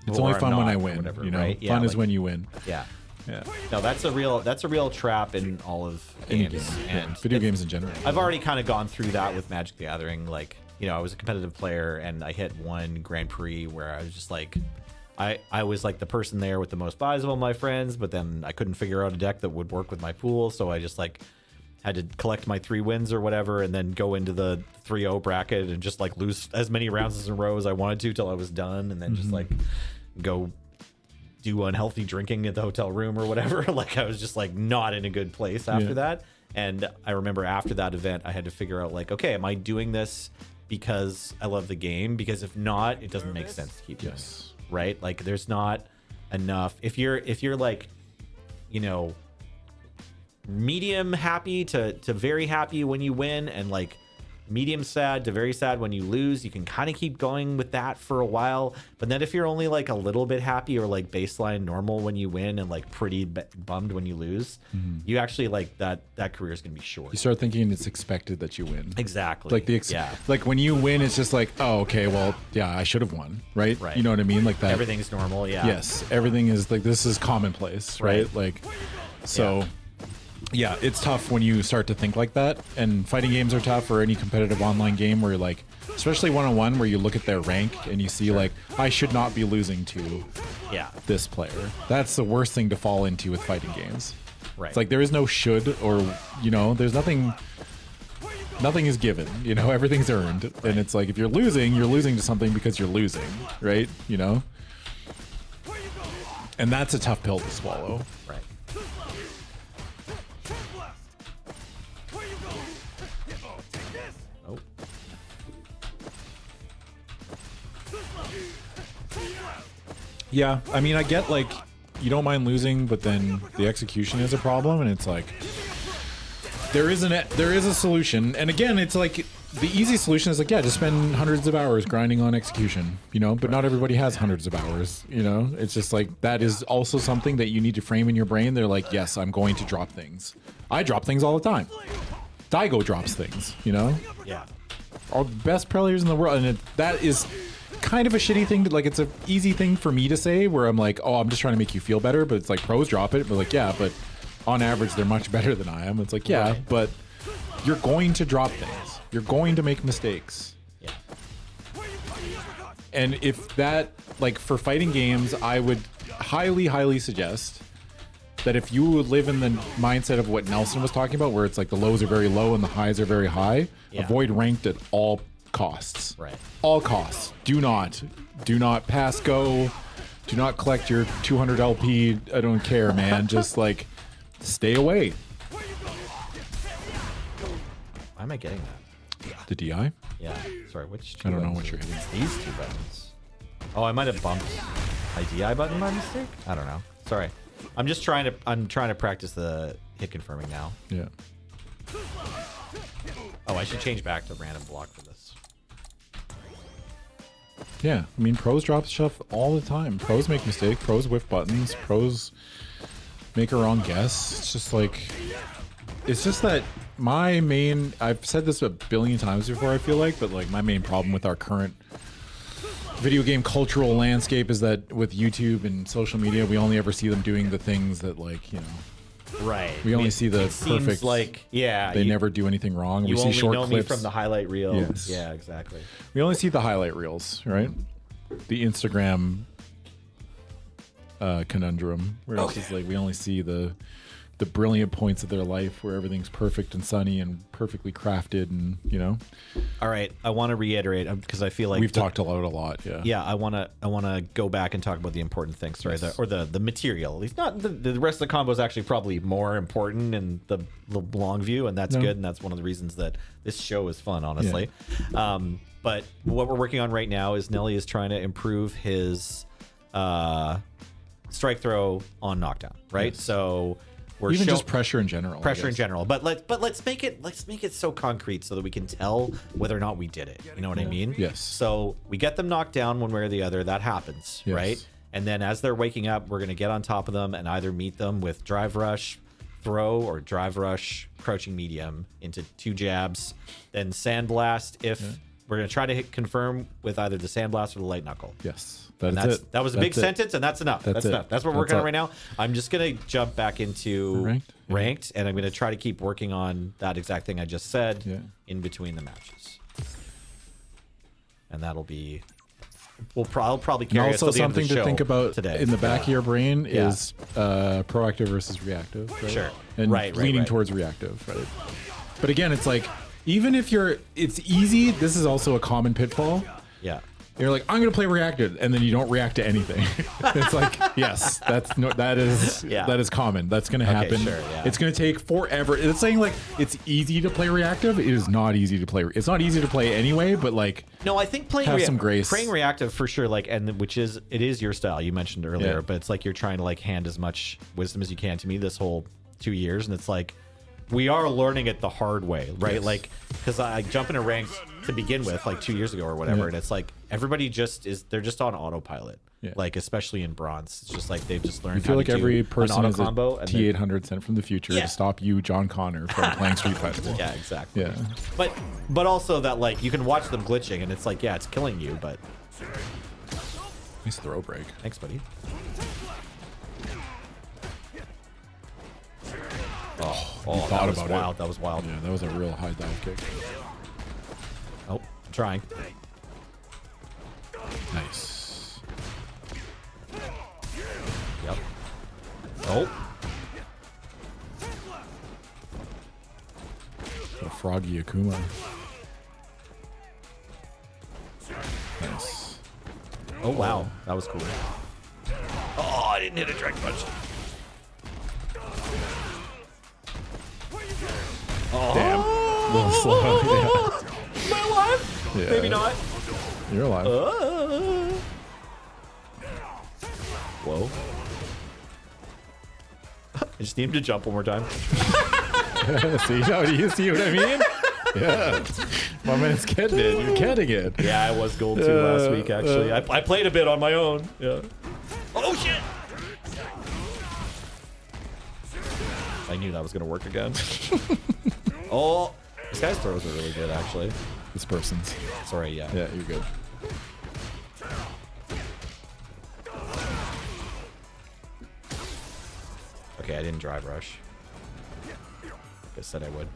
[SPEAKER 2] it's
[SPEAKER 3] or
[SPEAKER 2] only
[SPEAKER 3] I'm
[SPEAKER 2] fun when
[SPEAKER 3] not,
[SPEAKER 2] I
[SPEAKER 3] or
[SPEAKER 2] win.
[SPEAKER 3] whatever,
[SPEAKER 2] You know,
[SPEAKER 3] right? Yeah,
[SPEAKER 2] fun is
[SPEAKER 3] like-
[SPEAKER 2] when you win.
[SPEAKER 3] Yeah.
[SPEAKER 2] Yeah,
[SPEAKER 3] No, that's a real trap in all of
[SPEAKER 2] Any
[SPEAKER 3] games.
[SPEAKER 2] game.
[SPEAKER 3] And
[SPEAKER 2] Yeah. Video games in general.
[SPEAKER 3] I've already kind of gone through that with Magic the Gathering. Like, you know, I was a competitive player and I hit one Grand Prix where I was just like, I was like the person there with the most buys of all my friends, but then I couldn't figure out a deck that would work with my pool, so I just like had to collect my 3 wins or whatever and then go into the 3-0 bracket and just like lose as many rounds as in a row as I wanted to till I was done, and then just like go do unhealthy drinking at the hotel room or whatever. Like I was just like not in a good place after
[SPEAKER 2] Yeah.
[SPEAKER 3] that. And I remember after that event, I had to figure out like, okay, am I doing this because I love the game? Because if not, it doesn't make sense to keep doing
[SPEAKER 2] Yes.
[SPEAKER 3] it, right? Like there's not enough. If you're like, you know, medium happy to very happy when you win, and like medium sad to very sad when you lose, you can kind of keep going with that for a while. But then if you're only like a little bit happy or like baseline normal when you win and like pretty bummed when you lose, you actually like that career is gonna be short.
[SPEAKER 2] You start thinking it's expected that you win.
[SPEAKER 3] Exactly.
[SPEAKER 2] Like
[SPEAKER 3] yeah.
[SPEAKER 2] like when you win, it's just like, oh, okay, well, yeah, I should have won, right?
[SPEAKER 3] Right.
[SPEAKER 2] You know what I mean? Like that.
[SPEAKER 3] Everything's normal. Yeah.
[SPEAKER 2] Yes, everything is like this is commonplace, right?
[SPEAKER 3] Right.
[SPEAKER 2] Like, so yeah, it's tough when you start to think like that. And fighting games are tough, or any competitive online game where you're like, especially one-on-one, where you look at their rank and you see like, I should not be losing to
[SPEAKER 3] Yeah.
[SPEAKER 2] this player. That's the worst thing to fall into with fighting games.
[SPEAKER 3] Right.
[SPEAKER 2] It's like there is no should, or you know, there's nothing is given, you know, everything's earned. And it's like if you're losing to something because you're losing, right? You know? And that's a tough pill to swallow.
[SPEAKER 3] Right. Oh.
[SPEAKER 2] Yeah, I mean, I get like you don't mind losing, but then the execution is a problem, and it's like there is a solution. And again, it's like the easy solution is like, yeah, just spend hundreds of hours grinding on execution, you know. But not everybody has hundreds of hours, you know. It's just like that is also something that you need to frame in your brain. They're like, yes, I'm going to drop things. I drop things all the time. Daigo drops things, you know.
[SPEAKER 3] Yeah.
[SPEAKER 2] All the best players in the world, and that is kind of a shitty thing to like. It's a easy thing for me to say where I'm like, oh, I'm just trying to make you feel better, but it's like pros drop it, but like, yeah, but on average they're much better than I am. It's like, yeah,
[SPEAKER 3] Right.
[SPEAKER 2] but you're going to drop things, you're going to make mistakes,
[SPEAKER 3] Yeah.
[SPEAKER 2] And if that, like, for fighting games, I would highly suggest that if you live in the mindset of what Nelson was talking about, where it's like the lows are very low and the highs are very high, avoid ranked at all costs.
[SPEAKER 3] Right.
[SPEAKER 2] All costs. Do not pass go. Do not collect your 200 LP. I don't care, man. Just like stay away.
[SPEAKER 3] Why am I getting that?
[SPEAKER 2] The DI?
[SPEAKER 3] Yeah. Sorry, which two
[SPEAKER 2] I don't know
[SPEAKER 3] buttons
[SPEAKER 2] what you're
[SPEAKER 3] are
[SPEAKER 2] hitting.
[SPEAKER 3] these two buttons. Oh, I might have bumped my DI button by mistake? I don't know. Sorry. I'm trying to practice the hit confirming now.
[SPEAKER 2] Yeah.
[SPEAKER 3] Oh, I should change back to random block for this.
[SPEAKER 2] Yeah. I mean, pros drop stuff all the time. Pros make mistakes. Pros whiff buttons. Pros make a wrong guess. It's just like, it's just that my main, I've said this a billion times before, I feel like, but like my main problem with our current video game cultural landscape is that with YouTube and social media, we only ever see them doing the things that, like, you know,
[SPEAKER 3] Right.
[SPEAKER 2] we only see the
[SPEAKER 3] it seems
[SPEAKER 2] perfect,
[SPEAKER 3] like, yeah.
[SPEAKER 2] they never do anything wrong.
[SPEAKER 3] You
[SPEAKER 2] We see
[SPEAKER 3] only
[SPEAKER 2] short
[SPEAKER 3] know
[SPEAKER 2] clips.
[SPEAKER 3] me from the highlight reel.
[SPEAKER 2] Yes.
[SPEAKER 3] Yeah, exactly.
[SPEAKER 2] We only see the highlight reels, right? The Instagram conundrum, where it's just like we only see the brilliant points of their life where everything's perfect and sunny and perfectly crafted, and you know.
[SPEAKER 3] All right, I want to reiterate because I feel like
[SPEAKER 2] We've talked a lot. Yeah.
[SPEAKER 3] Yeah, I want to go back and talk about the important things, sorry, or the material. At least not the rest of the combo is actually probably more important in the long view, and that's good, and that's one of the reasons that this show is fun, honestly. But what we're working on right now is Nelly is trying to improve his strike throw on knockdown, right?
[SPEAKER 2] Yes.
[SPEAKER 3] So we're
[SPEAKER 2] Even just pressure in general. I
[SPEAKER 3] pressure in
[SPEAKER 2] guess.
[SPEAKER 3] general, but let's make it so concrete so that we can tell whether or not we did it. You know what I mean?
[SPEAKER 2] Yes.
[SPEAKER 3] So we get them knocked down one way or the other. That happens,
[SPEAKER 2] Yes.
[SPEAKER 3] right? And then as they're waking up, we're gonna get on top of them and either meet them with drive rush, throw, or drive rush, crouching medium into 2 jabs, then sandblast. If we're gonna try to hit confirm with either the sandblast or the light knuckle.
[SPEAKER 2] Yes.
[SPEAKER 3] And
[SPEAKER 2] That's it.
[SPEAKER 3] That was a
[SPEAKER 2] That's
[SPEAKER 3] big
[SPEAKER 2] it.
[SPEAKER 3] sentence, and that's enough. That's
[SPEAKER 2] it.
[SPEAKER 3] enough. That's what we're
[SPEAKER 2] That's
[SPEAKER 3] working on
[SPEAKER 2] it.
[SPEAKER 3] right now. I'm just gonna jump back into
[SPEAKER 2] Ranked? Yeah.
[SPEAKER 3] ranked, and I'm gonna try to keep working on that exact thing I just said
[SPEAKER 2] Yeah.
[SPEAKER 3] in between the matches. And that'll be. I'll probably
[SPEAKER 2] And
[SPEAKER 3] carry us
[SPEAKER 2] also
[SPEAKER 3] till the end of the
[SPEAKER 2] something to
[SPEAKER 3] show
[SPEAKER 2] think about
[SPEAKER 3] today.
[SPEAKER 2] in the back of your brain
[SPEAKER 3] Yeah.
[SPEAKER 2] is proactive versus reactive. Right?
[SPEAKER 3] Sure.
[SPEAKER 2] And
[SPEAKER 3] Right,
[SPEAKER 2] leaning
[SPEAKER 3] right.
[SPEAKER 2] towards reactive. Right. But again, it's like, even if it's easy, this is also a common pitfall.
[SPEAKER 3] Yeah.
[SPEAKER 2] You're like, I'm gonna play reactive, and then you don't react to anything. It's like, yes, that is common. That's gonna happen.
[SPEAKER 3] sure, yeah.
[SPEAKER 2] It's gonna take forever. It's saying like it's easy to play reactive. It is not easy to play. It's not easy to play anyway. But like,
[SPEAKER 3] No, I think playing
[SPEAKER 2] Have some grace.
[SPEAKER 3] playing reactive for sure, like, and it is your style. You mentioned earlier,
[SPEAKER 2] Yeah.
[SPEAKER 3] but it's like you're trying to like hand as much wisdom as you can to me this whole 2 years, and it's like we are learning it the hard way, right?
[SPEAKER 2] Yes.
[SPEAKER 3] Like, because I jump into ranks to begin with, like 2 years ago or whatever,
[SPEAKER 2] Yeah.
[SPEAKER 3] and it's like everybody they're just on autopilot.
[SPEAKER 2] Yeah.
[SPEAKER 3] Like, especially in bronze, it's just like they've just learned.
[SPEAKER 2] I feel
[SPEAKER 3] how
[SPEAKER 2] like
[SPEAKER 3] to
[SPEAKER 2] every
[SPEAKER 3] do
[SPEAKER 2] person
[SPEAKER 3] an
[SPEAKER 2] is
[SPEAKER 3] auto combo,
[SPEAKER 2] a
[SPEAKER 3] and then-
[SPEAKER 2] T800 sent from the future
[SPEAKER 3] Yeah.
[SPEAKER 2] to stop you, John Connor, from playing Street Fighter.
[SPEAKER 3] Yeah, exactly.
[SPEAKER 2] Yeah.
[SPEAKER 3] But also that like you can watch them glitching, and it's like, yeah, it's killing you, but
[SPEAKER 2] Nice throw break.
[SPEAKER 3] thanks, buddy. Oh,
[SPEAKER 2] thought
[SPEAKER 3] that was
[SPEAKER 2] about it.
[SPEAKER 3] wild. That was wild.
[SPEAKER 2] Yeah, that was a real high dive kick.
[SPEAKER 3] Oh, I'm trying.
[SPEAKER 2] Nice.
[SPEAKER 3] Yep. Oh,
[SPEAKER 2] A froggy Akuma. Nice.
[SPEAKER 3] oh wow, that was cool. Oh, I didn't hit a direct punch.
[SPEAKER 2] Damn. A little slow.
[SPEAKER 3] Am I alive?
[SPEAKER 2] Yeah.
[SPEAKER 3] Maybe not.
[SPEAKER 2] You're alive.
[SPEAKER 3] Whoa. I just need him to jump one more time.
[SPEAKER 2] You see what I mean? Yeah. My man's getting it. You're getting it.
[SPEAKER 3] Yeah, I was gold 2 last week, actually. I played a bit on my own. Yeah. Oh, shit! I knew that was going to work again. Oh, this guy's throws are really good, actually.
[SPEAKER 2] This person's.
[SPEAKER 3] Sorry, yeah.
[SPEAKER 2] Yeah, you're good.
[SPEAKER 3] Okay, I didn't drive rush. I said I would.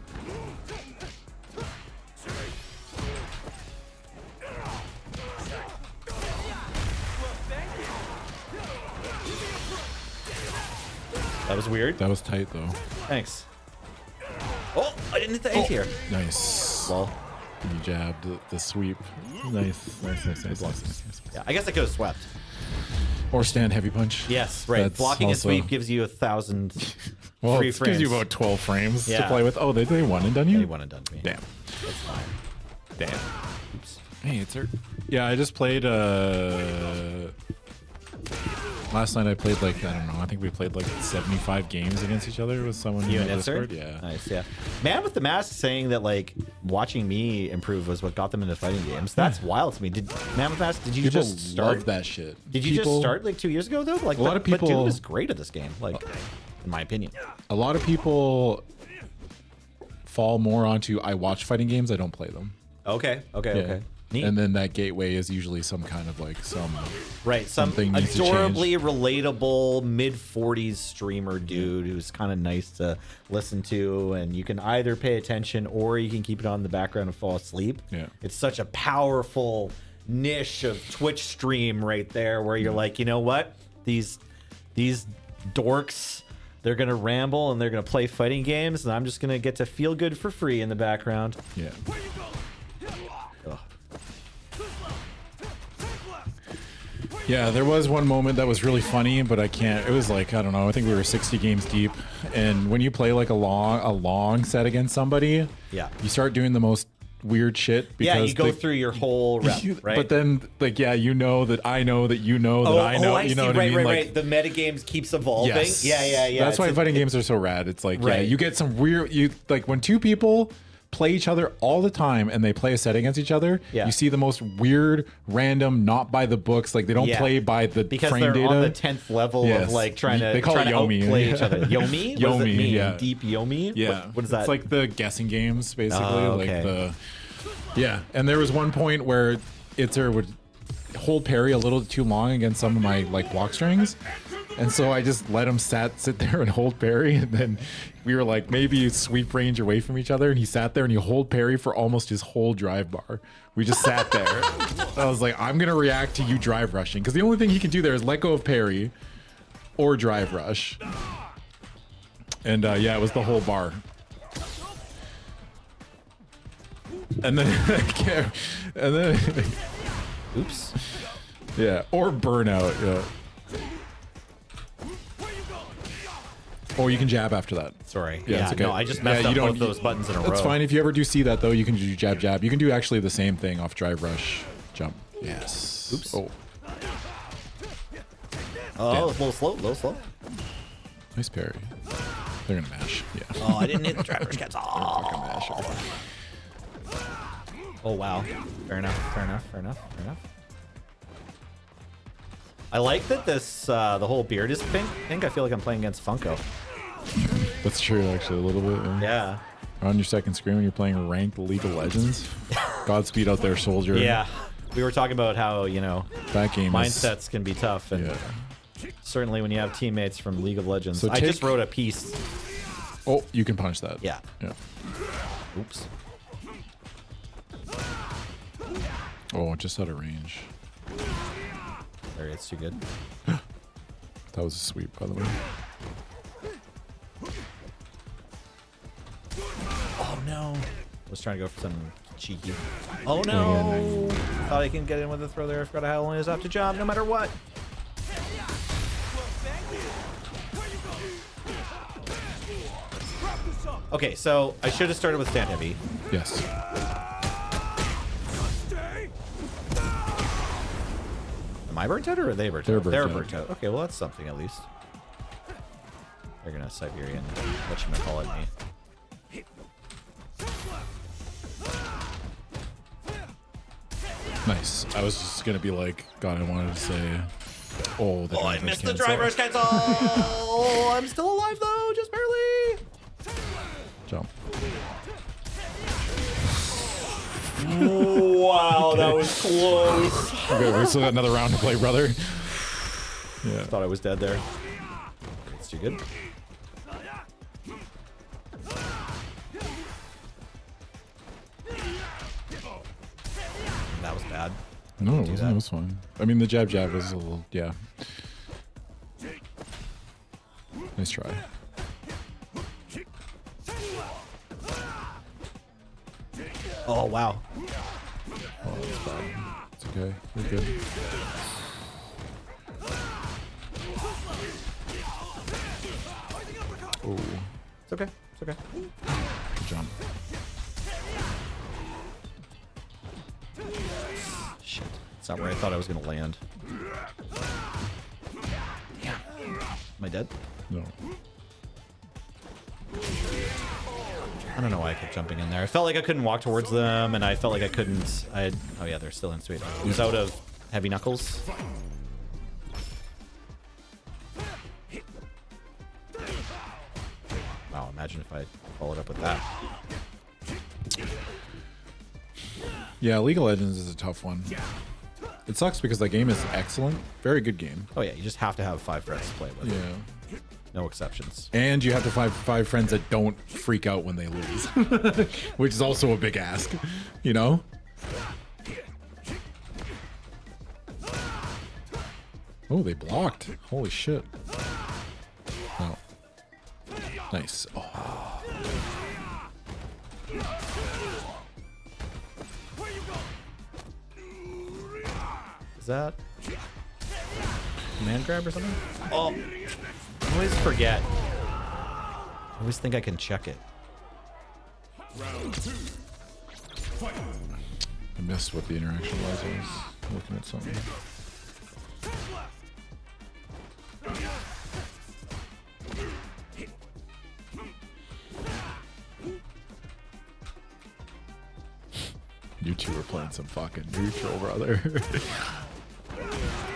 [SPEAKER 3] That was weird.
[SPEAKER 2] That was tight though.
[SPEAKER 3] Thanks. Oh, I didn't hit the A tier.
[SPEAKER 2] Nice.
[SPEAKER 3] Well,
[SPEAKER 2] You jabbed the sweep. Nice.
[SPEAKER 3] yeah, I guess I could have swept.
[SPEAKER 2] Or stand heavy punch.
[SPEAKER 3] Yes, right.
[SPEAKER 2] That's
[SPEAKER 3] Blocking
[SPEAKER 2] also-
[SPEAKER 3] a sweep gives you 1,000
[SPEAKER 2] Well,
[SPEAKER 3] free
[SPEAKER 2] it
[SPEAKER 3] frames.
[SPEAKER 2] gives you about 12 frames to
[SPEAKER 3] Yeah.
[SPEAKER 2] play with. Oh, they one and done you?
[SPEAKER 3] They one and done to me.
[SPEAKER 2] Damn.
[SPEAKER 3] That's fine.
[SPEAKER 2] Damn.
[SPEAKER 3] Oops.
[SPEAKER 2] Hey, it's her. Yeah, I just played. Last night I played like, I don't know, I think we played like 75 games against each other with someone
[SPEAKER 3] You
[SPEAKER 2] in
[SPEAKER 3] and
[SPEAKER 2] the
[SPEAKER 3] Itzer?
[SPEAKER 2] Discord. Yeah.
[SPEAKER 3] Nice, yeah. Man with the Mask saying that like watching me improve was what got them into fighting games. That's wild to me. Did Man with the Mask? Did you
[SPEAKER 2] People
[SPEAKER 3] just start
[SPEAKER 2] love that shit.
[SPEAKER 3] Did you just start like 2 years ago though? Like
[SPEAKER 2] A lot of
[SPEAKER 3] but
[SPEAKER 2] people-
[SPEAKER 3] Doom is great at this game. Like, in my opinion.
[SPEAKER 2] A lot of people fall more onto I watch fighting games, I don't play them.
[SPEAKER 3] Okay. Okay. Neat.
[SPEAKER 2] And then that gateway is usually some kind of like some
[SPEAKER 3] Right, some
[SPEAKER 2] something needs to change.
[SPEAKER 3] adorably relatable mid-40s streamer dude who's kind of nice to listen to, and you can either pay attention or you can keep it on in the background and fall asleep.
[SPEAKER 2] Yeah.
[SPEAKER 3] It's such a powerful niche of Twitch stream right there where you're like, you know what? These dorks, they're going to ramble and they're going to play fighting games, and I'm just going to get to feel good for free in the background.
[SPEAKER 2] yeah.
[SPEAKER 3] Ugh.
[SPEAKER 2] Yeah, there was one moment that was really funny, but I can't. It was like, I don't know. I think we were 60 games deep, and when you play like a long set against somebody,
[SPEAKER 3] Yeah.
[SPEAKER 2] you start doing the most weird shit. Because
[SPEAKER 3] Yeah, you go through your whole rep, right?
[SPEAKER 2] But then, like, yeah, you know that I know that you know that I know. You know what I mean?
[SPEAKER 3] Right. The metagames keeps evolving.
[SPEAKER 2] Yes.
[SPEAKER 3] Yeah.
[SPEAKER 2] That's why fighting games are so rad. It's like, yeah,
[SPEAKER 3] Right.
[SPEAKER 2] you get some weird. You like when two people play each other all the time and they play a set against each other.
[SPEAKER 3] Yeah.
[SPEAKER 2] You see the most weird, random, not by the books. Like they don't
[SPEAKER 3] Yeah.
[SPEAKER 2] play by the
[SPEAKER 3] because
[SPEAKER 2] frame
[SPEAKER 3] they're
[SPEAKER 2] data.
[SPEAKER 3] on the 10th level
[SPEAKER 2] Yes.
[SPEAKER 3] of like trying to
[SPEAKER 2] They call it Yomi.
[SPEAKER 3] outplay
[SPEAKER 2] Yeah.
[SPEAKER 3] each other. Yomi? What does it
[SPEAKER 2] Yomi,
[SPEAKER 3] mean?
[SPEAKER 2] yeah.
[SPEAKER 3] Deep Yomi?
[SPEAKER 2] Yeah.
[SPEAKER 3] What is that?
[SPEAKER 2] It's like the guessing games, basically.
[SPEAKER 3] Oh, okay.
[SPEAKER 2] Like the. Yeah, and there was one point where Itzer would hold parry a little too long against some of my like block strings. And so I just let him sit there and hold parry, and then we were like maybe sweep range away from each other, and he sat there and he hold parry for almost his whole drive bar. We just sat there. I was like, I'm gonna react to you drive rushing, because the only thing he can do there is let go of parry or drive rush. And yeah, it was the whole bar. And then,
[SPEAKER 3] Oops.
[SPEAKER 2] yeah, or burnout. Yeah. Or you can jab after that.
[SPEAKER 3] Sorry.
[SPEAKER 2] Yeah,
[SPEAKER 3] Yeah,
[SPEAKER 2] it's okay.
[SPEAKER 3] no, I just
[SPEAKER 2] Yeah,
[SPEAKER 3] messed
[SPEAKER 2] you
[SPEAKER 3] up
[SPEAKER 2] don't-
[SPEAKER 3] both those buttons in a row.
[SPEAKER 2] That's fine. If you ever do see that, though, you can do jab, jab. You can do actually the same thing off drive, rush, jump. Yes.
[SPEAKER 3] Oops.
[SPEAKER 2] Oh,
[SPEAKER 3] Oh, it's a little slow.
[SPEAKER 2] nice parry. They're going to mash. Yeah.
[SPEAKER 3] Oh, I didn't hit the driver's cats.
[SPEAKER 2] Fucking mash.
[SPEAKER 3] Oh, wow. Fair enough. I like that this, the whole beard is pink. I think I feel like I'm playing against Funko.
[SPEAKER 2] That's true, actually, a little bit.
[SPEAKER 3] Yeah.
[SPEAKER 2] On your second screen when you're playing ranked League of Legends. Godspeed out there, soldier.
[SPEAKER 3] Yeah. We were talking about how, you know,
[SPEAKER 2] That game
[SPEAKER 3] mindsets can be tough. And
[SPEAKER 2] is... Yeah.
[SPEAKER 3] certainly when you have teammates from League of Legends.
[SPEAKER 2] So
[SPEAKER 3] I just
[SPEAKER 2] take-
[SPEAKER 3] wrote a piece.
[SPEAKER 2] Oh, you can punch that.
[SPEAKER 3] Yeah.
[SPEAKER 2] Yeah.
[SPEAKER 3] Oops.
[SPEAKER 2] Oh, just out of range.
[SPEAKER 3] There, it's too good.
[SPEAKER 2] That was a sweep, by the way.
[SPEAKER 3] Oh no. I was trying to go for something cheeky. Oh
[SPEAKER 2] Yeah,
[SPEAKER 3] no. Thought I can get in with a throw there. I forgot how long it is have to jump no matter what. Okay, so I should have started with stand heavy.
[SPEAKER 2] Yes.
[SPEAKER 3] Am I burnt out or are they burnt
[SPEAKER 2] They're
[SPEAKER 3] out?
[SPEAKER 2] burnt
[SPEAKER 3] They're
[SPEAKER 2] out.
[SPEAKER 3] burnt out. Okay, well that's something at least. They're gonna Siberian whatchamacallit me.
[SPEAKER 2] Nice. I was just gonna be like, God, I wanted to say, oh, the
[SPEAKER 3] Oh, I
[SPEAKER 2] driver's
[SPEAKER 3] missed the
[SPEAKER 2] cancel.
[SPEAKER 3] driver's cancel! I'm still alive though, just barely.
[SPEAKER 2] Jump.
[SPEAKER 3] Wow, that was close.
[SPEAKER 2] Okay, we still got another round to play, brother. Yeah.
[SPEAKER 3] Thought I was dead there. It's too good. That was bad.
[SPEAKER 2] No, it
[SPEAKER 3] do
[SPEAKER 2] wasn't.
[SPEAKER 3] that.
[SPEAKER 2] It was fine. I mean, the jab was a little, yeah. Nice try.
[SPEAKER 3] Oh, wow.
[SPEAKER 2] Oh, that's bad. It's okay. You're good. Oh,
[SPEAKER 3] It's okay. It's okay.
[SPEAKER 2] good jump.
[SPEAKER 3] Shit. It's not where I thought I was going to land. Damn. Am I dead?
[SPEAKER 2] No.
[SPEAKER 3] I don't know why I kept jumping in there. I felt like I couldn't walk towards them, and I felt like I couldn't... Oh, yeah, they're still in. Sweet. He was out of heavy knuckles. Wow, imagine if I followed up with that.
[SPEAKER 2] Yeah, League of Legends is a tough one. It sucks because that game is excellent. Very good game.
[SPEAKER 3] Oh, yeah, you just have to have 5 friends to play with.
[SPEAKER 2] Yeah.
[SPEAKER 3] No exceptions.
[SPEAKER 2] And you have to find 5 friends that don't freak out when they lose. Which is also a big ask. You know? Oh, they blocked. Holy shit. Oh. Nice. Oh.
[SPEAKER 3] Is that command grab or something? Oh, I always forget. I always think I can check it.
[SPEAKER 2] I missed what the interaction was. I was looking at something. You two are playing some fucking neutral, brother.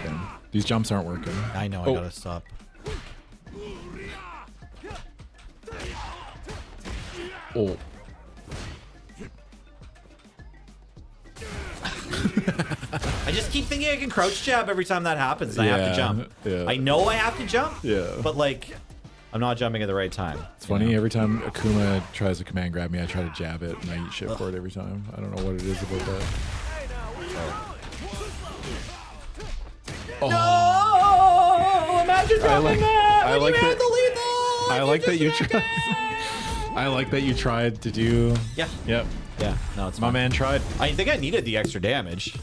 [SPEAKER 2] Damn. These jumps aren't working.
[SPEAKER 3] I know, I gotta stop.
[SPEAKER 2] Oh.
[SPEAKER 3] I just keep thinking I can crouch jab every time that happens. And I have to jump.
[SPEAKER 2] Yeah.
[SPEAKER 3] I know I have to jump.
[SPEAKER 2] Yeah.
[SPEAKER 3] But like, I'm not jumping at the right time.
[SPEAKER 2] It's funny, every time Akuma tries to command grab me, I try to jab it, and I eat shit for it every time. I don't know what it is about that.
[SPEAKER 3] Oh. No! Imagine dropping that!
[SPEAKER 2] I like that.
[SPEAKER 3] I
[SPEAKER 2] like that you tried. I like that you tried to do.
[SPEAKER 3] Yeah.
[SPEAKER 2] Yep.
[SPEAKER 3] Yeah. No, it's
[SPEAKER 2] My
[SPEAKER 3] fine.
[SPEAKER 2] man tried.
[SPEAKER 3] I think I needed the extra damage.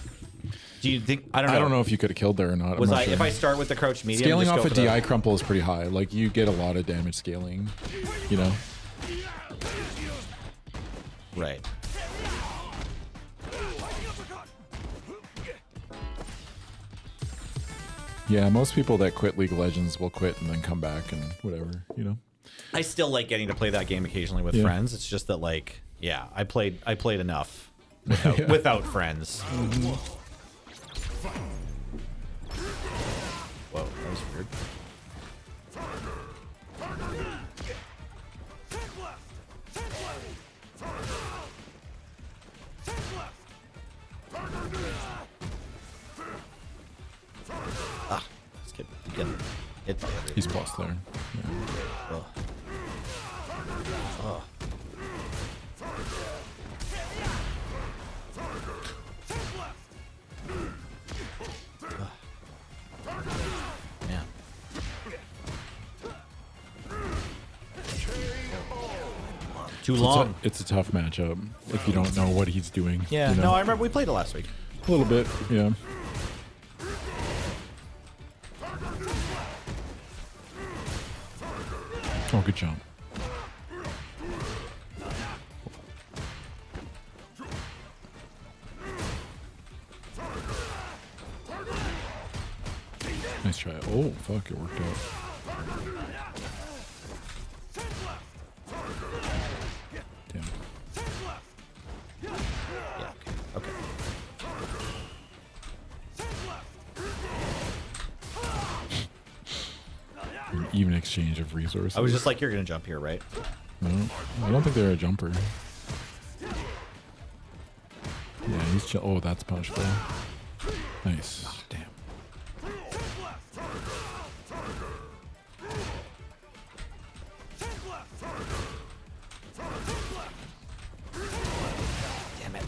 [SPEAKER 3] Do you think? I don't know.
[SPEAKER 2] I don't know if you could have killed there or not.
[SPEAKER 3] Was
[SPEAKER 2] I'm not
[SPEAKER 3] I?
[SPEAKER 2] sure.
[SPEAKER 3] If I start with the crouch medium,
[SPEAKER 2] Scaling
[SPEAKER 3] just
[SPEAKER 2] off
[SPEAKER 3] go
[SPEAKER 2] a
[SPEAKER 3] for the-
[SPEAKER 2] DI crumple is pretty high. Like you get a lot of damage scaling. You know.
[SPEAKER 3] Right.
[SPEAKER 2] Yeah, most people that quit League of Legends will quit and then come back and whatever. You know.
[SPEAKER 3] I still like getting to play that game occasionally with
[SPEAKER 2] Yeah.
[SPEAKER 3] friends. It's just that, like, yeah, I played enough without, without friends. Whoa, that was weird. Ah, let's get hit by everything.
[SPEAKER 2] He's plus there. Yeah.
[SPEAKER 3] Ugh. Ugh. Man. Too long.
[SPEAKER 2] It's a tough matchup if you don't know what he's doing.
[SPEAKER 3] Yeah,
[SPEAKER 2] you know?
[SPEAKER 3] no, I remember we played it last week.
[SPEAKER 2] A little bit, yeah. Oh, good jump. Nice try. Oh, fuck, it worked out. Damn.
[SPEAKER 3] Yeah, okay.
[SPEAKER 2] An even exchange of resources.
[SPEAKER 3] I was just like, you're gonna jump here, right?
[SPEAKER 2] No, I don't think they're a jumper. Yeah, he's oh, that's punishable. Nice. Damn.
[SPEAKER 3] Damn it.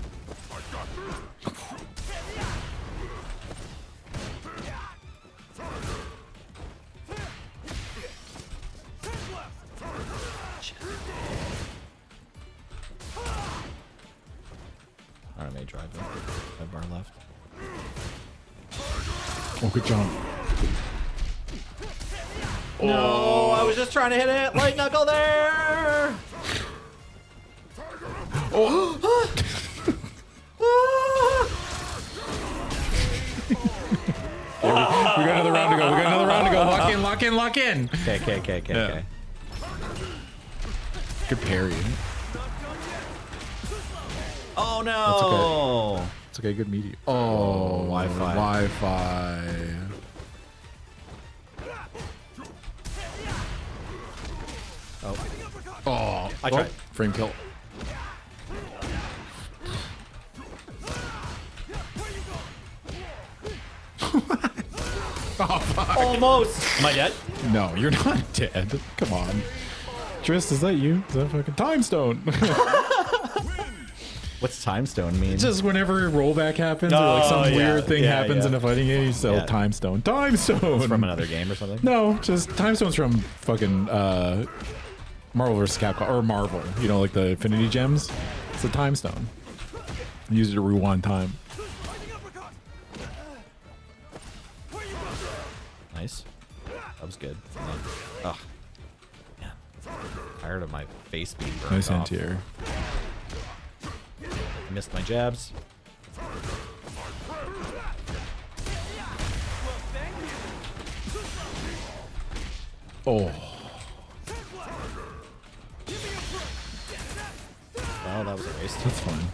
[SPEAKER 3] Okay, drive it. 5 bar left.
[SPEAKER 2] Oh, good jump.
[SPEAKER 3] No, I was just trying to hit it. Light knuckle there.
[SPEAKER 2] Oh. Yeah, we got another round to go. We got another round to go. Lock in, lock in, lock in.
[SPEAKER 3] Okay.
[SPEAKER 2] Good parry.
[SPEAKER 3] Oh no.
[SPEAKER 2] It's okay. Good media. Oh,
[SPEAKER 3] Wi-Fi.
[SPEAKER 2] Wi-Fi. Oh,
[SPEAKER 3] I tried.
[SPEAKER 2] Frame kill. Oh, fuck.
[SPEAKER 3] Almost. Am I dead?
[SPEAKER 2] No, you're not dead. Come on. Tris, is that you? Is that fucking time stone?
[SPEAKER 3] What's time stone mean?
[SPEAKER 2] Just whenever rollback happens or like some weird thing happens in a fighting game, you sell time stone. Time stone
[SPEAKER 3] From another game or something?
[SPEAKER 2] No, just time stone's from fucking Marvel vs. Capcom or Marvel. You know, like the Infinity Gems. It's a time stone. Use it to rewind time.
[SPEAKER 3] Nice. That was good. Ugh. Man. Tired of my face being burned
[SPEAKER 2] Nice
[SPEAKER 3] off.
[SPEAKER 2] anti-air.
[SPEAKER 3] Missed my jabs.
[SPEAKER 2] Oh.
[SPEAKER 3] Oh, that was a waste.
[SPEAKER 2] That's fine.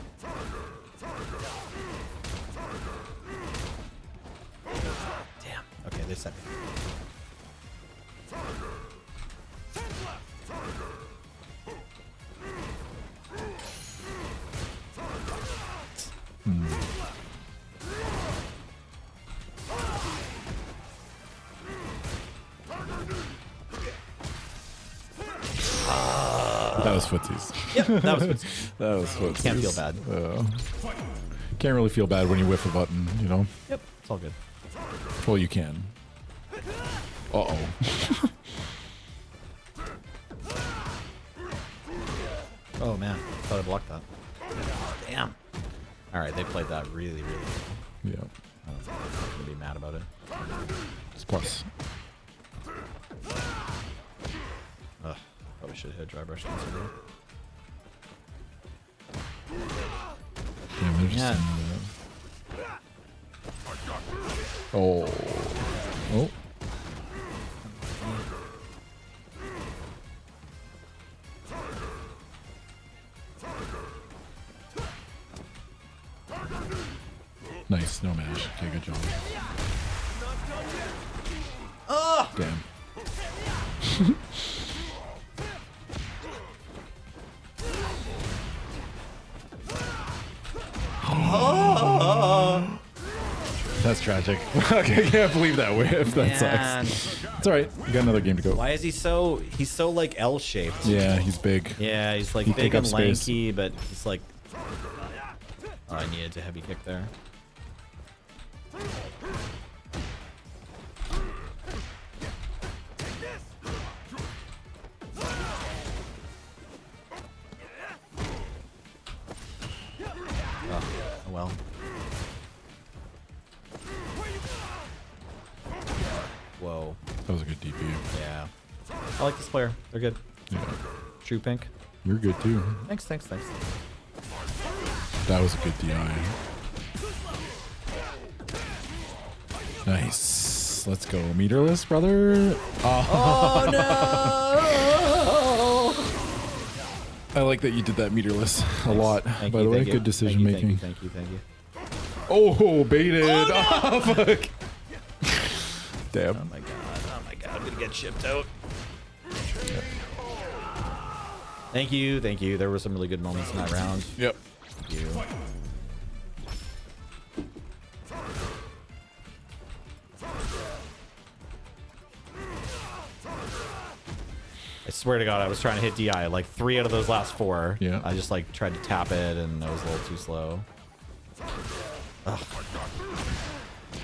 [SPEAKER 3] Damn. Okay, they set me.
[SPEAKER 2] That was footsies.
[SPEAKER 3] Yep, that was
[SPEAKER 2] That was footsies.
[SPEAKER 3] Can't feel bad.
[SPEAKER 2] Can't really feel bad when you whiff a button, you know?
[SPEAKER 3] Yep, it's all good.
[SPEAKER 2] Well, you can. Uh-oh.
[SPEAKER 3] Oh man, thought I blocked that. Damn. All right, they played that really well.
[SPEAKER 2] Yeah.
[SPEAKER 3] I'm gonna be mad about it.
[SPEAKER 2] It's plus.
[SPEAKER 3] Ugh, probably should have hit dry brush considering.
[SPEAKER 2] Damn, they're just
[SPEAKER 3] Yeah.
[SPEAKER 2] saying that. Oh. Oh. Nice, no mash. Okay, good job.
[SPEAKER 3] Oh!
[SPEAKER 2] Damn. That's tragic. I can't believe that whiff. That
[SPEAKER 3] Man.
[SPEAKER 2] sucks. It's alright. We got another game to go.
[SPEAKER 3] Why is he so? He's so like L-shaped.
[SPEAKER 2] Yeah, he's big.
[SPEAKER 3] Yeah, he's like
[SPEAKER 2] He
[SPEAKER 3] big
[SPEAKER 2] take up
[SPEAKER 3] and
[SPEAKER 2] space.
[SPEAKER 3] lanky, but he's like. Oh, I needed to heavy kick there. Oh, well. Whoa.
[SPEAKER 2] That was a good DP.
[SPEAKER 3] Yeah. I like this player. They're good.
[SPEAKER 2] Yeah.
[SPEAKER 3] True pink.
[SPEAKER 2] You're good too.
[SPEAKER 3] Thanks.
[SPEAKER 2] That was a good DI. Nice. Let's go. Meterless, brother.
[SPEAKER 3] Oh no!
[SPEAKER 2] I like that you did that meterless a lot.
[SPEAKER 3] Thank
[SPEAKER 2] By
[SPEAKER 3] you,
[SPEAKER 2] the way,
[SPEAKER 3] thank you,
[SPEAKER 2] good decision
[SPEAKER 3] thank you,
[SPEAKER 2] making.
[SPEAKER 3] Thank you.
[SPEAKER 2] Oh, baited. Oh, fuck. Damn.
[SPEAKER 3] Oh my god. I'm gonna get shipped out. Thank you. There were some really good moments in that round.
[SPEAKER 2] Yep.
[SPEAKER 3] Thank you. I swear to God, I was trying to hit DI like 3 out of those last 4.
[SPEAKER 2] Yeah.
[SPEAKER 3] I just like tried to tap it and I was a little too slow. Ugh.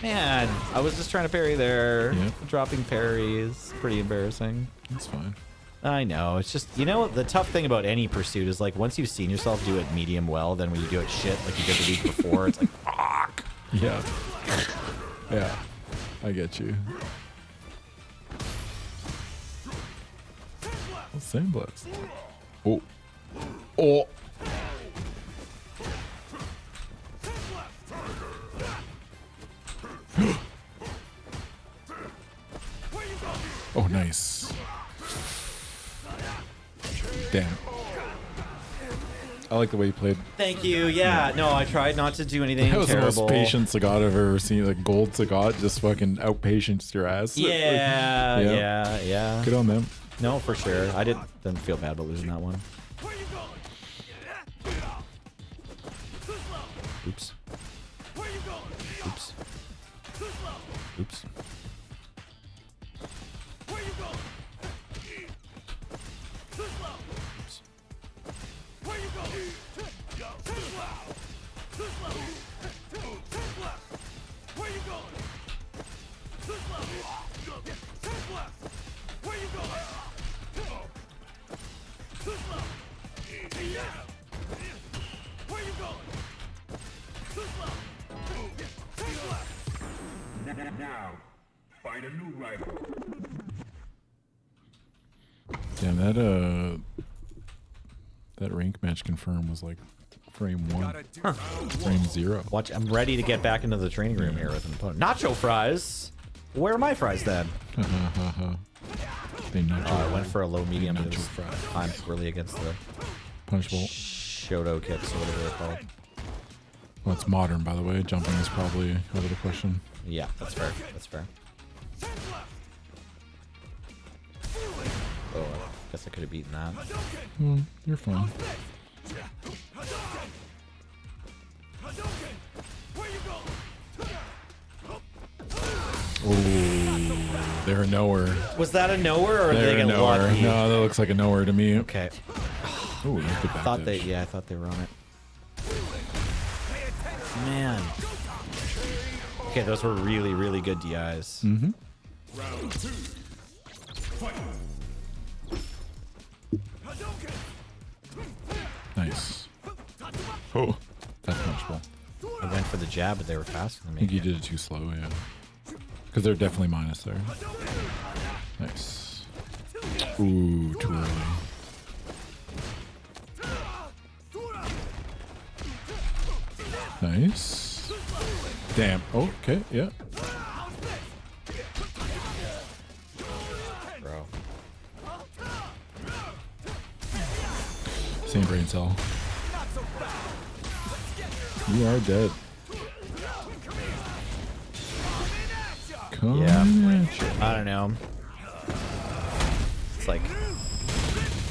[SPEAKER 3] Man, I was just trying to parry there.
[SPEAKER 2] Yeah.
[SPEAKER 3] Dropping parries. Pretty embarrassing.
[SPEAKER 2] That's fine.
[SPEAKER 3] I know. It's just, you know, the tough thing about any pursuit is like once you've seen yourself do it medium well, then when you do it shit like you did the week before, it's like, fuck.
[SPEAKER 2] Yeah. Yeah. I get you. Oh, same blast. Oh. Oh. Oh, nice. Damn. I like the way you played.
[SPEAKER 3] Thank you. Yeah. No, I tried not to do anything
[SPEAKER 2] That was
[SPEAKER 3] terrible.
[SPEAKER 2] the most patient Sagat I've ever seen. Like gold Sagat, just fucking outpatience your ass.
[SPEAKER 3] Yeah,
[SPEAKER 2] Like,
[SPEAKER 3] yeah.
[SPEAKER 2] Good on them.
[SPEAKER 3] No, for sure. I didn't feel bad about losing that one. Oops. Oops. Oops.
[SPEAKER 5] Now, find a new rival.
[SPEAKER 2] Damn, that rank match confirmed was like frame 1. Frame 0.
[SPEAKER 3] Watch, I'm ready to get back into the training room here with an opponent. Nacho fries? Where are my fries then?
[SPEAKER 2] They nacho.
[SPEAKER 3] I went for a low medium.
[SPEAKER 2] Nacho
[SPEAKER 3] It was
[SPEAKER 2] fries.
[SPEAKER 3] timed poorly against the
[SPEAKER 2] Punch bolt.
[SPEAKER 3] Shoto kicks or whatever they're called.
[SPEAKER 2] Well, it's modern, by the way. Jumping is probably out of the question.
[SPEAKER 3] Yeah, that's fair. That's fair. Oh, I guess I could have beaten that.
[SPEAKER 2] You're fine. Oh, they're a nowhere.
[SPEAKER 3] Was that a nowhere or did they
[SPEAKER 2] They're a
[SPEAKER 3] get
[SPEAKER 2] nowhere.
[SPEAKER 3] lucky?
[SPEAKER 2] No, that looks like a nowhere to me.
[SPEAKER 3] Okay.
[SPEAKER 2] Oh, you could back
[SPEAKER 3] Thought they,
[SPEAKER 2] ditch.
[SPEAKER 3] yeah, I thought they were on it. Man. Okay, those were really, really good DIs.
[SPEAKER 2] Mm-hmm. Nice. Oh, that's punchable.
[SPEAKER 3] I went for the jab, but they were faster than
[SPEAKER 2] I think
[SPEAKER 3] me.
[SPEAKER 2] you did it too slow, yeah. Because they're definitely minus there. Nice. Ooh, too early. Nice. Damn. Oh, okay, yeah.
[SPEAKER 3] Bro.
[SPEAKER 2] Same brain cell. You are dead. Come
[SPEAKER 3] Yeah.
[SPEAKER 2] at you.
[SPEAKER 3] I don't know. It's like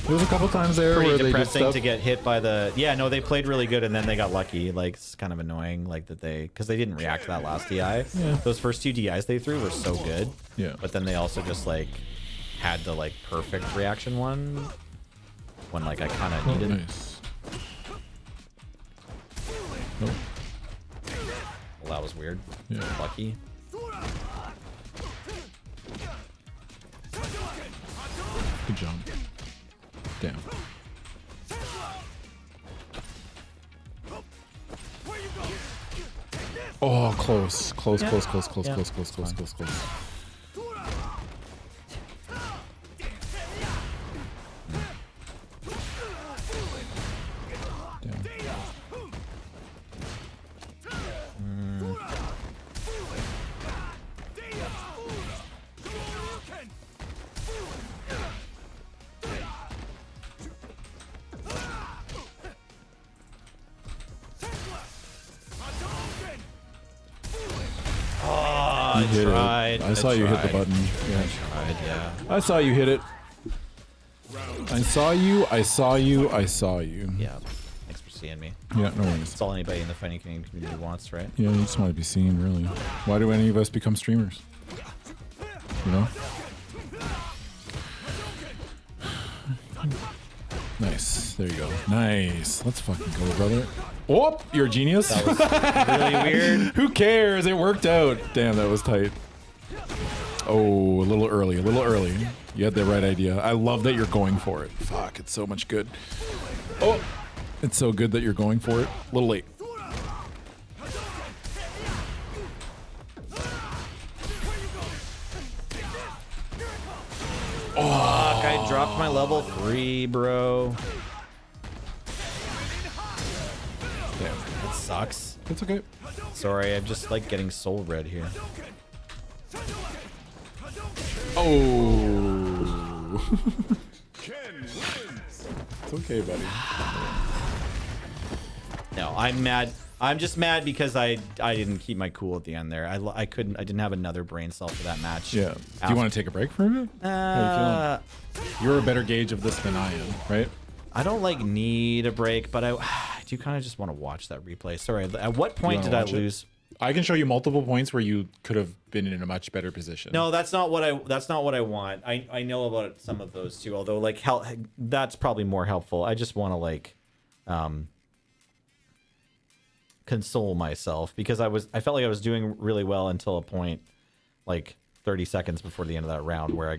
[SPEAKER 2] There was a couple times there
[SPEAKER 3] pretty
[SPEAKER 2] where they did
[SPEAKER 3] depressing
[SPEAKER 2] stuff.
[SPEAKER 3] to get hit by the. Yeah, no, they played really good and then they got lucky. Like it's kind of annoying, like that they because they didn't react to that last DI.
[SPEAKER 2] Yeah.
[SPEAKER 3] Those first two DIs they threw were so good.
[SPEAKER 2] Yeah.
[SPEAKER 3] But then they also just like had the like perfect reaction one when like I kind of
[SPEAKER 2] Oh,
[SPEAKER 3] needed.
[SPEAKER 2] nice. Oh,
[SPEAKER 3] Well, that was weird.
[SPEAKER 2] yeah.
[SPEAKER 3] Lucky.
[SPEAKER 2] Good job. Damn. Oh, close. Close, close, close, close,
[SPEAKER 3] Yeah.
[SPEAKER 2] close, close, close, close, close. Damn.
[SPEAKER 3] Oh,
[SPEAKER 2] You
[SPEAKER 3] I
[SPEAKER 2] hit
[SPEAKER 3] tried.
[SPEAKER 2] it. I saw you hit the
[SPEAKER 3] tried.
[SPEAKER 2] button. Yeah.
[SPEAKER 3] Tried, yeah.
[SPEAKER 2] I saw you hit it. I saw you. I saw you. I saw you.
[SPEAKER 3] Yeah. Thanks for seeing me.
[SPEAKER 2] Yeah, no worries.
[SPEAKER 3] That's all anybody in the fighting community wants, right?
[SPEAKER 2] Yeah, you just want to be seen, really. Why do any of us become streamers? You know? Nice. There you go. Nice. Let's fucking go, brother. Oh, you're a genius.
[SPEAKER 3] That was really weird.
[SPEAKER 2] Who cares? It worked out. Damn, that was tight. Oh, a little early. A little early. You had the right idea. I love that you're going for it. Fuck, it's so much good. Oh, it's so good that you're going for it. A little late.
[SPEAKER 3] Fuck, I dropped my level 3, bro.
[SPEAKER 2] Damn.
[SPEAKER 3] It sucks.
[SPEAKER 2] It's okay.
[SPEAKER 3] Sorry, I'm just like getting soul red here.
[SPEAKER 2] Oh.
[SPEAKER 1] Ken wins.
[SPEAKER 2] It's okay, buddy.
[SPEAKER 3] No, I'm mad. I'm just mad because I didn't keep my cool at the end there. I didn't have another brain cell for that match.
[SPEAKER 2] Yeah. Do you want to take a break from it? How you feeling? You're a better gauge of this than I am, right?
[SPEAKER 3] I don't like need a break, but I do kind of just want to watch that replay. Sorry, at what point
[SPEAKER 2] wanna
[SPEAKER 3] did I
[SPEAKER 2] watch it?
[SPEAKER 3] lose?
[SPEAKER 2] I can show you multiple points where you could have been in a much better position.
[SPEAKER 3] No, that's not what I want. I know about some of those too, although like that's probably more helpful. I just want to like console myself because I felt like I was doing really well until a point like 30 seconds before the end of that round where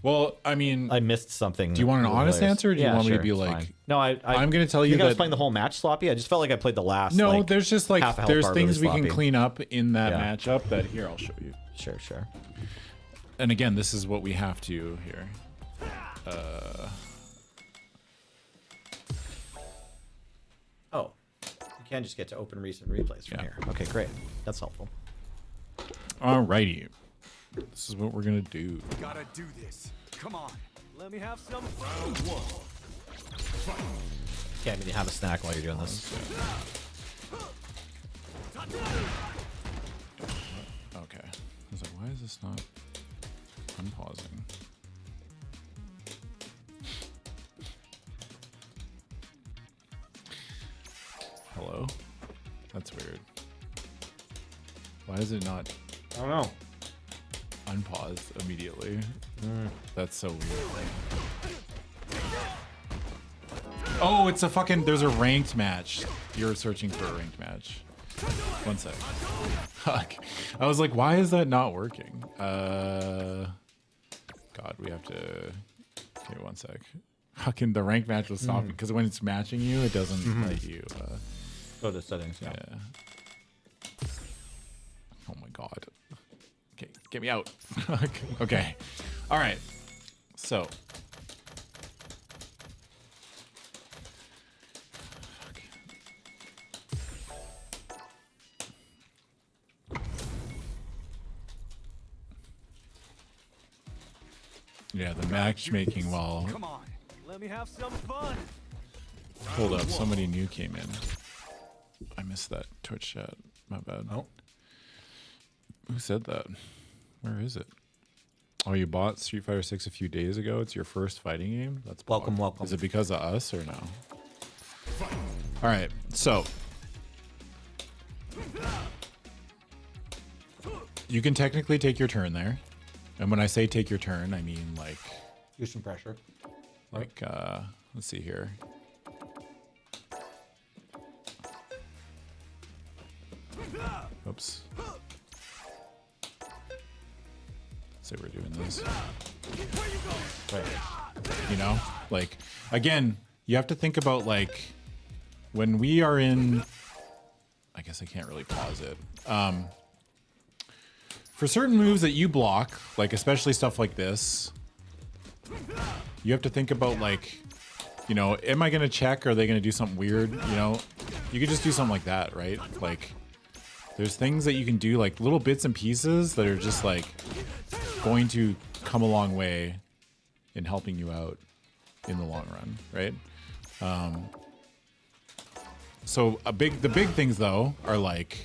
[SPEAKER 2] Well, I mean,
[SPEAKER 3] I missed something.
[SPEAKER 2] do you want an
[SPEAKER 3] really
[SPEAKER 2] honest
[SPEAKER 3] hilarious.
[SPEAKER 2] answer? Or do you want me to
[SPEAKER 3] sure,
[SPEAKER 2] be
[SPEAKER 3] it's
[SPEAKER 2] like,
[SPEAKER 3] fine. No,
[SPEAKER 2] I'm going to tell you
[SPEAKER 3] think I was
[SPEAKER 2] that
[SPEAKER 3] playing the whole match sloppy. I just felt like I played the last.
[SPEAKER 2] no,
[SPEAKER 3] like,
[SPEAKER 2] there's just like
[SPEAKER 3] half a health
[SPEAKER 2] there's
[SPEAKER 3] bar
[SPEAKER 2] things
[SPEAKER 3] really
[SPEAKER 2] we can
[SPEAKER 3] sloppy.
[SPEAKER 2] clean up in that
[SPEAKER 3] Yeah.
[SPEAKER 2] matchup that here I'll show you.
[SPEAKER 3] Sure.
[SPEAKER 2] And again, this is what we have to here.
[SPEAKER 3] Oh, you can just get to open recent replays from
[SPEAKER 2] Yeah.
[SPEAKER 3] here. Okay, great. That's helpful.
[SPEAKER 2] Alrighty. This is what we're gonna do.
[SPEAKER 4] Gotta do this. Come on. Let me have some fun.
[SPEAKER 3] Can't even have a snack while you're doing this.
[SPEAKER 2] Okay. I was like, why is this not unpausing? Hello? That's weird. Why is it not
[SPEAKER 3] I don't know.
[SPEAKER 2] unpaused immediately? That's so weird. Oh, it's a fucking, there's a ranked match. You're searching for a ranked match. One sec. Fuck. I was like, why is that not working? God, we have to, okay, one sec. Fucking the ranked match was stopping because when it's matching you, it doesn't let you,
[SPEAKER 3] Go to settings. Yeah.
[SPEAKER 2] yeah. Oh my god. Okay, get me out. Okay. All right. So. Yeah, the matchmaking while.
[SPEAKER 4] Come on. Let me have some fun.
[SPEAKER 2] Hold up, somebody new came in. I missed that Twitch chat. My bad.
[SPEAKER 3] Oh.
[SPEAKER 2] Who said that? Where is it? Oh, you bought Street Fighter 6 a few days ago? It's your first fighting game? That's
[SPEAKER 3] Welcome,
[SPEAKER 2] bug.
[SPEAKER 3] welcome.
[SPEAKER 2] Is it because of us or no? All right, so you can technically take your turn there. And when I say take your turn, I mean like
[SPEAKER 3] Use some pressure.
[SPEAKER 2] let's see here. Oops. Say we're doing this.
[SPEAKER 3] Right.
[SPEAKER 2] You know, like again, you have to think about like when we are in. I guess I can't really pause it. For certain moves that you block, like especially stuff like this, you have to think about like, you know, am I gonna check? Or are they gonna do something weird? You know, you could just do something like that, right? Like, there's things that you can do, like little bits and pieces that are just like going to come a long way in helping you out in the long run, right? So the big things though are like.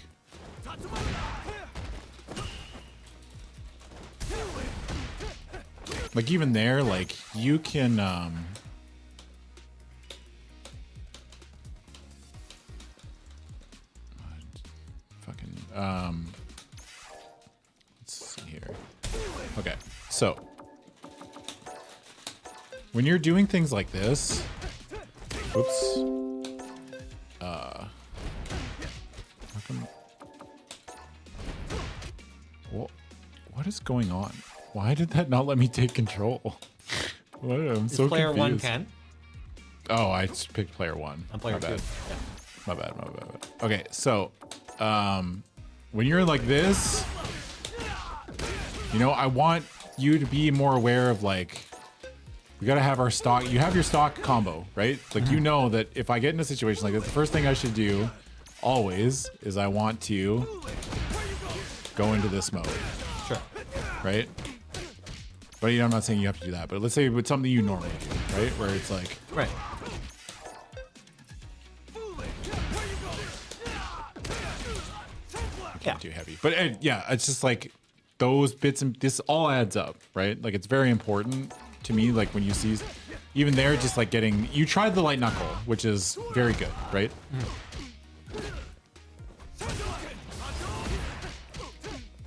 [SPEAKER 2] Like even there, like you can let's see here. Okay, so when you're doing things like this, oops. How come? What is going on? Why did that not let me take control? What? I'm so
[SPEAKER 3] Player one
[SPEAKER 2] confused.
[SPEAKER 3] can.
[SPEAKER 2] Oh, I just picked player one.
[SPEAKER 3] I'm player
[SPEAKER 2] My bad.
[SPEAKER 3] two. Yeah.
[SPEAKER 2] My bad. Okay, so when you're like this, I want you to be more aware of like, we gotta have our stock. You have your stock combo, right? Like you know that if I get in a situation like this, the first thing I should do always is I want to go into this mode,
[SPEAKER 3] Sure.
[SPEAKER 2] right? But I'm not saying you have to do that. But let's say it's something you normally do, right? Where it's like,
[SPEAKER 3] Right.
[SPEAKER 2] can't too heavy. But yeah, it's just like those bits and this all adds up, right? Like it's very important to me. Like when you see, even there, just like getting, you tried the light knuckle, which is very good, right?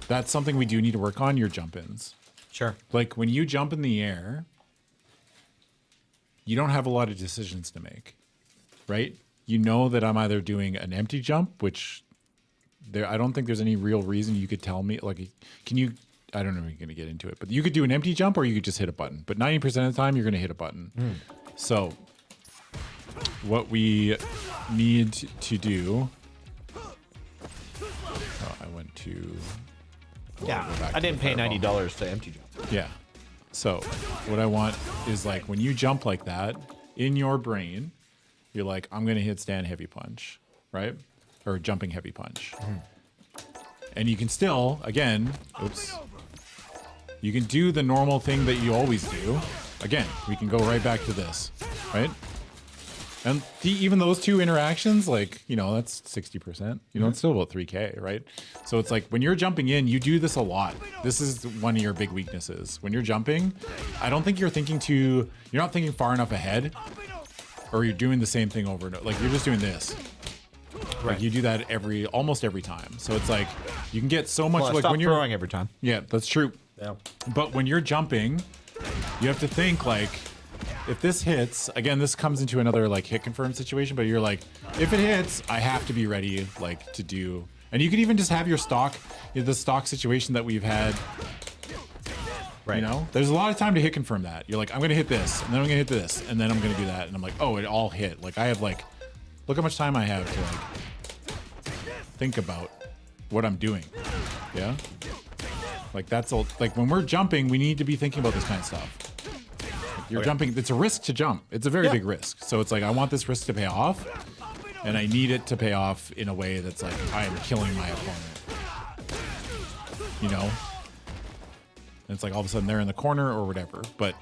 [SPEAKER 2] That's something we do need to work on. Your jump ins.
[SPEAKER 3] Sure.
[SPEAKER 2] Like when you jump in the air, you don't have a lot of decisions to make, right? You know that I'm either doing an empty jump, which I don't think there's any real reason you could tell me. Like, can you? I don't know if you're going to get into it, but you could do an empty jump or you could just hit a button. But 90% of the time, you're going to hit a button. So, what we need to do. Oh, I went to.
[SPEAKER 3] Yeah.
[SPEAKER 2] go back
[SPEAKER 3] I
[SPEAKER 2] to
[SPEAKER 3] didn't
[SPEAKER 2] the
[SPEAKER 3] pay
[SPEAKER 2] fireball.
[SPEAKER 3] $90 to empty jump.
[SPEAKER 2] Yeah. So what I want is like when you jump like that in your brain, you're like, I'm going to hit stand heavy punch, right? Or jumping heavy punch. And you can still, again, you can do the normal thing that you always do. Again, we can go right back to this, right? And even those two interactions, like, that's 60%. It's still about 3K, right? So it's like when you're jumping in, you do this a lot. This is one of your big weaknesses. When you're jumping, I don't think you're not thinking far enough ahead, or you're doing the same thing over and over. Like you're just doing this. Like you do that almost every time. So it's like you can get so much like when you're
[SPEAKER 3] throwing every time.
[SPEAKER 2] Yeah, that's true.
[SPEAKER 3] Yeah.
[SPEAKER 2] But when you're jumping, you have to think like, if this hits, again, this comes into another like hit confirm situation, but you're like, if it hits, I have to be ready like to do. And you could even just have your stock, the stock situation that we've had.
[SPEAKER 3] Right.
[SPEAKER 2] There's a lot of time to hit confirm that. You're like, I'm going to hit this, and then I'm going to hit this, and then I'm going to do that. And I'm like, oh, it all hit. Like I have like, look how much time I have to like think about what I'm doing. Yeah. Like like when we're jumping, we need to be thinking about this kind of stuff. You're jumping. It's a risk to jump. It's a very big risk. So it's like, I want this risk to pay off, and I need it to pay off in a way that's like, I am killing my opponent. And it's like all of a sudden they're in the corner or whatever. But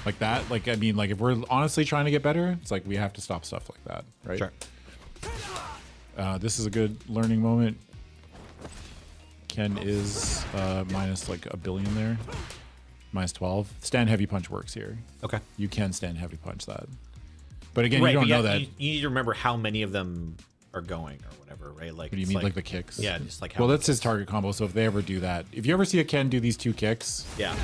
[SPEAKER 2] like that, like, I mean, like if we're honestly trying to get better, it's like we have to stop stuff like that, right?
[SPEAKER 3] Sure.
[SPEAKER 2] This is a good learning moment. Ken is minus like a billion there. Minus 12. Stand heavy punch works here.
[SPEAKER 3] Okay.
[SPEAKER 2] You can stand heavy punch that. But again,
[SPEAKER 3] Right,
[SPEAKER 2] you don't
[SPEAKER 3] but
[SPEAKER 2] know that.
[SPEAKER 3] You need to remember how many of them are going or whatever, right? Like,
[SPEAKER 2] What do you mean, like the kicks?
[SPEAKER 3] Yeah, just like how.
[SPEAKER 2] Well, that's his target combo. So if they ever do that, if you ever see a Ken do these two kicks,
[SPEAKER 3] Yeah.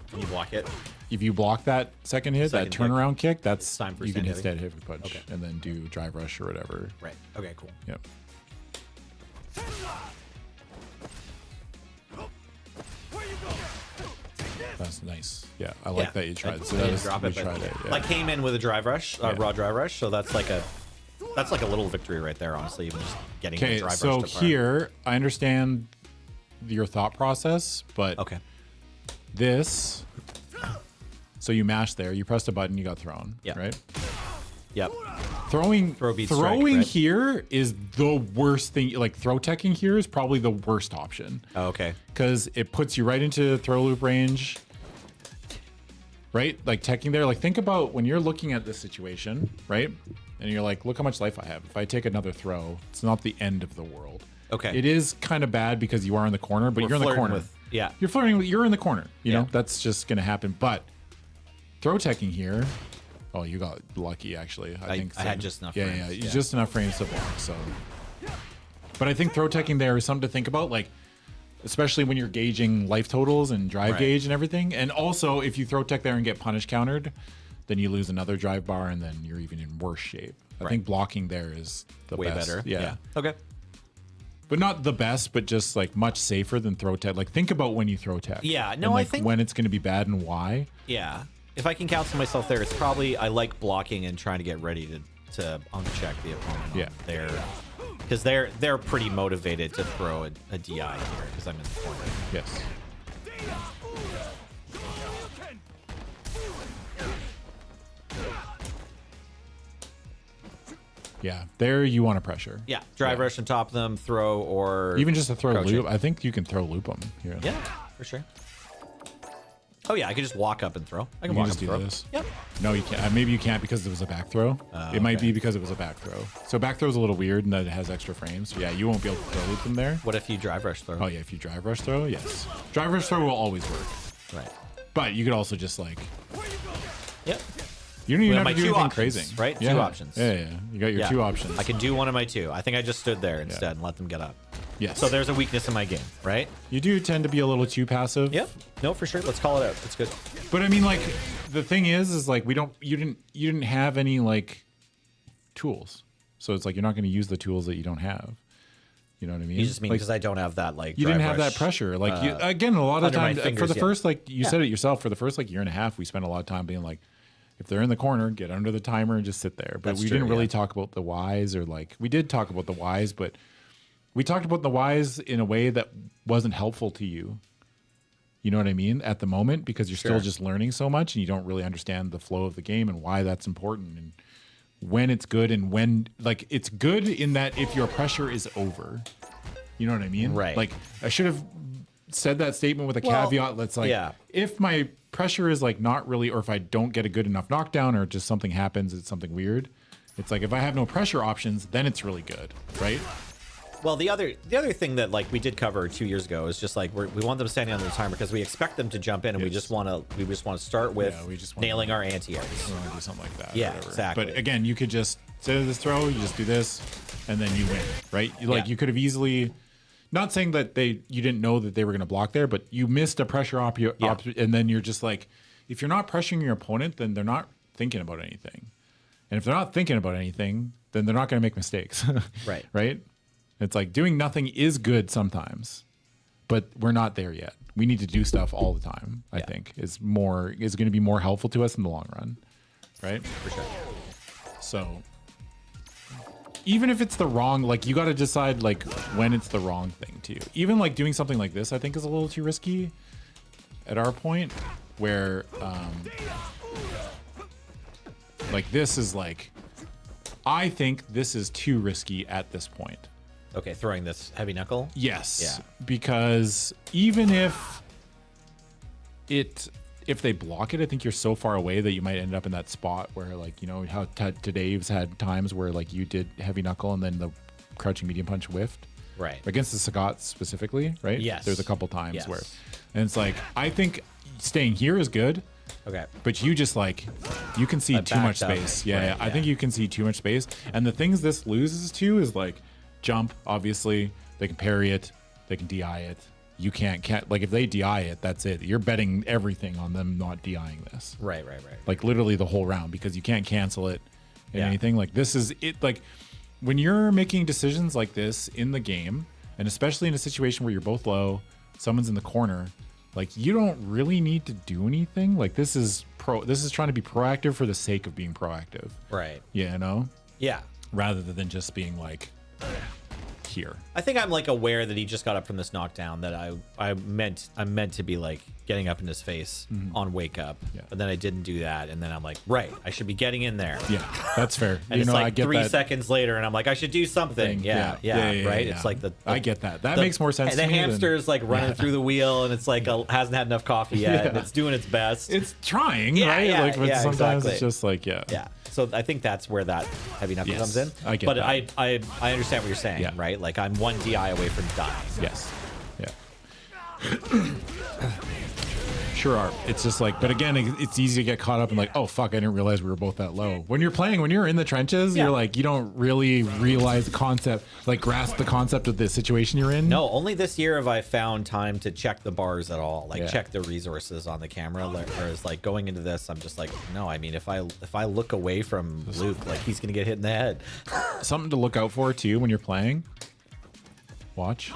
[SPEAKER 3] Can you block it?
[SPEAKER 2] if you block that second hit,
[SPEAKER 3] Second
[SPEAKER 2] that
[SPEAKER 3] kick.
[SPEAKER 2] turnaround kick, that's
[SPEAKER 3] Time for
[SPEAKER 2] you can
[SPEAKER 3] stand
[SPEAKER 2] hit
[SPEAKER 3] heavy.
[SPEAKER 2] stand heavy punch
[SPEAKER 3] Okay.
[SPEAKER 2] and then do drive rush or whatever.
[SPEAKER 3] Right. Okay. Cool.
[SPEAKER 2] Yep. That's nice. Yeah, I like that you tried. So
[SPEAKER 3] I
[SPEAKER 2] that
[SPEAKER 3] didn't
[SPEAKER 2] is,
[SPEAKER 3] drop
[SPEAKER 2] we
[SPEAKER 3] it, but
[SPEAKER 2] tried it. Yeah.
[SPEAKER 3] I came in with a drive rush, raw drive rush. So that's like a little victory right there. Honestly, even just getting the
[SPEAKER 2] Okay,
[SPEAKER 3] drive
[SPEAKER 2] so
[SPEAKER 3] rush to par.
[SPEAKER 2] here I understand your thought process, but
[SPEAKER 3] Okay.
[SPEAKER 2] this. So you mash there, you pressed a button, you got thrown.
[SPEAKER 3] Yeah.
[SPEAKER 2] Right.
[SPEAKER 3] Yep.
[SPEAKER 2] Throwing
[SPEAKER 3] beat strike, right?
[SPEAKER 2] here is the worst thing. Like throw teching here is probably the worst option
[SPEAKER 3] Oh, okay.
[SPEAKER 2] because it puts you right into throw loop range. Right, like teching there. Like think about when you're looking at this situation, right? And you're like, look how much life I have. If I take another throw, it's not the end of the world.
[SPEAKER 3] Okay.
[SPEAKER 2] It is kind of bad because you are in the corner, but
[SPEAKER 3] We're
[SPEAKER 2] you're in the
[SPEAKER 3] flirting
[SPEAKER 2] corner.
[SPEAKER 3] with- yeah.
[SPEAKER 2] You're flirting with, you're in the corner. You
[SPEAKER 3] Yeah.
[SPEAKER 2] know, that's just going to happen. But throw teching here. Oh, you got lucky actually. I think
[SPEAKER 3] I had just enough
[SPEAKER 2] Yeah,
[SPEAKER 3] frames, yeah.
[SPEAKER 2] just enough frames to block. So, but I think throw teching there is something to think about. Like, especially when you're gauging life totals and drive
[SPEAKER 3] Right.
[SPEAKER 2] gauge and everything. And also, if you throw tech there and get punish countered, then you lose another drive bar, and then you're even in worse shape. I
[SPEAKER 3] Right.
[SPEAKER 2] think blocking there is the
[SPEAKER 3] Way
[SPEAKER 2] best.
[SPEAKER 3] better.
[SPEAKER 2] Yeah.
[SPEAKER 3] Okay.
[SPEAKER 2] but not the best, but just like much safer than throw tech. Like think about when you throw tech.
[SPEAKER 3] Yeah, no,
[SPEAKER 2] and, like,
[SPEAKER 3] I think
[SPEAKER 2] when it's going to be bad and why.
[SPEAKER 3] Yeah, if I can counsel myself there, it's probably I like blocking and trying to get ready to uncheck the opponent.
[SPEAKER 2] Yeah.
[SPEAKER 3] There, because they're pretty motivated to throw a DI here because I'm in the corner.
[SPEAKER 2] Yes. Yeah, there you want to pressure.
[SPEAKER 3] Yeah, drive rush on top of them, throw or
[SPEAKER 2] Even just to throw
[SPEAKER 3] crouch
[SPEAKER 2] loop.
[SPEAKER 3] it.
[SPEAKER 2] I think you can throw loop them here.
[SPEAKER 3] Yeah, for sure. Oh yeah, I could just walk up and throw. I
[SPEAKER 2] You
[SPEAKER 3] can
[SPEAKER 2] can
[SPEAKER 3] walk
[SPEAKER 2] just
[SPEAKER 3] up
[SPEAKER 2] do
[SPEAKER 3] and throw.
[SPEAKER 2] this.
[SPEAKER 3] Yep.
[SPEAKER 2] No, you can't. Maybe you can't because it was a back throw. It might
[SPEAKER 3] okay.
[SPEAKER 2] be because it was a back throw. So back throw is a little weird in that it has extra frames. So yeah, you won't be able to throw loop them there.
[SPEAKER 3] What if you drive rush throw?
[SPEAKER 2] Oh yeah, if you drive rush throw, yes. Drive rush throw will always work.
[SPEAKER 3] Right.
[SPEAKER 2] But you could also just like
[SPEAKER 3] Yep.
[SPEAKER 2] you don't even
[SPEAKER 3] We
[SPEAKER 2] have
[SPEAKER 3] have
[SPEAKER 2] to do
[SPEAKER 3] my two
[SPEAKER 2] anything
[SPEAKER 3] options,
[SPEAKER 2] crazy,
[SPEAKER 3] right?
[SPEAKER 2] Yeah.
[SPEAKER 3] Two options.
[SPEAKER 2] Yeah, yeah. You got your
[SPEAKER 3] Yeah.
[SPEAKER 2] two options.
[SPEAKER 3] I can do one of my two. I think I just stood there instead and let them get up.
[SPEAKER 2] Yes.
[SPEAKER 3] So there's a weakness in my game, right?
[SPEAKER 2] You do tend to be a little too passive.
[SPEAKER 3] Yep. No, for sure. Let's call it out. That's good.
[SPEAKER 2] But I mean, like, the thing is like you didn't have any like tools, so it's like you're not going to use the tools that you don't have. You know what I mean?
[SPEAKER 3] You just mean
[SPEAKER 2] like,
[SPEAKER 3] because I don't have that like.
[SPEAKER 2] you didn't
[SPEAKER 3] drive
[SPEAKER 2] have that
[SPEAKER 3] rush,
[SPEAKER 2] pressure. Like you, again, a lot of
[SPEAKER 3] under my
[SPEAKER 2] times for
[SPEAKER 3] fingers
[SPEAKER 2] the
[SPEAKER 3] yet.
[SPEAKER 2] first like you said it yourself, for the first like year and a half, we spent a lot of time being like, if they're in the corner, get under the timer and just sit there. But
[SPEAKER 3] That's
[SPEAKER 2] we
[SPEAKER 3] true,
[SPEAKER 2] didn't really
[SPEAKER 3] yeah.
[SPEAKER 2] talk about the whys, or like we did talk about the whys, but we talked about the whys in a way that wasn't helpful to you. You know what I mean? At the moment, because you're
[SPEAKER 3] Sure.
[SPEAKER 2] still just learning so much and you don't really understand the flow of the game and why that's important and when it's good and when, like, it's good in that if your pressure is over. You know what I mean?
[SPEAKER 3] Right.
[SPEAKER 2] Like, I should have said that statement with a
[SPEAKER 3] Well,
[SPEAKER 2] caveat that's like,
[SPEAKER 3] yeah.
[SPEAKER 2] if my pressure is like not really, or if I don't get a good enough knockdown or just something happens, it's something weird. It's like if I have no pressure options, then it's really good, right?
[SPEAKER 3] Well, the other thing that like we did cover 2 years ago is just like we want them standing under the timer because we expect them to jump in and we
[SPEAKER 2] Yes.
[SPEAKER 3] just want to start with
[SPEAKER 2] Yeah, we just wanna-
[SPEAKER 3] nailing our anti-airs.
[SPEAKER 2] We want to do something like that. or
[SPEAKER 3] Yeah,
[SPEAKER 2] whatever.
[SPEAKER 3] exactly.
[SPEAKER 2] But again, you could just sit at this throw, you just do this, and then you win, right? Like
[SPEAKER 3] Yeah.
[SPEAKER 2] you could have easily, not saying that you didn't know that they were going to block there, but you missed a pressure and then you're just like, if you're not pressuring your opponent, then they're not thinking about anything, and if they're not thinking about anything, then they're not going to make mistakes,
[SPEAKER 3] Right.
[SPEAKER 2] Right? It's like doing nothing is good sometimes, but we're not there yet. We need to do stuff all the time. I think is going to be more helpful to us in the long run, right?
[SPEAKER 3] For sure.
[SPEAKER 2] So even if it's the wrong, like you got to decide like when it's the wrong thing to you. Even like doing something like this, I think is a little too risky at our point where like this is like, I think this is too risky at this point.
[SPEAKER 3] Okay, throwing this heavy knuckle.
[SPEAKER 2] Yes.
[SPEAKER 3] Yeah.
[SPEAKER 2] Because even if they block it, I think you're so far away that you might end up in that spot where, like, you know, how Tadev's had times where, like, you did heavy knuckle and then the crouching medium punch whiffed.
[SPEAKER 3] Right.
[SPEAKER 2] Against the Sagat specifically, right?
[SPEAKER 3] Yes.
[SPEAKER 2] There's a couple times
[SPEAKER 3] Yes.
[SPEAKER 2] where, and it's like, I think staying here is good.
[SPEAKER 3] Okay.
[SPEAKER 2] But you just like, you can see
[SPEAKER 3] I
[SPEAKER 2] too much
[SPEAKER 3] backed up.
[SPEAKER 2] space. Yeah,
[SPEAKER 3] Right,
[SPEAKER 2] yeah, I
[SPEAKER 3] yeah.
[SPEAKER 2] think you can see too much space. And the things this loses to is like jump, obviously. They can parry it. They can DI it. You can't like if they DI it, that's it. You're betting everything on them not DIing this.
[SPEAKER 3] Right.
[SPEAKER 2] Like literally the whole round because you can't cancel it in
[SPEAKER 3] Yeah.
[SPEAKER 2] anything. Like this is it. Like when you're making decisions like this in the game, and especially in a situation where you're both low, someone's in the corner, like you don't really need to do anything. Like this is trying to be proactive for the sake of being proactive.
[SPEAKER 3] Right.
[SPEAKER 2] You know?
[SPEAKER 3] Yeah.
[SPEAKER 2] Rather than just being like here.
[SPEAKER 3] I think I'm like aware that he just got up from this knockdown that I'm meant to be like getting up in his face on wake up.
[SPEAKER 2] Yeah.
[SPEAKER 3] But then I didn't do that and then I'm like, right, I should be getting in there.
[SPEAKER 2] Yeah, that's fair.
[SPEAKER 3] And it's
[SPEAKER 2] I
[SPEAKER 3] like
[SPEAKER 2] get
[SPEAKER 3] 3
[SPEAKER 2] that.
[SPEAKER 3] seconds later and I'm like, I should do something. Yeah, right?
[SPEAKER 2] yeah.
[SPEAKER 3] It's like the
[SPEAKER 2] I get that. That makes more sense
[SPEAKER 3] The
[SPEAKER 2] to me than-
[SPEAKER 3] hamster's like running through the wheel and it's like hasn't had enough coffee yet and
[SPEAKER 2] Yeah.
[SPEAKER 3] it's doing its best.
[SPEAKER 2] It's trying,
[SPEAKER 3] Yeah,
[SPEAKER 2] right?
[SPEAKER 3] yeah,
[SPEAKER 2] like but
[SPEAKER 3] yeah,
[SPEAKER 2] sometimes
[SPEAKER 3] exactly.
[SPEAKER 2] it's just like
[SPEAKER 3] yeah. So I think that's where that heavy knuckle
[SPEAKER 2] Yes,
[SPEAKER 3] comes in.
[SPEAKER 2] I get
[SPEAKER 3] but
[SPEAKER 2] that.
[SPEAKER 3] I understand what you're saying,
[SPEAKER 2] Yeah.
[SPEAKER 3] right? Like I'm one DI away from dying.
[SPEAKER 2] Yes. Yeah. Sure are. It's just like, but again, it's easy to get caught up in like, oh fuck, I didn't realize we were both that low. When you're in the trenches,
[SPEAKER 3] Yeah.
[SPEAKER 2] you're like, you don't really realize the concept, like grasp the concept of the situation you're in.
[SPEAKER 3] No, only this year have I found time to check the bars at all, like
[SPEAKER 2] Yeah.
[SPEAKER 3] check the resources on the camera. Whereas like going into this, I'm just like, no, I mean, if I look away from Luke, like he's gonna get hit in the head.
[SPEAKER 2] Something to look out for too when you're playing Watch.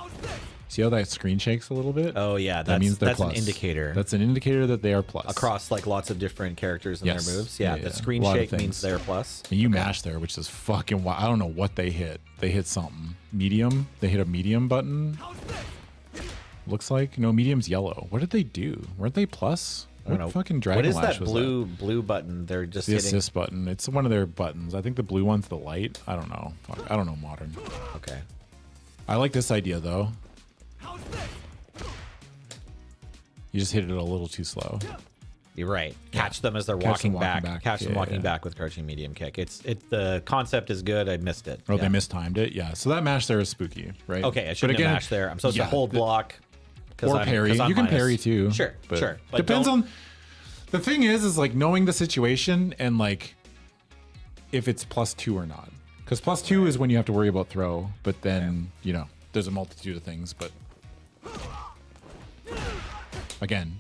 [SPEAKER 2] See how that screen shakes a little bit?
[SPEAKER 3] Oh yeah,
[SPEAKER 2] that means they're
[SPEAKER 3] that's
[SPEAKER 2] plus.
[SPEAKER 3] an indicator.
[SPEAKER 2] That's an indicator that they are plus.
[SPEAKER 3] Across like lots of different characters and
[SPEAKER 2] Yes.
[SPEAKER 3] their moves.
[SPEAKER 2] Yeah,
[SPEAKER 3] Yeah,
[SPEAKER 2] yeah.
[SPEAKER 3] the screen
[SPEAKER 2] A lot of
[SPEAKER 3] shake means
[SPEAKER 2] things.
[SPEAKER 3] they're plus.
[SPEAKER 2] And you mash there, which is fucking wild. I don't know what they hit. They hit something. Medium. They hit a medium button. Looks like. No, medium's yellow. What did they do? Weren't they plus?
[SPEAKER 3] I don't
[SPEAKER 2] What
[SPEAKER 3] know.
[SPEAKER 2] fucking Dragon
[SPEAKER 3] What is
[SPEAKER 2] Lash
[SPEAKER 3] that
[SPEAKER 2] was
[SPEAKER 3] blue button? They're just
[SPEAKER 2] The
[SPEAKER 3] hitting.
[SPEAKER 2] assist button. It's one of their buttons. I think the blue one's the light. I don't know. Fuck. I don't know modern.
[SPEAKER 3] Okay.
[SPEAKER 2] I like this idea though. You just hit it a little too slow.
[SPEAKER 3] You're right. Catch them as they're
[SPEAKER 2] Catch them
[SPEAKER 3] walking back.
[SPEAKER 2] walking back.
[SPEAKER 3] Catch them
[SPEAKER 2] Yeah,
[SPEAKER 3] walking
[SPEAKER 2] yeah.
[SPEAKER 3] back with crouching medium kick. The concept is good. I missed it.
[SPEAKER 2] Oh,
[SPEAKER 3] Yeah.
[SPEAKER 2] they mistimed it. Yeah. So that mash there is spooky, right?
[SPEAKER 3] Okay, I
[SPEAKER 2] But
[SPEAKER 3] shouldn't
[SPEAKER 2] again,
[SPEAKER 3] have mashed there. I'm supposed
[SPEAKER 2] yeah,
[SPEAKER 3] to hold block.
[SPEAKER 2] or parry. You can parry too.
[SPEAKER 3] Sure,
[SPEAKER 2] but
[SPEAKER 3] sure. But
[SPEAKER 2] depends
[SPEAKER 3] don't-
[SPEAKER 2] on. The thing is like knowing the situation and like if it's +2 or not. Because +2 is when you have to worry about throw, but then you know there's a multitude of things. But again,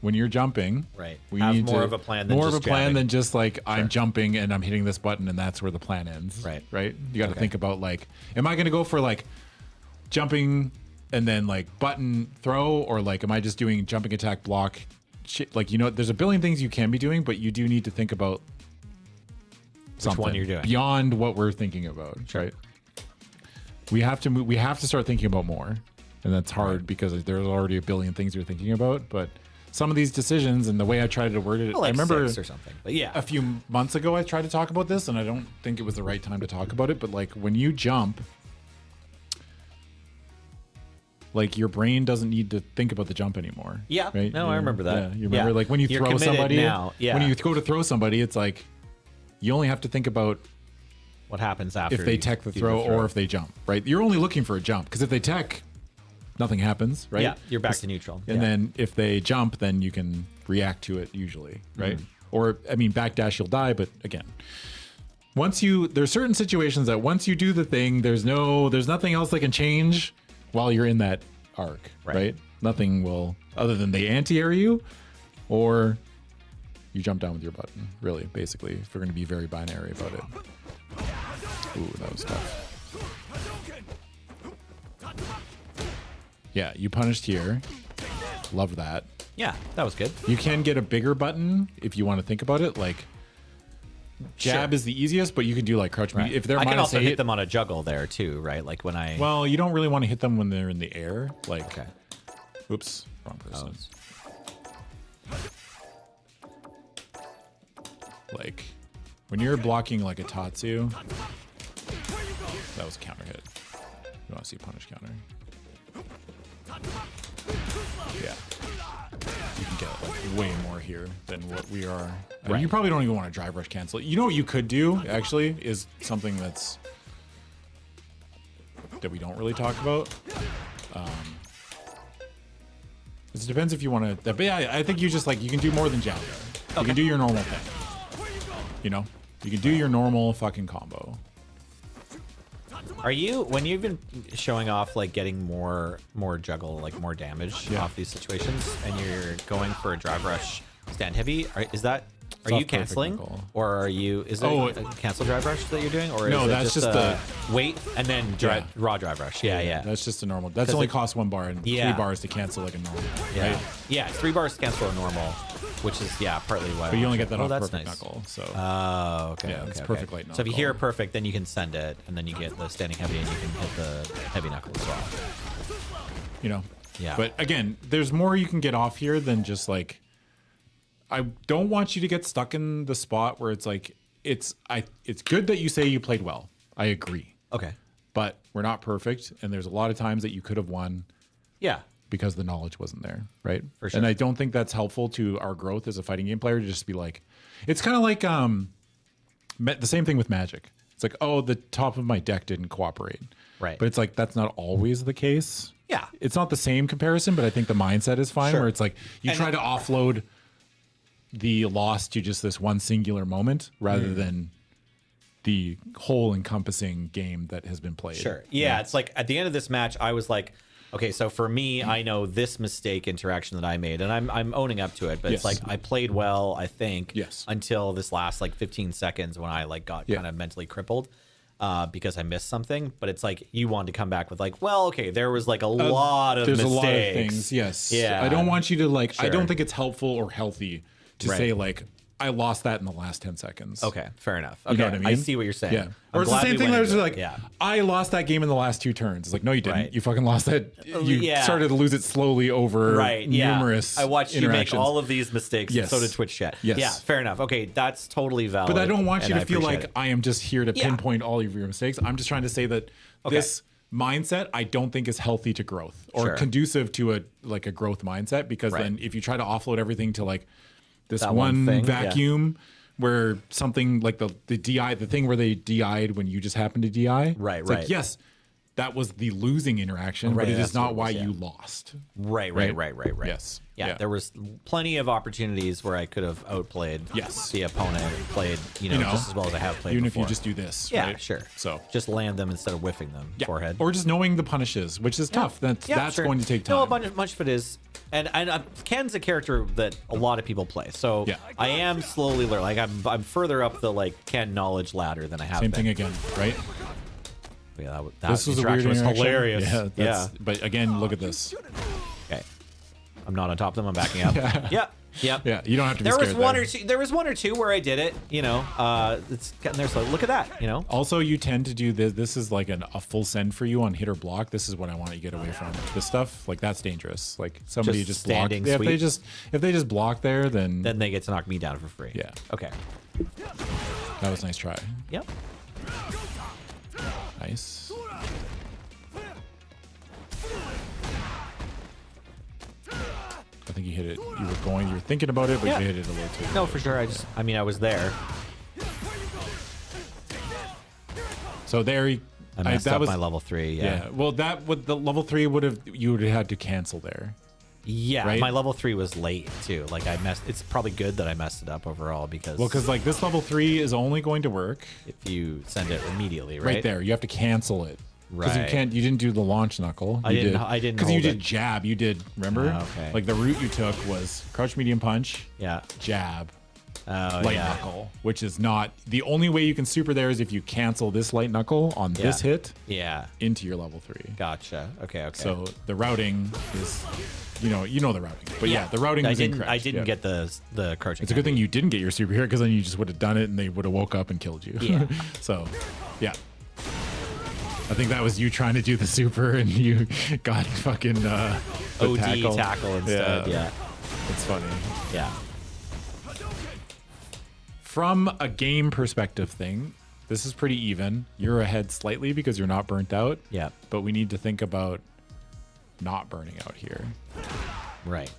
[SPEAKER 2] when you're jumping,
[SPEAKER 3] Right.
[SPEAKER 2] we
[SPEAKER 3] Have
[SPEAKER 2] need
[SPEAKER 3] more
[SPEAKER 2] to,
[SPEAKER 3] of a plan than
[SPEAKER 2] more
[SPEAKER 3] just
[SPEAKER 2] of a plan
[SPEAKER 3] jabbing.
[SPEAKER 2] than just like I'm jumping and I'm hitting this button and that's where the plan ends.
[SPEAKER 3] Right.
[SPEAKER 2] Right. You got to
[SPEAKER 3] Okay.
[SPEAKER 2] think about like, am I going to go for like jumping and then like button throw, or like am I just doing jumping attack block? Shit, like there's a billion things you can be doing, but you do need to think about
[SPEAKER 3] one
[SPEAKER 2] something
[SPEAKER 3] you're doing.
[SPEAKER 2] beyond what we're thinking about. Right. We have to move. We have to start thinking about more, and that's hard because there's already a billion things you're thinking about. But some of these decisions and the way I tried to word it,
[SPEAKER 3] Like
[SPEAKER 2] I remember
[SPEAKER 3] 6 or something. But yeah.
[SPEAKER 2] a few months ago I tried to talk about this, and I don't think it was the right time to talk about it. But like when you jump, like your brain doesn't need to think about the jump anymore.
[SPEAKER 3] Yeah.
[SPEAKER 2] Right?
[SPEAKER 3] No, I remember that.
[SPEAKER 2] Yeah. You remember
[SPEAKER 3] Yeah.
[SPEAKER 2] like when you
[SPEAKER 3] You're
[SPEAKER 2] throw
[SPEAKER 3] committed
[SPEAKER 2] somebody
[SPEAKER 3] now. Yeah.
[SPEAKER 2] when you go to throw somebody, it's like you only have to think about
[SPEAKER 3] What happens after
[SPEAKER 2] if they
[SPEAKER 3] you
[SPEAKER 2] tech the
[SPEAKER 3] do
[SPEAKER 2] throw or if they jump, right? You're only looking for a jump because if they tech, nothing happens, right?
[SPEAKER 3] Yeah, you're back to neutral.
[SPEAKER 2] And
[SPEAKER 3] Yeah.
[SPEAKER 2] then if they jump, then you can react to it usually, right?
[SPEAKER 3] Mm-hmm.
[SPEAKER 2] Or I mean, backdash, you'll die, but again, there's certain situations that once you do the thing, there's nothing else that can change while you're in that arc, right? Nothing will, other than they anti-air you, or you jump down with your button. Really, basically, if we're going to be very binary about it. Ooh, that was tough. Yeah, you punished here. Love that.
[SPEAKER 3] Yeah, that was good.
[SPEAKER 2] You can get a bigger button if you want to think about it. Like jab
[SPEAKER 3] Sure.
[SPEAKER 2] is the easiest, but you can do like crouch.
[SPEAKER 3] Right.
[SPEAKER 2] If they're
[SPEAKER 3] I can also
[SPEAKER 2] -8,
[SPEAKER 3] hit them on a juggle there too, right? Like when I.
[SPEAKER 2] well, you don't really want to hit them when they're in the air. Like,
[SPEAKER 3] Okay.
[SPEAKER 2] oops, wrong person. Like when you're blocking like a Tatsu, that was a counter hit. You want to see punish counter? Yeah, you can get like way more here than what we are.
[SPEAKER 3] Right.
[SPEAKER 2] You probably don't even want to drive rush cancel. You know what you could do actually is something that we don't really talk about. It depends if you want to. But yeah, I think you just like you can do more than jab. You can do your normal thing. You know, you can do your normal fucking combo.
[SPEAKER 3] Are you, when you've been showing off like getting more juggle, like more damage
[SPEAKER 2] Yeah.
[SPEAKER 3] off these situations, and you're going for a drive rush stand heavy? Are you
[SPEAKER 2] off perfect
[SPEAKER 3] canceling,
[SPEAKER 2] knuckle.
[SPEAKER 3] or are you? Is there
[SPEAKER 2] Oh,
[SPEAKER 3] a cancel drive rush that you're doing, or
[SPEAKER 2] No,
[SPEAKER 3] is it
[SPEAKER 2] that's just
[SPEAKER 3] wait and then
[SPEAKER 2] Yeah.
[SPEAKER 3] raw drive rush? Yeah.
[SPEAKER 2] That's just a normal. That's
[SPEAKER 3] 'Cause
[SPEAKER 2] only
[SPEAKER 3] it-
[SPEAKER 2] costs 1 bar and
[SPEAKER 3] Yeah.
[SPEAKER 2] 3 bars to cancel like a normal.
[SPEAKER 3] Yeah,
[SPEAKER 2] Right?
[SPEAKER 3] yeah. It's 3 bars to cancel a normal, which is partly why.
[SPEAKER 2] But you only get that
[SPEAKER 3] oh,
[SPEAKER 2] off
[SPEAKER 3] that's
[SPEAKER 2] perfect
[SPEAKER 3] nice.
[SPEAKER 2] knuckle. So
[SPEAKER 3] Oh, okay.
[SPEAKER 2] Yeah,
[SPEAKER 3] okay,
[SPEAKER 2] it's
[SPEAKER 3] okay.
[SPEAKER 2] perfect light
[SPEAKER 3] So if you
[SPEAKER 2] knuckle.
[SPEAKER 3] hear perfect, then you can send it, and then you get the standing heavy, and you can hit the heavy knuckle as well.
[SPEAKER 2] you know.
[SPEAKER 3] Yeah.
[SPEAKER 2] But again, there's more you can get off here than just like. I don't want you to get stuck in the spot where it's like it's good that you say you played well. I agree.
[SPEAKER 3] Okay.
[SPEAKER 2] But we're not perfect, and there's a lot of times that you could have won
[SPEAKER 3] Yeah.
[SPEAKER 2] because the knowledge wasn't there, right?
[SPEAKER 3] For sure.
[SPEAKER 2] And I don't think that's helpful to our growth as a fighting game player to just be like, it's kind of like the same thing with Magic. It's like, oh, the top of my deck didn't cooperate,
[SPEAKER 3] Right.
[SPEAKER 2] But it's like that's not always the case.
[SPEAKER 3] Yeah.
[SPEAKER 2] It's not the same comparison, but I think the mindset is fine.
[SPEAKER 3] Sure.
[SPEAKER 2] Where it's like you
[SPEAKER 3] And
[SPEAKER 2] try to offload the loss to just this one singular moment rather than the whole encompassing game that has been played.
[SPEAKER 3] Sure. Yeah, it's like at the end of this match, I was like, okay, so for me, I know this mistake interaction that I made, and I'm owning up to it. But it's
[SPEAKER 2] Yes.
[SPEAKER 3] like I played well, I think,
[SPEAKER 2] Yes.
[SPEAKER 3] until this last like 15 seconds when I like got
[SPEAKER 2] Yeah.
[SPEAKER 3] kind of mentally crippled. because I missed something. But it's like you want to come back with like, well, okay, there was like a lot of
[SPEAKER 2] There's
[SPEAKER 3] mistakes.
[SPEAKER 2] a lot of things. Yes.
[SPEAKER 3] Yeah.
[SPEAKER 2] I don't want you to like. I
[SPEAKER 3] Sure.
[SPEAKER 2] don't think it's helpful or healthy to
[SPEAKER 3] Right.
[SPEAKER 2] say like I lost that in the last 10 seconds.
[SPEAKER 3] Okay, fair enough. Okay,
[SPEAKER 2] You know what I mean?
[SPEAKER 3] see what you're saying.
[SPEAKER 2] Yeah.
[SPEAKER 3] I'm
[SPEAKER 2] Or it's the
[SPEAKER 3] glad
[SPEAKER 2] same
[SPEAKER 3] we
[SPEAKER 2] thing
[SPEAKER 3] went
[SPEAKER 2] that was
[SPEAKER 3] into
[SPEAKER 2] like,
[SPEAKER 3] it. Yeah.
[SPEAKER 2] I lost that game in the last 2 turns. It's like, no, you didn't.
[SPEAKER 3] Right.
[SPEAKER 2] You fucking lost it. You
[SPEAKER 3] yeah.
[SPEAKER 2] started to lose it slowly over
[SPEAKER 3] Right. Yeah.
[SPEAKER 2] numerous
[SPEAKER 3] I watched you make
[SPEAKER 2] interactions.
[SPEAKER 3] all of these mistakes.
[SPEAKER 2] Yes.
[SPEAKER 3] And so did Twitch chat.
[SPEAKER 2] Yes.
[SPEAKER 3] Yeah. Fair enough. Okay, that's totally valid.
[SPEAKER 2] But I don't want you
[SPEAKER 3] and
[SPEAKER 2] to feel
[SPEAKER 3] appreciate
[SPEAKER 2] like
[SPEAKER 3] it.
[SPEAKER 2] I am just here to
[SPEAKER 3] Yeah.
[SPEAKER 2] pinpoint all of your mistakes. I'm just trying to say that this mindset I don't think is healthy to growth or
[SPEAKER 3] Sure.
[SPEAKER 2] conducive to a growth mindset, because
[SPEAKER 3] Right.
[SPEAKER 2] then if you try to offload everything to like this
[SPEAKER 3] That
[SPEAKER 2] one
[SPEAKER 3] one thing, yeah.
[SPEAKER 2] vacuum where something like the DI, the thing where they DI'd when you just happened to DI.
[SPEAKER 3] Right,
[SPEAKER 2] it's
[SPEAKER 3] right.
[SPEAKER 2] Like, yes, that was the losing interaction,
[SPEAKER 3] Right,
[SPEAKER 2] but it
[SPEAKER 3] that's
[SPEAKER 2] is not
[SPEAKER 3] what it
[SPEAKER 2] why
[SPEAKER 3] was, yeah.
[SPEAKER 2] you lost.
[SPEAKER 3] Right.
[SPEAKER 2] Yes.
[SPEAKER 3] Yeah, there was plenty of opportunities where I could have outplayed
[SPEAKER 2] Yes.
[SPEAKER 3] the opponent, played just as well as I have played
[SPEAKER 2] even
[SPEAKER 3] before.
[SPEAKER 2] if you just do this.
[SPEAKER 3] yeah,
[SPEAKER 2] right?
[SPEAKER 3] sure.
[SPEAKER 2] So
[SPEAKER 3] just land them instead of whiffing them
[SPEAKER 2] yeah.
[SPEAKER 3] forehead.
[SPEAKER 2] Or just knowing the punishes, which is tough. That's
[SPEAKER 3] sure.
[SPEAKER 2] going to take time.
[SPEAKER 3] No, much of it is, and Ken's a character that a lot of people play. So
[SPEAKER 2] Yeah.
[SPEAKER 3] I am slowly learning. Like I'm further up the like Ken knowledge ladder than I have.
[SPEAKER 2] Same
[SPEAKER 3] been.
[SPEAKER 2] thing again, right?
[SPEAKER 3] Yeah, that
[SPEAKER 2] This was a weird
[SPEAKER 3] interaction was
[SPEAKER 2] interaction.
[SPEAKER 3] hilarious.
[SPEAKER 2] Yeah,
[SPEAKER 3] Yeah.
[SPEAKER 2] But again, look at this.
[SPEAKER 3] Okay. I'm not on top of them. I'm backing up. Yeah.
[SPEAKER 2] Yeah, you don't have to be
[SPEAKER 3] There was
[SPEAKER 2] scared
[SPEAKER 3] one
[SPEAKER 2] there.
[SPEAKER 3] or two. There was one or two where I did it. It's getting there. So look at that.
[SPEAKER 2] Also, you tend to do this. This is like a full send for you on hit or block. This is what I want you to get away from. This stuff, like that's dangerous. Like somebody
[SPEAKER 3] Just
[SPEAKER 2] just block.
[SPEAKER 3] standing
[SPEAKER 2] Yeah,
[SPEAKER 3] sweep.
[SPEAKER 2] if they just block there, then
[SPEAKER 3] Then they get to knock me down for free.
[SPEAKER 2] Yeah.
[SPEAKER 3] Okay.
[SPEAKER 2] that was a nice try.
[SPEAKER 3] Yep.
[SPEAKER 2] Nice. I think you hit it. You were thinking about it, but
[SPEAKER 3] Yeah.
[SPEAKER 2] you hit it a little too.
[SPEAKER 3] No, for sure. I was there.
[SPEAKER 2] So there,
[SPEAKER 3] I messed up my level 3.
[SPEAKER 2] yeah. Well, that with the level 3 you would have had to cancel there.
[SPEAKER 3] Yeah,
[SPEAKER 2] Right?
[SPEAKER 3] my level 3 was late too. Like I messed. It's probably good that I messed it up overall because
[SPEAKER 2] Well, because like this level 3 is only going to work
[SPEAKER 3] if you send it immediately,
[SPEAKER 2] right there. You have to cancel it. Because
[SPEAKER 3] Right.
[SPEAKER 2] you didn't do the launch knuckle.
[SPEAKER 3] I didn't
[SPEAKER 2] Because you
[SPEAKER 3] hold
[SPEAKER 2] did
[SPEAKER 3] it.
[SPEAKER 2] jab. You did, remember?
[SPEAKER 3] Oh, okay.
[SPEAKER 2] Like the route you took was crouch medium punch,
[SPEAKER 3] Yeah.
[SPEAKER 2] jab,
[SPEAKER 3] Oh
[SPEAKER 2] light
[SPEAKER 3] yeah.
[SPEAKER 2] knuckle, which is not the only way you can super there is if you cancel this light knuckle on this
[SPEAKER 3] Yeah.
[SPEAKER 2] hit
[SPEAKER 3] Yeah.
[SPEAKER 2] into your level 3.
[SPEAKER 3] Gotcha. Okay.
[SPEAKER 2] So the routing is, you know the routing. But yeah, the routing
[SPEAKER 3] I
[SPEAKER 2] is
[SPEAKER 3] didn't.
[SPEAKER 2] incorrect.
[SPEAKER 3] I didn't
[SPEAKER 2] Yeah.
[SPEAKER 3] get the crouching.
[SPEAKER 2] It's a good thing you didn't get your super here, because then you just would have done it and they would have woke up and killed you.
[SPEAKER 3] Yeah.
[SPEAKER 2] So, yeah. I think that was you trying to do the super and you got fucking the
[SPEAKER 3] OD tackle instead. Yeah.
[SPEAKER 2] It's funny.
[SPEAKER 3] Yeah.
[SPEAKER 2] From a game perspective thing, this is pretty even. You're ahead slightly because you're not burnt out.
[SPEAKER 3] Yeah.
[SPEAKER 2] But we need to think about not burning out here.
[SPEAKER 3] Right.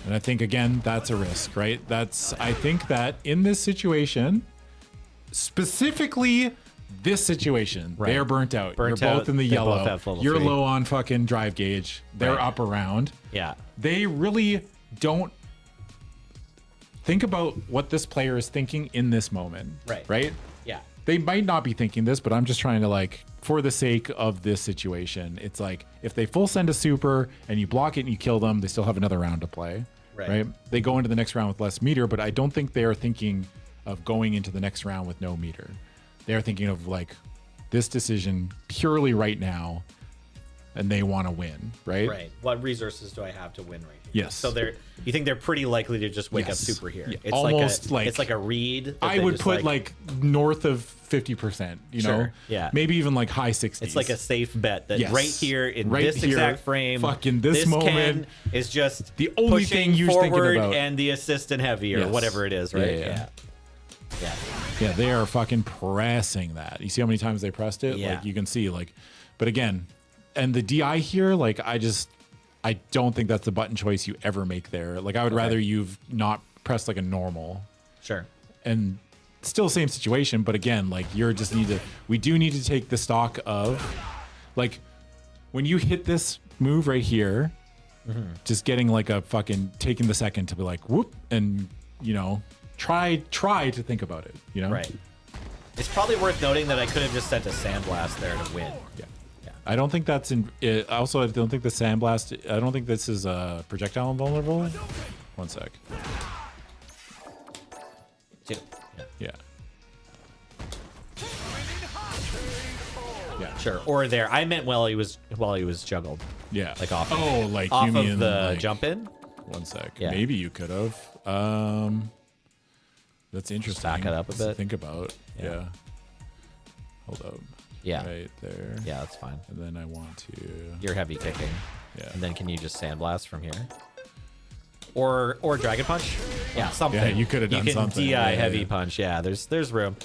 [SPEAKER 2] And I think, again, that's a risk, right? I think that in this situation, specifically this situation,
[SPEAKER 3] Right.
[SPEAKER 2] they're burnt out.
[SPEAKER 3] Burnt
[SPEAKER 2] You're
[SPEAKER 3] out,
[SPEAKER 2] both in the
[SPEAKER 3] they both
[SPEAKER 2] yellow.
[SPEAKER 3] have level
[SPEAKER 2] You're
[SPEAKER 3] 3.
[SPEAKER 2] low on fucking drive gauge. They're
[SPEAKER 3] Right.
[SPEAKER 2] up around.
[SPEAKER 3] Yeah.
[SPEAKER 2] They really don't think about what this player is thinking in this moment.
[SPEAKER 3] Right.
[SPEAKER 2] Right?
[SPEAKER 3] Yeah.
[SPEAKER 2] They might not be thinking this, but I'm just trying to, like, for the sake of this situation, it's like if they full send a super and you block it and you kill them, they still have another round to play.
[SPEAKER 3] Right.
[SPEAKER 2] They go into the next round with less meter, but I don't think they are thinking of going into the next round with no meter. They're thinking of like this decision purely right now, and they want to win, right?
[SPEAKER 3] Right. What resources do I have to win right here?
[SPEAKER 2] Yes.
[SPEAKER 3] So you think they're pretty likely to just wake up
[SPEAKER 2] Yes.
[SPEAKER 3] super here?
[SPEAKER 2] Yeah,
[SPEAKER 3] It's
[SPEAKER 2] almost like-
[SPEAKER 3] it's like a read. that
[SPEAKER 2] I
[SPEAKER 3] they
[SPEAKER 2] would
[SPEAKER 3] just,
[SPEAKER 2] put like north of 50%, you know?
[SPEAKER 3] Sure, yeah.
[SPEAKER 2] Maybe even like high 60s.
[SPEAKER 3] It's like a safe bet that
[SPEAKER 2] Yes.
[SPEAKER 3] right here in
[SPEAKER 2] Right
[SPEAKER 3] this
[SPEAKER 2] here,
[SPEAKER 3] exact frame,
[SPEAKER 2] fucking this moment,
[SPEAKER 3] Ken is just
[SPEAKER 2] the only
[SPEAKER 3] pushing
[SPEAKER 2] thing you're thinking
[SPEAKER 3] forward
[SPEAKER 2] about.
[SPEAKER 3] and the assistant heavy or
[SPEAKER 2] Yes.
[SPEAKER 3] whatever it is, right?
[SPEAKER 2] Yeah.
[SPEAKER 3] Yeah.
[SPEAKER 2] Yeah, they are fucking pressing that. You see how many times they pressed it?
[SPEAKER 3] Yeah.
[SPEAKER 2] Like you can see, like, but again, and the DI here, like I don't think that's the button choice you ever make there. Like I would rather you've not pressed like a normal,
[SPEAKER 3] Sure.
[SPEAKER 2] and still same situation, but again, like we do need to take the stock of, like, when you hit this move right here, just getting like a fucking taking the second to be like whoop, and try to think about it,
[SPEAKER 3] Right. It's probably worth noting that I could have just sent a sandblast there to win.
[SPEAKER 2] Yeah. I don't think that's in. Also, I don't think the sandblast. I don't think this is projectile invulnerable. One sec.
[SPEAKER 3] Two.
[SPEAKER 2] Yeah. Yeah.
[SPEAKER 3] Sure. Or there. I meant while he was juggled.
[SPEAKER 2] Yeah.
[SPEAKER 3] Like off.
[SPEAKER 2] Oh, like
[SPEAKER 3] off
[SPEAKER 2] you mean
[SPEAKER 3] of the
[SPEAKER 2] like,
[SPEAKER 3] jump in.
[SPEAKER 2] 1 sec.
[SPEAKER 3] Yeah.
[SPEAKER 2] Maybe you could have. That's interesting.
[SPEAKER 3] back it up a
[SPEAKER 2] to
[SPEAKER 3] bit.
[SPEAKER 2] think about.
[SPEAKER 3] Yeah.
[SPEAKER 2] Yeah. Hold up.
[SPEAKER 3] Yeah.
[SPEAKER 2] Right there.
[SPEAKER 3] Yeah, that's fine.
[SPEAKER 2] And then I want to.
[SPEAKER 3] You're heavy kicking.
[SPEAKER 2] Yeah.
[SPEAKER 3] And then can you just sandblast from here? Or dragon punch? Yeah, something.
[SPEAKER 2] Yeah, you could have done
[SPEAKER 3] you can
[SPEAKER 2] something.
[SPEAKER 3] DI
[SPEAKER 2] Yeah,
[SPEAKER 3] heavy
[SPEAKER 2] yeah.
[SPEAKER 3] punch. Yeah, there's room.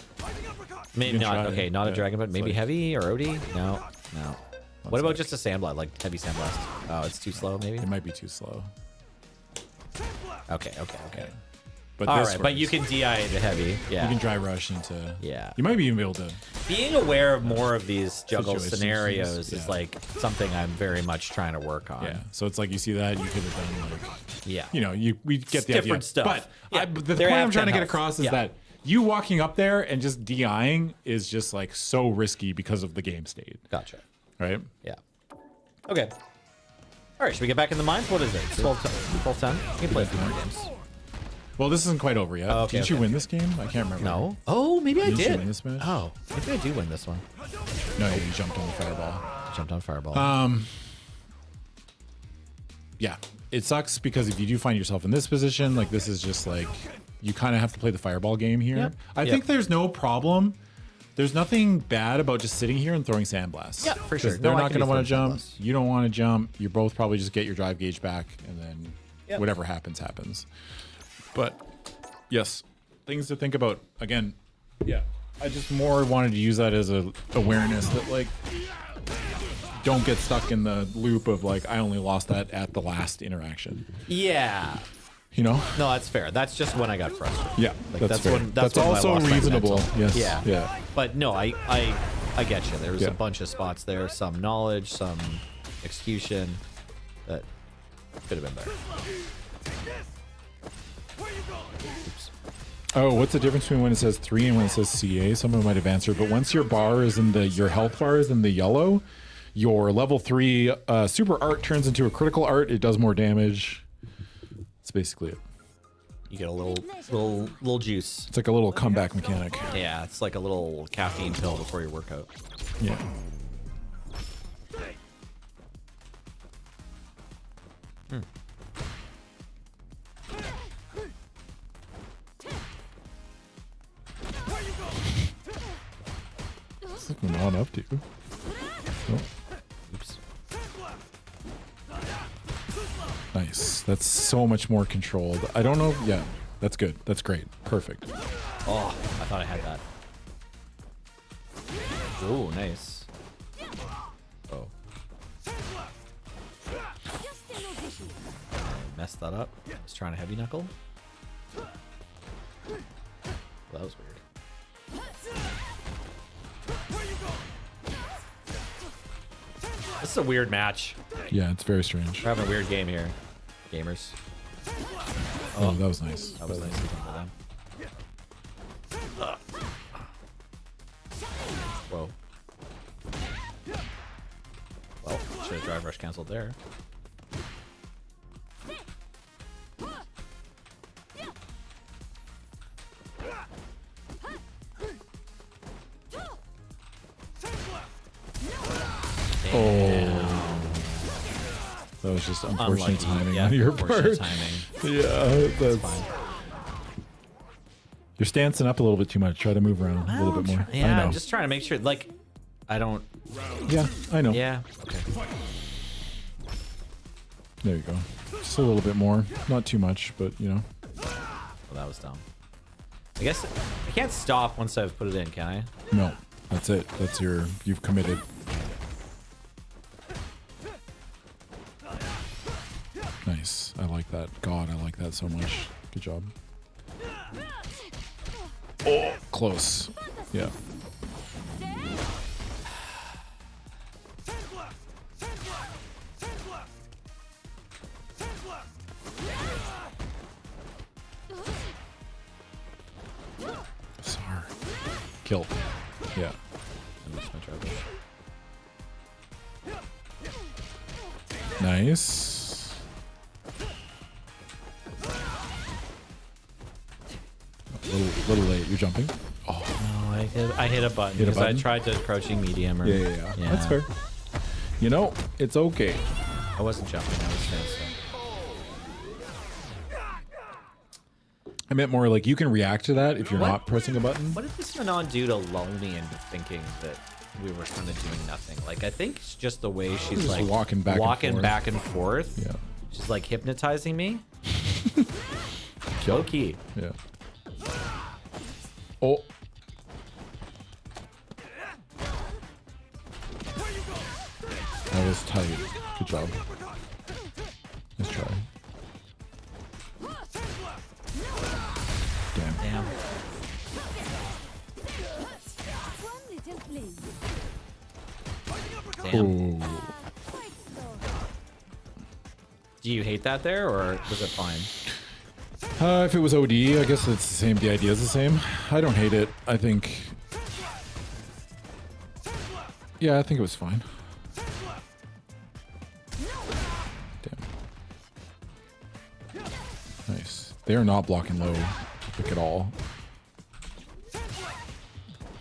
[SPEAKER 3] Maybe
[SPEAKER 2] You can
[SPEAKER 3] not.
[SPEAKER 2] try
[SPEAKER 3] Okay,
[SPEAKER 2] it.
[SPEAKER 3] not a
[SPEAKER 2] Yeah.
[SPEAKER 3] dragon punch.
[SPEAKER 2] It's
[SPEAKER 3] Maybe
[SPEAKER 2] like-
[SPEAKER 3] heavy or OD? No. What about
[SPEAKER 2] sec.
[SPEAKER 3] just a sandblast, like heavy sandblast? Oh, it's too slow, maybe.
[SPEAKER 2] It might be too slow.
[SPEAKER 3] Okay.
[SPEAKER 2] But
[SPEAKER 3] All
[SPEAKER 2] this
[SPEAKER 3] right, but you
[SPEAKER 2] works.
[SPEAKER 3] can DI the heavy. Yeah.
[SPEAKER 2] You can dry rush into.
[SPEAKER 3] Yeah.
[SPEAKER 2] You might be even be able to.
[SPEAKER 3] Being aware of more of these juggle
[SPEAKER 2] Situations,
[SPEAKER 3] scenarios
[SPEAKER 2] yeah.
[SPEAKER 3] is like something I'm very much trying to work on.
[SPEAKER 2] Yeah. So it's like you see that you could have done like.
[SPEAKER 3] Yeah.
[SPEAKER 2] You know, we get the
[SPEAKER 3] different
[SPEAKER 2] idea.
[SPEAKER 3] stuff.
[SPEAKER 2] But
[SPEAKER 3] Yeah,
[SPEAKER 2] the
[SPEAKER 3] they're
[SPEAKER 2] point I'm
[SPEAKER 3] half
[SPEAKER 2] trying to
[SPEAKER 3] 10
[SPEAKER 2] get
[SPEAKER 3] health.
[SPEAKER 2] across is
[SPEAKER 3] Yeah.
[SPEAKER 2] that you walking up there and just DIing is just like so risky because of the game state,
[SPEAKER 3] Gotcha.
[SPEAKER 2] right?
[SPEAKER 3] Yeah. Okay. All right, should we get back in the mines? What is it? 12 10? We can play a few more games.
[SPEAKER 2] Well, this isn't quite over yet.
[SPEAKER 3] Oh, okay,
[SPEAKER 2] Didn't you
[SPEAKER 3] okay.
[SPEAKER 2] win this game? I can't remember.
[SPEAKER 3] No. Oh, maybe I
[SPEAKER 2] Didn't you
[SPEAKER 3] did.
[SPEAKER 2] win this match?
[SPEAKER 3] Oh, maybe I do win this one.
[SPEAKER 2] No, you jumped on the fireball.
[SPEAKER 3] Jumped on fireball.
[SPEAKER 2] Yeah, it sucks because if you do find yourself in this position, like this is just like you kind of have to play the fireball game here.
[SPEAKER 3] Yep.
[SPEAKER 2] I think there's no problem. There's nothing bad about just sitting here and throwing sandblasts.
[SPEAKER 3] Yeah, for sure.
[SPEAKER 2] 'Cause They're
[SPEAKER 3] No, I
[SPEAKER 2] not
[SPEAKER 3] can
[SPEAKER 2] going to
[SPEAKER 3] be
[SPEAKER 2] want to
[SPEAKER 3] throwing
[SPEAKER 2] jump.
[SPEAKER 3] sandblasts.
[SPEAKER 2] You don't want to jump. You both probably just get your drive gauge back, and then
[SPEAKER 3] Yep.
[SPEAKER 2] whatever happens, happens. But yes, things to think about. Again, yeah, I just more wanted to use that as a awareness that like don't get stuck in the loop of like I only lost that at the last interaction.
[SPEAKER 3] Yeah.
[SPEAKER 2] You know?
[SPEAKER 3] No, that's fair. That's just when I got frustrated.
[SPEAKER 2] Yeah,
[SPEAKER 3] Like,
[SPEAKER 2] that's fair.
[SPEAKER 3] when
[SPEAKER 2] That's
[SPEAKER 3] when I
[SPEAKER 2] also
[SPEAKER 3] lost my
[SPEAKER 2] reasonable.
[SPEAKER 3] mental.
[SPEAKER 2] Yes,
[SPEAKER 3] Yeah.
[SPEAKER 2] yeah.
[SPEAKER 3] But no, I get you. There was
[SPEAKER 2] Yeah.
[SPEAKER 3] a bunch of spots there, some knowledge, some execution that could have been better. Oops.
[SPEAKER 2] Oh, what's the difference between when it says 3 and when it says CA? Someone might have answered, but once your bar is in your health bar is in the yellow, your level 3 super art turns into a critical art. It does more damage. That's basically it.
[SPEAKER 3] You get a little juice.
[SPEAKER 2] It's like a little comeback mechanic.
[SPEAKER 3] Yeah, it's like a little caffeine pill before your workout.
[SPEAKER 2] Yeah. What's it not up to? Oh,
[SPEAKER 3] Oops.
[SPEAKER 2] nice. That's so much more controlled. I don't know. Yeah, that's good. That's great. Perfect.
[SPEAKER 3] Oh, I thought I had that. Ooh, nice. Oh. I messed that up. I was trying to heavy knuckle. Well, that was weird. This is a weird match.
[SPEAKER 2] Yeah, it's very strange.
[SPEAKER 3] We're having a weird game here, gamers.
[SPEAKER 2] Oh, that was nice.
[SPEAKER 3] That was nice to come to them. Whoa. Well, should have drive rush canceled there.
[SPEAKER 2] That was just unfortunate
[SPEAKER 3] Unlucky.
[SPEAKER 2] timing
[SPEAKER 3] Yeah,
[SPEAKER 2] on your
[SPEAKER 3] unfortunate
[SPEAKER 2] part.
[SPEAKER 3] timing.
[SPEAKER 2] Yeah, that's
[SPEAKER 3] Fine.
[SPEAKER 2] you're stancing up a little bit too much. Try to move around a little bit more.
[SPEAKER 3] Yeah,
[SPEAKER 2] I know.
[SPEAKER 3] I'm just trying to make sure, like, I don't.
[SPEAKER 2] Yeah, I know.
[SPEAKER 3] Yeah. Okay.
[SPEAKER 2] There you go. Just a little bit more. Not too much, but you know.
[SPEAKER 3] Well, that was dumb. I guess I can't stop once I've put it in, can I?
[SPEAKER 2] No. That's it. That's you've committed. Nice. I like that. God, I like that so much. Good job. Oh, close. Yeah. Sorry. Kill. Yeah.
[SPEAKER 3] I missed my drive rush.
[SPEAKER 2] Nice. Little late. You're jumping. Oh,
[SPEAKER 3] No, I I hit a button
[SPEAKER 2] Hit a
[SPEAKER 3] because I
[SPEAKER 2] button?
[SPEAKER 3] tried to crouching medium. Or,
[SPEAKER 2] Yeah. That's fair. You know, it's okay.
[SPEAKER 3] I wasn't jumping. I was standstill.
[SPEAKER 2] I meant more like you can react to that if you're
[SPEAKER 3] What?
[SPEAKER 2] not pressing a button.
[SPEAKER 3] What did this Manon do to lull me into thinking that we were kind of doing nothing? Like, I think it's just the way she's
[SPEAKER 2] Just
[SPEAKER 3] like
[SPEAKER 2] walking back and forth. Yeah.
[SPEAKER 3] She's like hypnotizing me.
[SPEAKER 2] Kill.
[SPEAKER 3] Oki.
[SPEAKER 2] Yeah. Oh. That was tight. Good job. Nice try. Damn.
[SPEAKER 3] Damn. Damn.
[SPEAKER 2] Ooh.
[SPEAKER 3] Do you hate that there, or was it fine?
[SPEAKER 2] If it was OD, I guess it's the same. The idea is the same. I don't hate it. I think. Yeah, I think it was fine. Damn. Nice. They are not blocking low, like at all.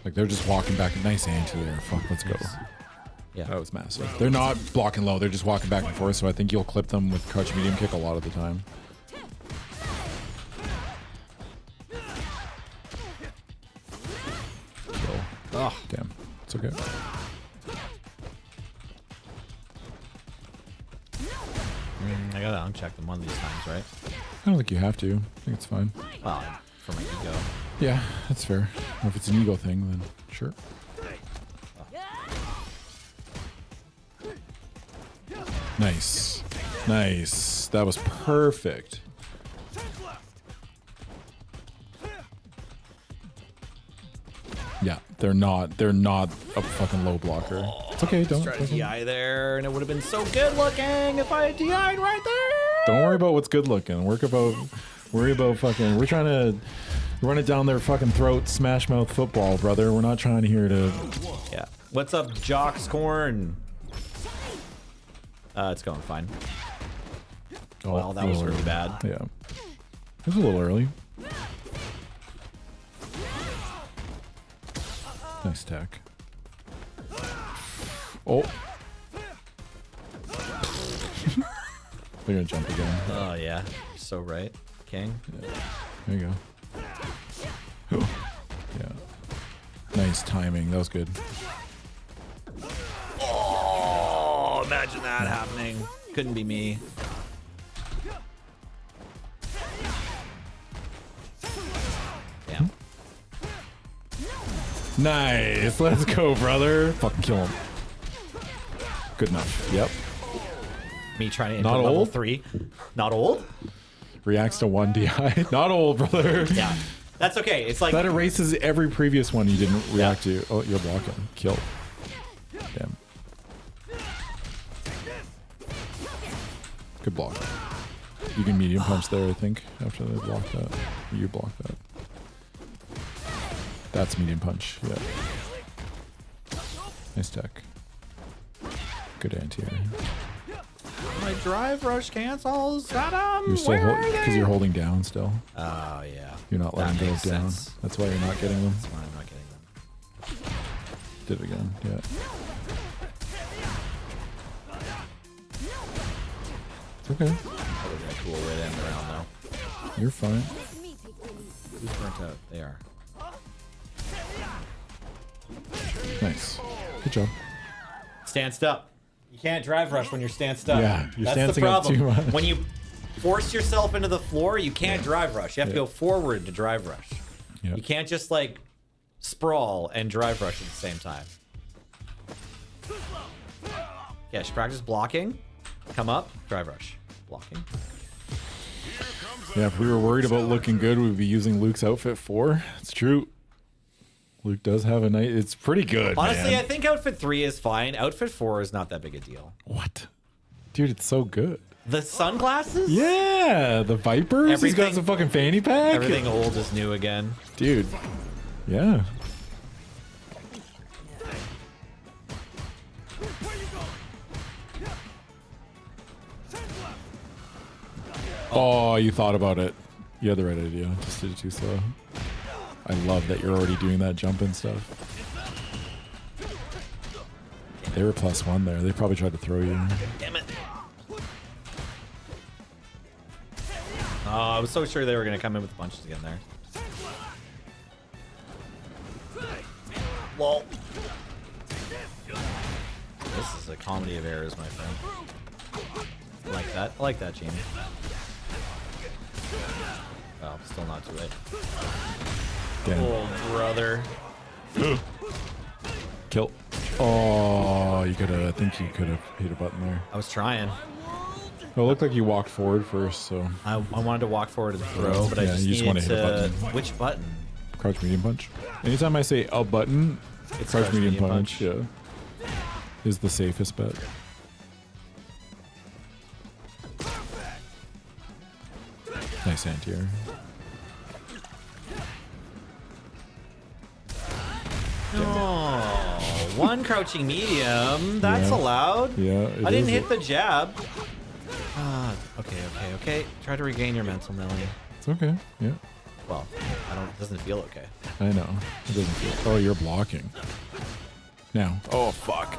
[SPEAKER 2] Like they're just walking back. Nice anti there. Fuck, let's go.
[SPEAKER 3] Yeah.
[SPEAKER 2] That was massive. They're not blocking low. They're just walking back and forth. So I think you'll clip them with crouch medium kick a lot of the time. Kill. Oh, damn. It's okay.
[SPEAKER 3] I gotta uncheck them one of these times, right?
[SPEAKER 2] I don't think you have to. I think it's fine.
[SPEAKER 3] Well, for my ego.
[SPEAKER 2] Yeah, that's fair. Or if it's an ego thing, then sure. Nice. Nice. That was perfect. Yeah, they're not a fucking low blocker. It's okay, don't
[SPEAKER 3] Try to DI there, and it would have been so good looking if I had DI'd right there.
[SPEAKER 2] Don't worry about what's good looking. Worry about fucking. We're trying to run it down their fucking throat, smash mouth football, brother. We're not trying to hear to.
[SPEAKER 3] Yeah. What's up, Jocks Corn? It's going fine.
[SPEAKER 2] Oh,
[SPEAKER 3] Well, that was really bad.
[SPEAKER 2] Yeah, it was a little early. Nice tech. Oh. They're gonna jump again.
[SPEAKER 3] Oh yeah, you're so right, King.
[SPEAKER 2] There you go. Yeah. Nice timing. That was good.
[SPEAKER 3] Oh, imagine that happening. Couldn't be me. Damn.
[SPEAKER 2] Nice. Let's go, brother. Fucking kill him. Good enough. Yep.
[SPEAKER 3] Me trying to
[SPEAKER 2] Not
[SPEAKER 3] enter level
[SPEAKER 2] old?
[SPEAKER 3] 3. Not old?
[SPEAKER 2] Reacts to 1 DI. Not old, brother.
[SPEAKER 3] Yeah. That's okay. It's like
[SPEAKER 2] That erases every previous one you didn't react to. Oh, you're blocking. Kill. Damn. Good block. You can medium punch there, I think, after they block that. You block that. That's medium punch, yeah. Nice tech. Good anti-air.
[SPEAKER 3] my drive rush cancels. Adam,
[SPEAKER 2] You're still because you're holding down still.
[SPEAKER 3] Oh yeah.
[SPEAKER 2] You're not letting
[SPEAKER 3] That
[SPEAKER 2] go
[SPEAKER 3] makes
[SPEAKER 2] down.
[SPEAKER 3] sense.
[SPEAKER 2] That's why you're not getting them.
[SPEAKER 3] That's why I'm not getting them.
[SPEAKER 2] Did it again, yeah. It's okay.
[SPEAKER 3] That would have been a cool way to end the round though.
[SPEAKER 2] You're fine.
[SPEAKER 3] Who's burnt out? They are.
[SPEAKER 2] Nice. Good job.
[SPEAKER 3] Stanced up. You can't drive rush when you're stanced up.
[SPEAKER 2] Yeah, you're
[SPEAKER 3] That's the
[SPEAKER 2] stancing up
[SPEAKER 3] problem.
[SPEAKER 2] too much.
[SPEAKER 3] When you force yourself into the floor, you can't drive rush. You have to go forward to drive rush.
[SPEAKER 2] Yeah.
[SPEAKER 3] You can't just like sprawl and drive rush at the same time. Yeah, she practice blocking. Come up, drive rush. Blocking.
[SPEAKER 2] Yeah, if we were worried about looking good, we'd be using Luke's outfit 4. It's true. Luke does have a nice. It's pretty good.
[SPEAKER 3] Honestly,
[SPEAKER 2] man.
[SPEAKER 3] I think outfit 3 is fine. Outfit 4 is not that big a deal.
[SPEAKER 2] What? Dude, it's so good.
[SPEAKER 3] The sunglasses?
[SPEAKER 2] Yeah, the Vipers. He's got
[SPEAKER 3] Everything-
[SPEAKER 2] some fucking fanny pack.
[SPEAKER 3] Everything old is new again.
[SPEAKER 2] Dude. Yeah. Oh, you thought about it. You had the right idea. Just did it too slow. I love that you're already doing that jump and stuff. They were +1 there. They probably tried to throw you.
[SPEAKER 3] Damn it. Oh, I was so sure they were going to come in with punches again there. Lol. This is a comedy of errors, my friend. I like that. I like that, Jamie. Oh, still not too late.
[SPEAKER 2] Damn.
[SPEAKER 3] Oh, brother.
[SPEAKER 2] Kill. Oh, you could have. I think you could have hit a button there.
[SPEAKER 3] I was trying.
[SPEAKER 2] Well, it looked like you walked forward first, so.
[SPEAKER 3] I wanted to walk forward and throw, but I
[SPEAKER 2] Yeah,
[SPEAKER 3] just
[SPEAKER 2] you just wanna
[SPEAKER 3] needed
[SPEAKER 2] hit a
[SPEAKER 3] to...
[SPEAKER 2] button.
[SPEAKER 3] Which button?
[SPEAKER 2] Crouch medium punch. Anytime I say a button,
[SPEAKER 3] It's
[SPEAKER 2] crouch medium punch, yeah, is the safest bet. Nice anti-air.
[SPEAKER 3] Oh, one crouching medium. That's
[SPEAKER 2] Yeah.
[SPEAKER 3] allowed.
[SPEAKER 2] Yeah,
[SPEAKER 3] I didn't hit the jab. Okay. Try to regain your mental, Millie.
[SPEAKER 2] It's okay. Yeah,
[SPEAKER 3] Well, it doesn't feel okay.
[SPEAKER 2] I know. It doesn't feel. Oh, you're blocking. Now. Oh fuck.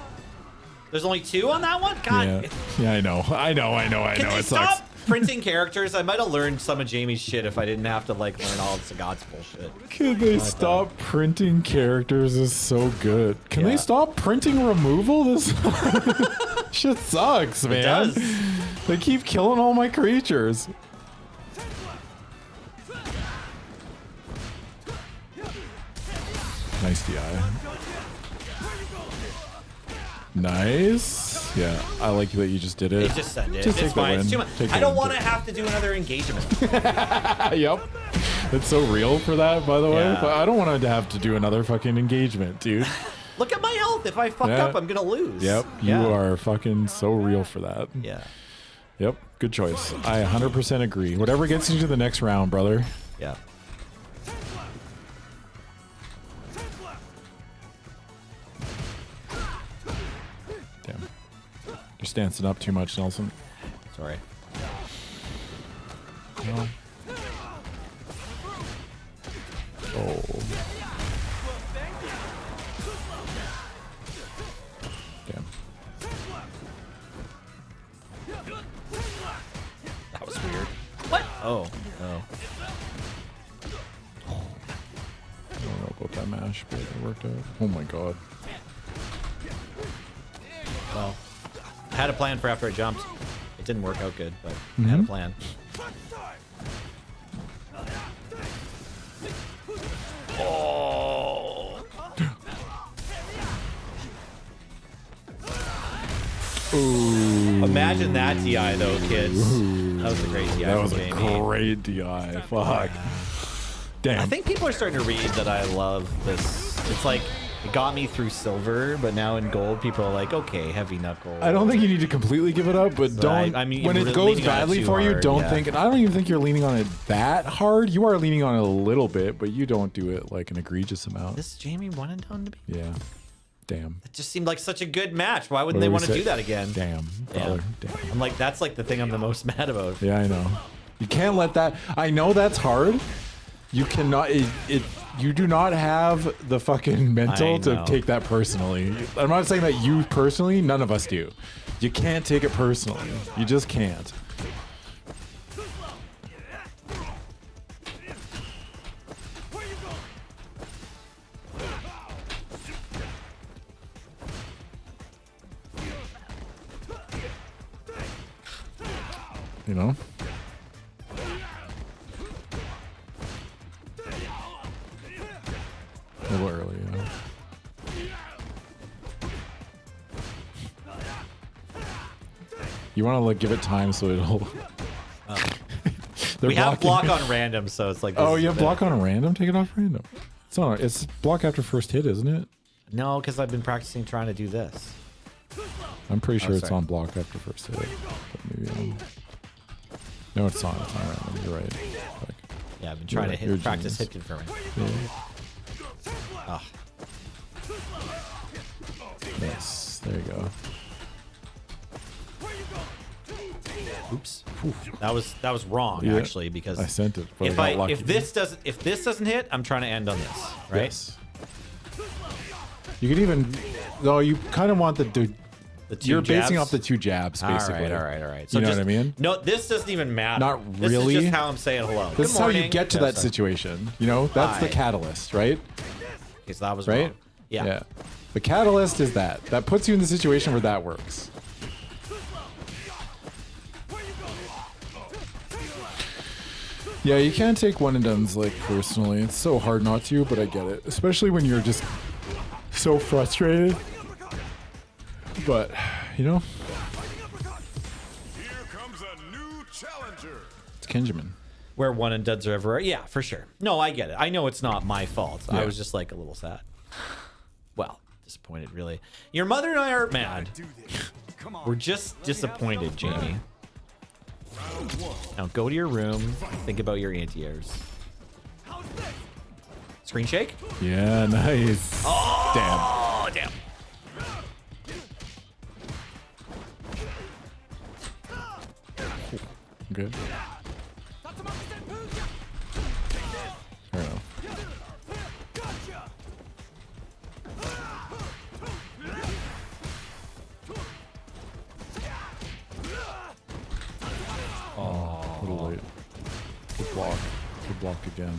[SPEAKER 3] There's only 2 on that one? God.
[SPEAKER 2] Yeah. Yeah, I know. I know.
[SPEAKER 3] Can they
[SPEAKER 2] It sucks.
[SPEAKER 3] stop printing characters? I might have learned some of Jamie's shit if I didn't have to like learn all of Sagat's bullshit.
[SPEAKER 2] Can they stop printing characters? Is so good. Can
[SPEAKER 3] Yeah.
[SPEAKER 2] they stop printing removal? This shit sucks, man.
[SPEAKER 3] It does.
[SPEAKER 2] They keep killing all my creatures. Nice DI. Nice. Yeah, I like that you just did it.
[SPEAKER 3] It just sent it.
[SPEAKER 2] Just
[SPEAKER 3] It's
[SPEAKER 2] take the
[SPEAKER 3] fine. It's
[SPEAKER 2] win.
[SPEAKER 3] too much.
[SPEAKER 2] Take
[SPEAKER 3] I
[SPEAKER 2] the
[SPEAKER 3] don't
[SPEAKER 2] win.
[SPEAKER 3] want to have to do another engagement.
[SPEAKER 2] Yep. It's so real for that, by the way.
[SPEAKER 3] Yeah.
[SPEAKER 2] But I don't want to have to do another fucking engagement, dude.
[SPEAKER 3] Look at my health. If I fuck
[SPEAKER 2] Yeah.
[SPEAKER 3] up, I'm going to lose.
[SPEAKER 2] Yep.
[SPEAKER 3] Yeah.
[SPEAKER 2] You are fucking so real for that.
[SPEAKER 3] Yeah.
[SPEAKER 2] Yep. Good choice. I 100% agree. Whatever gets you to the next round, brother.
[SPEAKER 3] Yeah.
[SPEAKER 2] Damn. You're stancing up too much, Nelson.
[SPEAKER 3] Sorry.
[SPEAKER 2] No. Oh. Damn.
[SPEAKER 3] That was weird. What? Oh. Oh.
[SPEAKER 2] I don't know about that mash, but it worked out. Oh my god.
[SPEAKER 3] Well, I had a plan for after I jumped. It didn't work out good, but I had a plan. Oh.
[SPEAKER 2] Ooh.
[SPEAKER 3] Imagine that DI though, kids. That was a great DI.
[SPEAKER 2] That was
[SPEAKER 3] from
[SPEAKER 2] a
[SPEAKER 3] Jamie.
[SPEAKER 2] great DI. Fuck. Damn.
[SPEAKER 3] I think people are starting to read that I love this. It's like it got me through silver, but now in gold, people are like, okay, heavy knuckle.
[SPEAKER 2] I don't think you need to completely give it up, but
[SPEAKER 3] So
[SPEAKER 2] don't.
[SPEAKER 3] I mean,
[SPEAKER 2] when
[SPEAKER 3] you're
[SPEAKER 2] it goes
[SPEAKER 3] leaning on it
[SPEAKER 2] badly
[SPEAKER 3] too
[SPEAKER 2] for you,
[SPEAKER 3] hard,
[SPEAKER 2] don't
[SPEAKER 3] yeah.
[SPEAKER 2] think. And I don't even think you're leaning on it that hard. You are leaning on it a little bit, but you don't do it like an egregious amount.
[SPEAKER 3] This Jamie one and done to me.
[SPEAKER 2] Yeah. Damn.
[SPEAKER 3] It just seemed like such a good match. Why wouldn't
[SPEAKER 2] What
[SPEAKER 3] they
[SPEAKER 2] do we
[SPEAKER 3] want to
[SPEAKER 2] say?
[SPEAKER 3] do that again?
[SPEAKER 2] Damn.
[SPEAKER 3] Yeah.
[SPEAKER 2] Brother. Damn.
[SPEAKER 3] I'm like, that's like the thing I'm the most mad about.
[SPEAKER 2] Yeah, I know. You can't let that. I know that's hard. You cannot. You do not have the fucking mental
[SPEAKER 3] I
[SPEAKER 2] to
[SPEAKER 3] know.
[SPEAKER 2] take that personally. I'm not saying that you personally. None of us do. You can't take it personally. You just can't. You know? A little early, yeah. You want to like give it time so it'll. They're
[SPEAKER 3] We have
[SPEAKER 2] blocking-
[SPEAKER 3] block on random, so it's like.
[SPEAKER 2] Oh,
[SPEAKER 3] this
[SPEAKER 2] you
[SPEAKER 3] is
[SPEAKER 2] have
[SPEAKER 3] the-
[SPEAKER 2] block on a random? Take it off random. It's not. It's block after first hit, isn't it?
[SPEAKER 3] No, because I've been practicing trying to do this.
[SPEAKER 2] I'm pretty sure it's
[SPEAKER 3] sorry.
[SPEAKER 2] on block after first hit. But maybe no, it's not. It's not random. You're right. Fuck.
[SPEAKER 3] Yeah, I've been trying
[SPEAKER 2] You're
[SPEAKER 3] to practice
[SPEAKER 2] genius.
[SPEAKER 3] hit confirming.
[SPEAKER 2] Yeah.
[SPEAKER 3] Ah,
[SPEAKER 2] Yes. There you go.
[SPEAKER 3] Oops. That was wrong
[SPEAKER 2] Yeah,
[SPEAKER 3] actually because
[SPEAKER 2] I sent it, but I got lucky.
[SPEAKER 3] if this doesn't hit, I'm trying to end on this, right?
[SPEAKER 2] Yes. You could even, though you kind of want the
[SPEAKER 3] The two
[SPEAKER 2] you're basing
[SPEAKER 3] jabs?
[SPEAKER 2] off the 2 jabs, basically.
[SPEAKER 3] All right.
[SPEAKER 2] You know what I mean?
[SPEAKER 3] No, this doesn't even matter.
[SPEAKER 2] Not
[SPEAKER 3] This
[SPEAKER 2] really.
[SPEAKER 3] is just how I'm saying hello.
[SPEAKER 2] This is
[SPEAKER 3] Good
[SPEAKER 2] how you
[SPEAKER 3] morning.
[SPEAKER 2] get to
[SPEAKER 3] No,
[SPEAKER 2] that
[SPEAKER 3] sorry.
[SPEAKER 2] situation. You know, that's the
[SPEAKER 3] Hi.
[SPEAKER 2] catalyst, right?
[SPEAKER 3] Okay, so that was
[SPEAKER 2] Right?
[SPEAKER 3] wrong. Yeah.
[SPEAKER 2] The catalyst is that. That puts you in the situation where that works. Yeah, you can't take one and dones like personally. It's so hard not to, but I get it. Especially when you're just so frustrated. But, you know,
[SPEAKER 1] Here comes a new challenger.
[SPEAKER 2] it's Kenjamin.
[SPEAKER 3] Where one and duds are everywhere. Yeah, for sure. No, I get it. I know it's not my fault. I
[SPEAKER 2] Yeah.
[SPEAKER 3] was just like a little sad. Well, disappointed, really. Your mother and I are mad.
[SPEAKER 4] Do this. Come on.
[SPEAKER 3] We're just disappointed, Jamie. Now go to your room. Think about your anti-airs. Screen shake?
[SPEAKER 2] Yeah, nice. Damn.
[SPEAKER 3] Oh, damn.
[SPEAKER 2] Good. Fair enough. Oh, a little late. Good block. Good block again.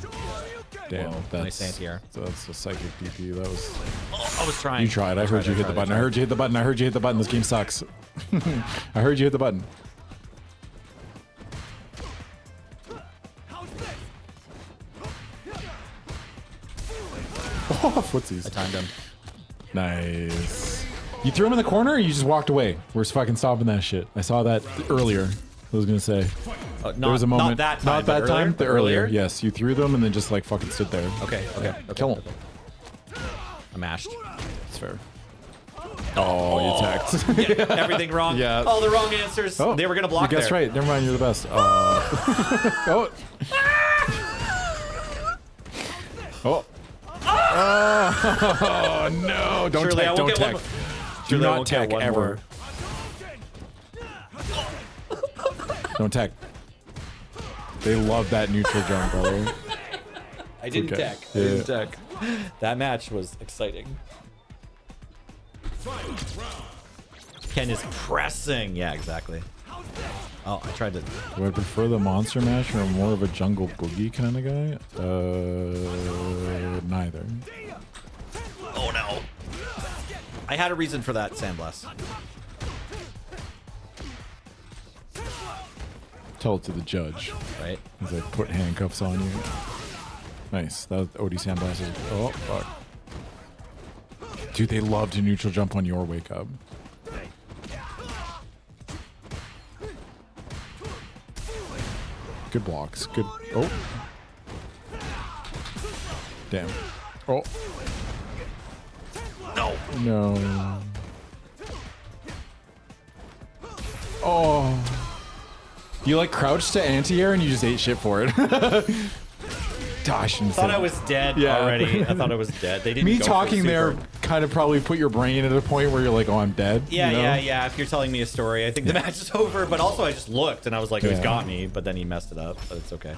[SPEAKER 2] Damn,
[SPEAKER 3] Whoa,
[SPEAKER 2] that's
[SPEAKER 3] nice anti-air.
[SPEAKER 2] That's a psychic DP. That was.
[SPEAKER 3] Oh, I was trying.
[SPEAKER 2] You tried. I heard you hit the button. I heard you hit the button. I heard you hit the button. This game sucks. I heard you hit the button. Oh, footsies.
[SPEAKER 3] I timed him.
[SPEAKER 2] Nice. You threw him in the corner and you just walked away. We're fucking stopping that shit. I saw that earlier. I was gonna say.
[SPEAKER 3] There
[SPEAKER 2] was a moment.
[SPEAKER 3] Not that time.
[SPEAKER 2] Not that
[SPEAKER 3] but
[SPEAKER 2] time. The
[SPEAKER 3] earlier.
[SPEAKER 2] Yes, you threw them and then just like fucking stood there.
[SPEAKER 3] Okay.
[SPEAKER 2] Kill him.
[SPEAKER 3] I mashed.
[SPEAKER 2] It's fair. Oh, you attacked.
[SPEAKER 3] Yeah, everything wrong.
[SPEAKER 2] Yeah.
[SPEAKER 3] All the wrong answers. They were gonna block
[SPEAKER 2] You guessed
[SPEAKER 3] there.
[SPEAKER 2] right. Never mind. You're the best. Oh. Oh. Oh no! Don't
[SPEAKER 3] Surely I
[SPEAKER 2] tech.
[SPEAKER 3] won't
[SPEAKER 2] Don't
[SPEAKER 3] get
[SPEAKER 2] tech.
[SPEAKER 3] one
[SPEAKER 2] Do
[SPEAKER 3] Surely I
[SPEAKER 2] not
[SPEAKER 3] won't get
[SPEAKER 2] tech
[SPEAKER 3] one
[SPEAKER 2] ever.
[SPEAKER 3] more.
[SPEAKER 2] Don't tech. They love that neutral jump, brother.
[SPEAKER 3] I didn't
[SPEAKER 2] Okay.
[SPEAKER 3] tech.
[SPEAKER 2] Yeah.
[SPEAKER 3] I didn't tech. That match was exciting. Ken is pressing. Yeah, exactly. Oh, I tried to.
[SPEAKER 2] Do I prefer the monster mash or more of a jungle boogie kind of guy? Neither.
[SPEAKER 3] Oh no. I had a reason for that, Sandblast.
[SPEAKER 2] Tell it to the judge
[SPEAKER 3] Right?
[SPEAKER 2] as I put handcuffs on you. Nice. That was OD Sandblast. Oh, fuck. Dude, they love to neutral jump on your wake up. Good blocks. Good. Oh. Damn. Oh.
[SPEAKER 3] No.
[SPEAKER 2] No. Oh. You like crouched to anti-air and you just ate shit for it. Gosh,
[SPEAKER 3] I thought I was dead already. I thought I was dead. They didn't.
[SPEAKER 2] Me
[SPEAKER 3] go for
[SPEAKER 2] talking
[SPEAKER 3] super.
[SPEAKER 2] there kind of probably put your brain at a point where you're like, oh, I'm dead.
[SPEAKER 3] Yeah,
[SPEAKER 2] you know?
[SPEAKER 3] yeah. If you're telling me a story, I think the match is over. But also, I just looked and I was like, oh, he's
[SPEAKER 2] Yeah.
[SPEAKER 3] got me. But then he messed it up. But it's okay.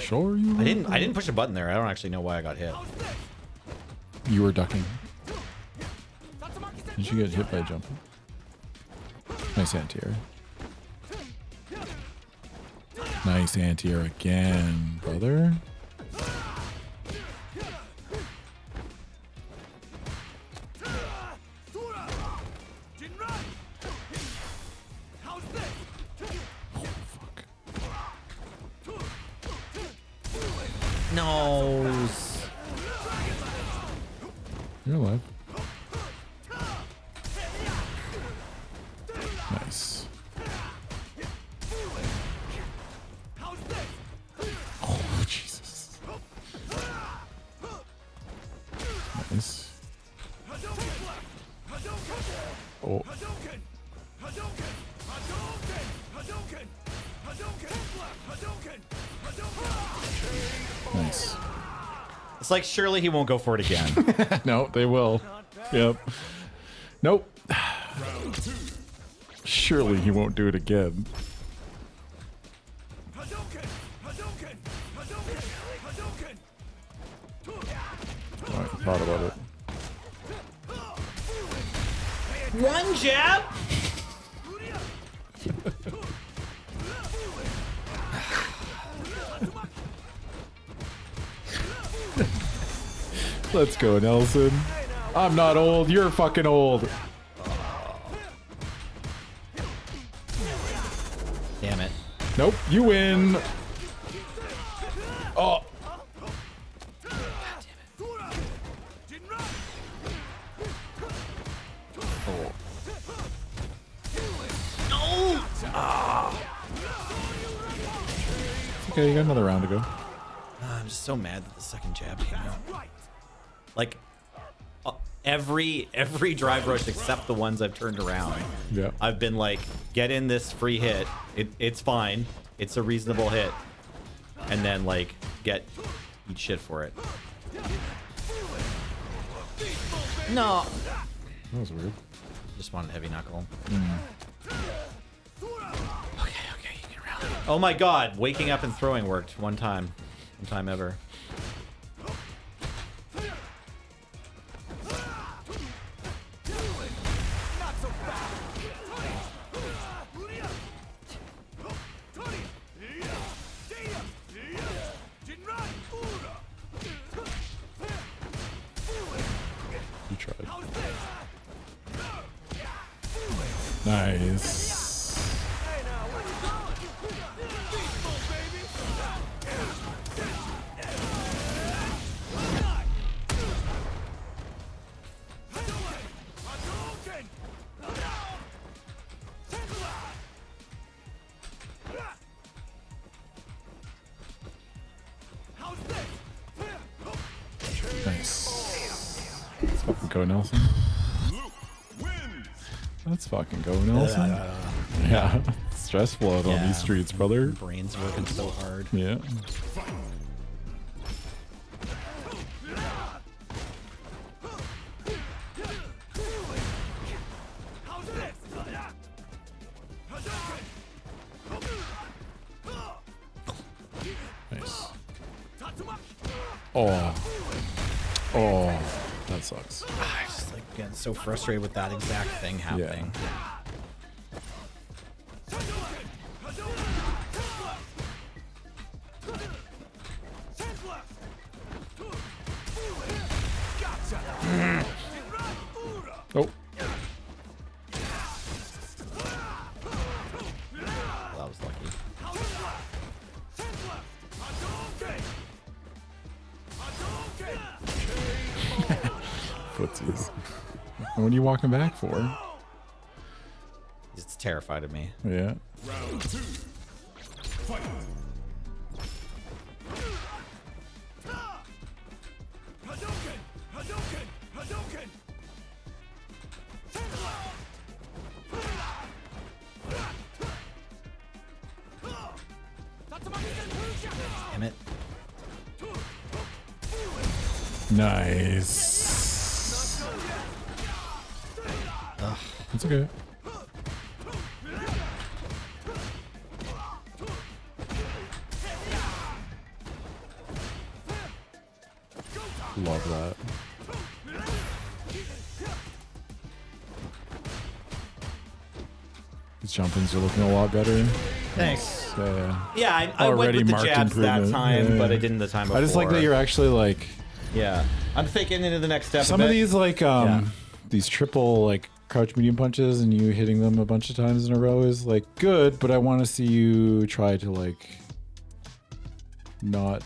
[SPEAKER 2] Sure you.
[SPEAKER 3] I didn't push a button there. I don't actually know why I got hit.
[SPEAKER 2] You were ducking. Did you get hit by a jump? Nice anti-air. Nice anti-air again, brother.
[SPEAKER 3] No.
[SPEAKER 2] You're alive. Nice. Oh, Jesus. Nice. Oh. Nice.
[SPEAKER 3] It's like surely he won't go for it again.
[SPEAKER 2] No, they will. Yep. Nope. Surely he won't do it again. I thought about it.
[SPEAKER 3] One jab.
[SPEAKER 2] Let's go, Nelson. I'm not old. You're fucking old.
[SPEAKER 3] Damn it.
[SPEAKER 2] Nope. You win. Oh. Okay, you got another round to go.
[SPEAKER 3] I'm just so mad that the second jab came out. Like every drive rush except the ones I've turned around.
[SPEAKER 2] Yeah.
[SPEAKER 3] I've been like, get in this free hit. It's fine. It's a reasonable hit. And then like eat shit for it. No.
[SPEAKER 2] That was weird.
[SPEAKER 3] Just wanted heavy knuckle. Okay, you can rally. Oh my god, waking up and throwing worked one time. One time ever.
[SPEAKER 2] You tried. Nice. Nice. Let's fucking go, Nelson. Let's fucking go, Nelson. Yeah. Stressful out on these streets, brother.
[SPEAKER 3] Brain's working so hard.
[SPEAKER 2] Yeah. Nice. Oh. Oh. That sucks.
[SPEAKER 3] I just like getting so frustrated with that exact thing happening.
[SPEAKER 2] Oh.
[SPEAKER 3] That was lucky.
[SPEAKER 2] Footsies. What are you walking back for?
[SPEAKER 3] It's terrified of me.
[SPEAKER 2] Yeah.
[SPEAKER 5] Round 2. Fight.
[SPEAKER 3] Damn it.
[SPEAKER 2] Nice.
[SPEAKER 3] Ugh.
[SPEAKER 2] It's okay. Love that. These jump-ins are looking a lot better.
[SPEAKER 3] Thanks.
[SPEAKER 2] Yeah,
[SPEAKER 3] I went
[SPEAKER 2] Already
[SPEAKER 3] with the
[SPEAKER 2] marked
[SPEAKER 3] jabs that
[SPEAKER 2] improvement.
[SPEAKER 3] time,
[SPEAKER 2] Yeah.
[SPEAKER 3] but I didn't the time before.
[SPEAKER 2] I just like that you're actually like
[SPEAKER 3] Yeah. I'm thinking into the next step.
[SPEAKER 2] some
[SPEAKER 3] a
[SPEAKER 2] of
[SPEAKER 3] bit.
[SPEAKER 2] these like these triple like crouch medium punches and you hitting them a bunch of times in a row is like good, but I want to see you try to like not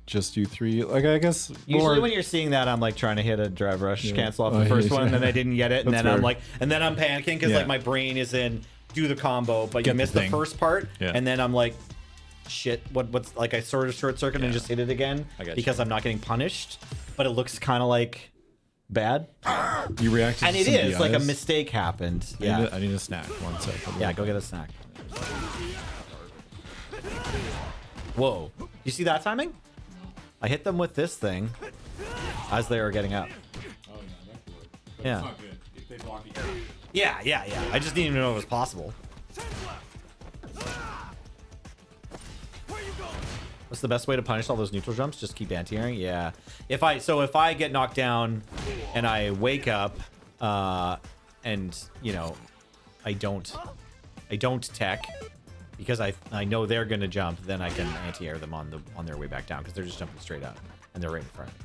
[SPEAKER 2] just do 3. Like I guess
[SPEAKER 3] Usually
[SPEAKER 2] more,
[SPEAKER 3] when you're seeing that, I'm like trying to hit a drive rush,
[SPEAKER 2] Yeah.
[SPEAKER 3] cancel off
[SPEAKER 2] Oh,
[SPEAKER 3] the first
[SPEAKER 2] yeah.
[SPEAKER 3] one, and then I didn't get it, and
[SPEAKER 2] That's
[SPEAKER 3] then I'm
[SPEAKER 2] fair.
[SPEAKER 3] like, and then I'm panicking because
[SPEAKER 2] Yeah.
[SPEAKER 3] like my brain is in do the combo, but
[SPEAKER 2] Get
[SPEAKER 3] you
[SPEAKER 2] the
[SPEAKER 3] missed the
[SPEAKER 2] thing.
[SPEAKER 3] first part,
[SPEAKER 2] Yeah.
[SPEAKER 3] and then I'm like, shit, what's like I sort of short circuit and just hit it again
[SPEAKER 2] I got you.
[SPEAKER 3] because I'm not getting punished, but it looks kind of like bad,
[SPEAKER 2] you reacted
[SPEAKER 3] and
[SPEAKER 2] to
[SPEAKER 3] it
[SPEAKER 2] some
[SPEAKER 3] is like a
[SPEAKER 2] DIs.
[SPEAKER 3] mistake happened.
[SPEAKER 2] I
[SPEAKER 3] Yeah,
[SPEAKER 2] need a snack. 1 second.
[SPEAKER 3] yeah, go get a snack. Whoa, you see that timing? I hit them with this thing as they were getting up. Yeah.
[SPEAKER 2] If they block each other.
[SPEAKER 3] Yeah. I just didn't even know it was possible. What's the best way to punish all those neutral jumps? Just keep anti-airing? Yeah. If I get knocked down and I wake up, and you know, I don't tech because I know they're gonna jump, then I can anti-air them on their way back down because they're just jumping straight up and they're right in front of me.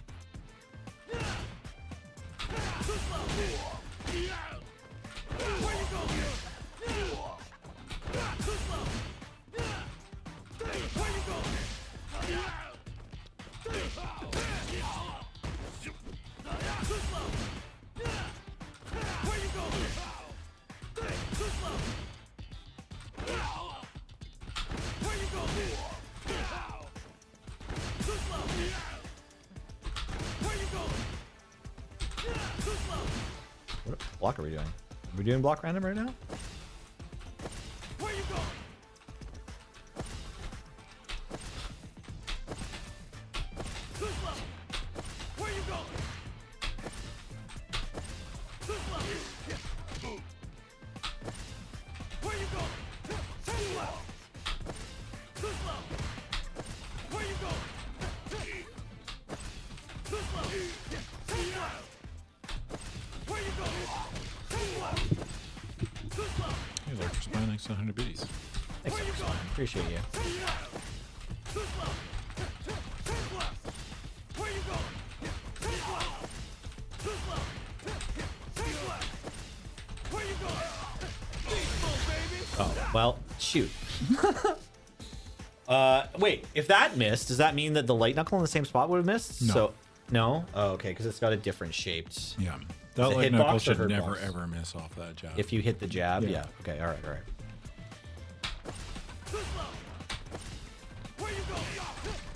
[SPEAKER 3] What block are we doing? Are we doing block random right now?
[SPEAKER 4] Where you going? Too slow. Where you going? Too slow. Where you going? Too slow. Too slow. Where you going? Too slow. Too slow. Where you going? Too slow. Too slow.
[SPEAKER 2] Hey, Lord, for spine, thanks 100 biddies.
[SPEAKER 3] Thanks, man. Appreciate you.
[SPEAKER 4] Too slow. Too slow. Where you going? Too slow. Too slow. Too slow. Where you going? Diesel, baby.
[SPEAKER 3] Oh, well, shoot. Wait, if that missed, does that mean that the light knuckle in the same spot would have missed?
[SPEAKER 2] No.
[SPEAKER 3] So, no? Oh, okay, because it's got a different shaped.
[SPEAKER 2] Yeah.
[SPEAKER 3] Is
[SPEAKER 2] That
[SPEAKER 3] it
[SPEAKER 2] light
[SPEAKER 3] hitbox
[SPEAKER 2] knuckle
[SPEAKER 3] or
[SPEAKER 2] should
[SPEAKER 3] hurt
[SPEAKER 2] never,
[SPEAKER 3] box?
[SPEAKER 2] ever miss off that jab.
[SPEAKER 3] If you hit the jab?
[SPEAKER 2] Yeah.
[SPEAKER 3] Yeah. Okay, all right.
[SPEAKER 4] Too slow. Where you going?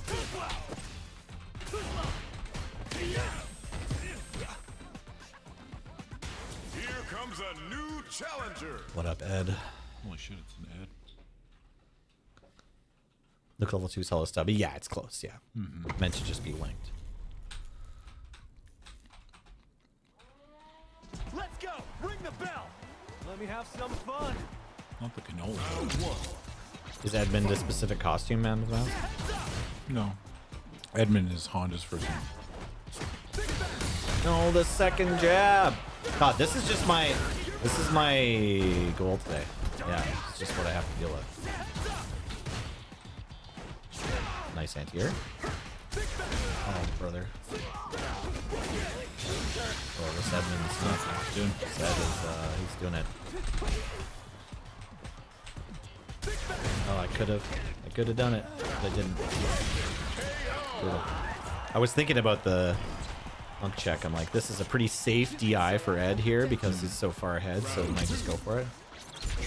[SPEAKER 4] Too slow. Too slow.
[SPEAKER 5] Here comes a new challenger.
[SPEAKER 3] What up, Ed?
[SPEAKER 2] Holy shit, it's an Ed.
[SPEAKER 3] Look, level 2 solo stubby. Yeah, it's close, yeah. Meant to just be linked.
[SPEAKER 4] Let's go. Ring the bell. Let me have some fun.
[SPEAKER 2] Not the canola.
[SPEAKER 3] Is Edmund a specific costume, man? Of that?
[SPEAKER 2] No. Edmund is Honda's first name.
[SPEAKER 3] No, the second jab. God, this is my goal today. Yeah, it's just what I have to deal with. Nice anti-air. Oh, brother. Oh, this Edmund's
[SPEAKER 2] Dude.
[SPEAKER 3] he's doing it. Oh, I could have done it, but I didn't. Brutal. I was thinking about the monk check. I'm like, this is a pretty safe DI for Ed here because he's so far ahead, so he might just go for it.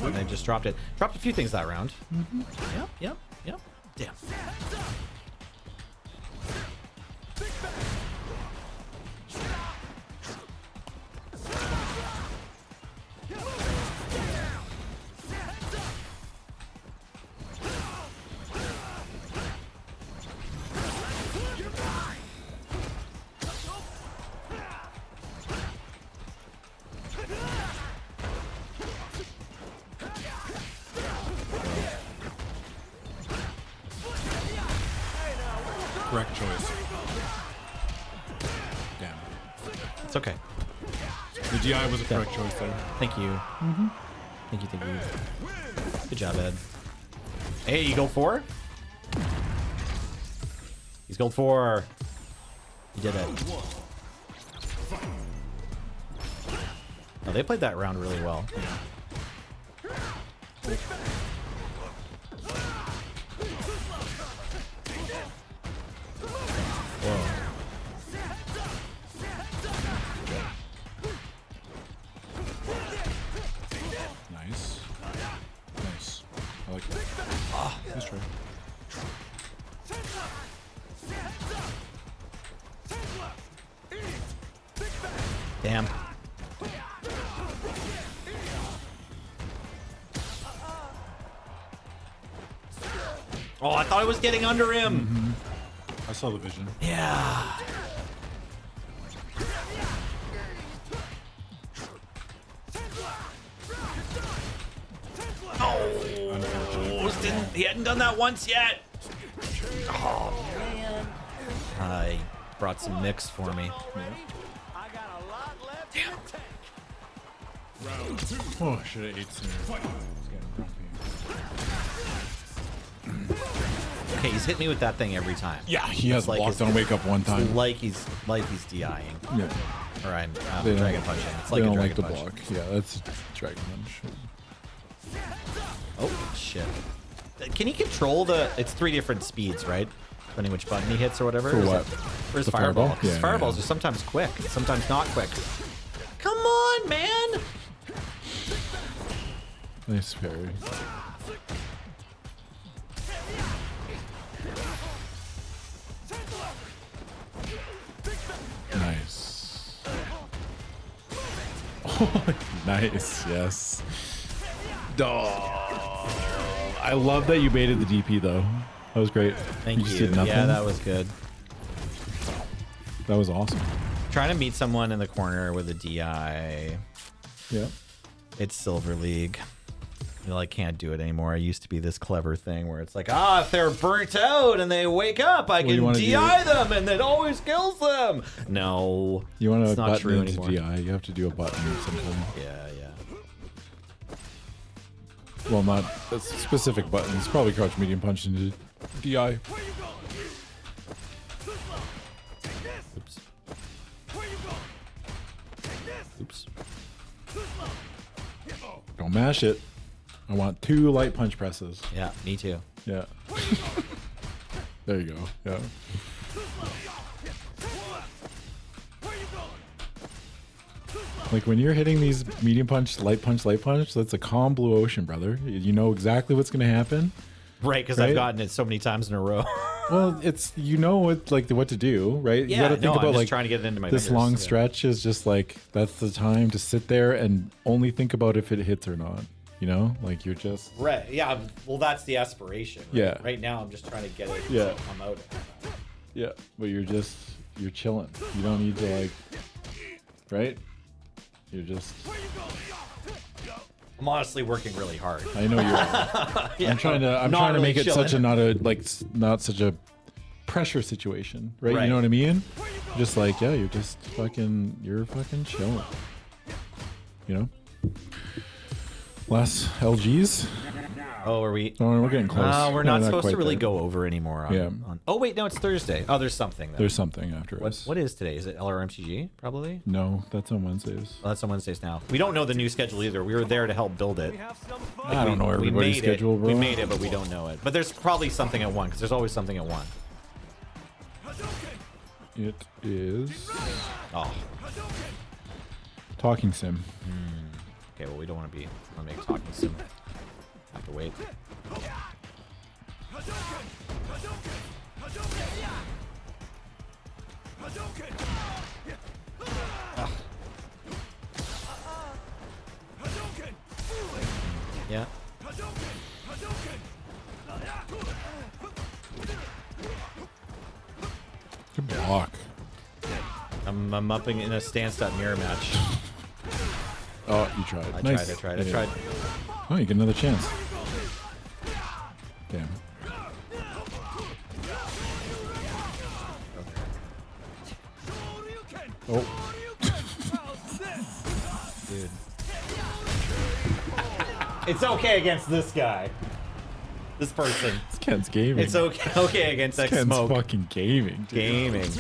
[SPEAKER 3] And I just dropped it. Dropped a few things that round. Yep. Damn.
[SPEAKER 2] Correct choice. Damn.
[SPEAKER 3] It's okay.
[SPEAKER 2] The DI was a correct choice there.
[SPEAKER 3] Thank you. Thank you. Good job, Ed. Hey, you go 4? He's gold 4. You did it. Oh, they played that round really well. Whoa.
[SPEAKER 2] Nice. I like that. Nice try.
[SPEAKER 3] Damn. Oh, I thought I was getting under him.
[SPEAKER 2] I saw the vision.
[SPEAKER 3] Yeah. He hadn't done that once yet. Oh man. I brought some mix for me.
[SPEAKER 4] I got a lot left in the tank.
[SPEAKER 5] Round 2.
[SPEAKER 2] Oh, should have ate sooner.
[SPEAKER 3] Okay, he's hit me with that thing every time.
[SPEAKER 2] Yeah, he has
[SPEAKER 3] like
[SPEAKER 2] blocked
[SPEAKER 3] his-
[SPEAKER 2] on wake up one time.
[SPEAKER 3] Like he's DIing.
[SPEAKER 2] Yeah,
[SPEAKER 3] Or I'm
[SPEAKER 2] They
[SPEAKER 3] dragon
[SPEAKER 2] don't-
[SPEAKER 3] punching. It's
[SPEAKER 2] they
[SPEAKER 3] like a
[SPEAKER 2] don't
[SPEAKER 3] dragon
[SPEAKER 2] like the
[SPEAKER 3] punch.
[SPEAKER 2] block. Yeah, that's dragon punch.
[SPEAKER 3] Oh shit! Can he control the? It's 3 different speeds, right? Depending which button he hits or whatever.
[SPEAKER 2] For
[SPEAKER 3] Is
[SPEAKER 2] what?
[SPEAKER 3] it- For his
[SPEAKER 2] The
[SPEAKER 3] fireball.
[SPEAKER 2] fireball?
[SPEAKER 3] 'Cause
[SPEAKER 2] Yeah,
[SPEAKER 3] fireballs
[SPEAKER 2] yeah.
[SPEAKER 3] are sometimes quick, sometimes not quick. Come on, man!
[SPEAKER 2] Nice parry. Nice. Oh, nice. Yes. Oh, I love that you baited the DP though. That was great.
[SPEAKER 3] Thank
[SPEAKER 2] just
[SPEAKER 3] you.
[SPEAKER 2] did nothing.
[SPEAKER 3] Yeah, that was good.
[SPEAKER 2] That was awesome.
[SPEAKER 3] Trying to meet someone in the corner with a DI.
[SPEAKER 2] Yeah.
[SPEAKER 3] It's Silver League. I can't do it anymore. I used to be this clever thing where it's like, if they're burnt out and they wake up, I
[SPEAKER 2] Well, you
[SPEAKER 3] can
[SPEAKER 2] wanna
[SPEAKER 3] DI them and it always kills them. No.
[SPEAKER 2] You want
[SPEAKER 3] it's
[SPEAKER 2] to
[SPEAKER 3] not
[SPEAKER 2] button
[SPEAKER 3] true
[SPEAKER 2] into
[SPEAKER 3] anymore.
[SPEAKER 2] DI, you have to do a button sometime.
[SPEAKER 3] Yeah, yeah.
[SPEAKER 2] Well, not a specific button. It's probably crouch medium punch into DI.
[SPEAKER 4] Where you going? Too slow. Take this.
[SPEAKER 3] Oops.
[SPEAKER 4] Where you going? Take this.
[SPEAKER 3] Oops.
[SPEAKER 4] Too slow.
[SPEAKER 2] Don't mash it. I want 2 light punch presses.
[SPEAKER 3] Yeah, me too.
[SPEAKER 2] Yeah. There you go. Yeah.
[SPEAKER 4] Where you going?
[SPEAKER 2] Like when you're hitting these medium punch, light punch, that's a calm blue ocean, brother. You know exactly what's going to happen.
[SPEAKER 3] Right, because
[SPEAKER 2] Right?
[SPEAKER 3] I've gotten it so many times in a row.
[SPEAKER 2] Well, it's what to do, right?
[SPEAKER 3] Yeah,
[SPEAKER 2] you got to think
[SPEAKER 3] no, I'm
[SPEAKER 2] about
[SPEAKER 3] just
[SPEAKER 2] like
[SPEAKER 3] trying to get it into my
[SPEAKER 2] this
[SPEAKER 3] fingers,
[SPEAKER 2] long
[SPEAKER 3] yeah.
[SPEAKER 2] stretch is just like that's the time to sit there and only think about if it hits or not. You know, like you're just
[SPEAKER 3] Right, yeah. Well, that's the aspiration. Right?
[SPEAKER 2] Yeah.
[SPEAKER 3] Right now, I'm just trying to get it
[SPEAKER 2] Yeah.
[SPEAKER 3] to come out.
[SPEAKER 2] yeah, but you're chilling. You don't need to like, right? You're just.
[SPEAKER 3] I'm honestly working really hard.
[SPEAKER 2] I know you're. I'm trying to
[SPEAKER 3] Not really
[SPEAKER 2] make it
[SPEAKER 3] chilling.
[SPEAKER 2] such a not such a pressure situation, right?
[SPEAKER 3] Right.
[SPEAKER 2] You know what I mean? Just like you're fucking chilling. You know. Last LGs.
[SPEAKER 3] Oh, are we?
[SPEAKER 2] Oh, we're getting close.
[SPEAKER 3] We're
[SPEAKER 2] No,
[SPEAKER 3] not supposed
[SPEAKER 2] quite
[SPEAKER 3] to really
[SPEAKER 2] there.
[SPEAKER 3] go over anymore. On,
[SPEAKER 2] Yeah.
[SPEAKER 3] Oh wait, no, it's Thursday. Oh, there's something. Though.
[SPEAKER 2] There's something after us.
[SPEAKER 3] What is today? Is it LRMTG? Probably.
[SPEAKER 2] No, that's on Wednesdays.
[SPEAKER 3] Well, that's on Wednesdays now. We don't know the new schedule either. We were there to help build it.
[SPEAKER 4] Have some fun.
[SPEAKER 2] I don't know
[SPEAKER 3] We
[SPEAKER 2] everybody's
[SPEAKER 3] made
[SPEAKER 2] schedule,
[SPEAKER 3] it.
[SPEAKER 2] bro.
[SPEAKER 3] We made it, but we don't know it. But there's probably something at 1 because there's always something at 1.
[SPEAKER 2] It is
[SPEAKER 3] Oh.
[SPEAKER 2] Talking Sim.
[SPEAKER 3] Okay. Well, we don't want to make talking sim. Have to wait. Yeah.
[SPEAKER 2] Good block.
[SPEAKER 3] I'm upping in a stance-up mirror match.
[SPEAKER 2] Oh, you tried.
[SPEAKER 3] I
[SPEAKER 2] Nice.
[SPEAKER 3] tried.
[SPEAKER 2] Yeah. Oh, you get another chance. Damn. Oh,
[SPEAKER 3] Dude. It's okay against this guy. This person.
[SPEAKER 2] it's Ken's gaming.
[SPEAKER 3] It's okay against X
[SPEAKER 2] Ken's
[SPEAKER 3] Smoke.
[SPEAKER 2] fucking gaming. Dude.
[SPEAKER 3] Gaming.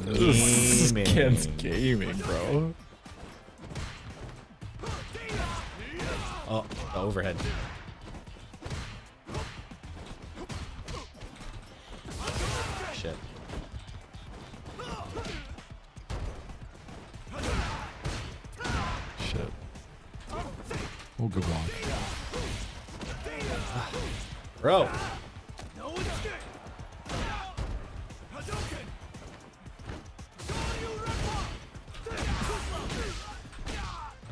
[SPEAKER 2] This is
[SPEAKER 3] Gaming.
[SPEAKER 2] Ken's gaming, bro.
[SPEAKER 3] Oh, the overhead. Shit.
[SPEAKER 2] Shit. Oh, good block.
[SPEAKER 3] Bro.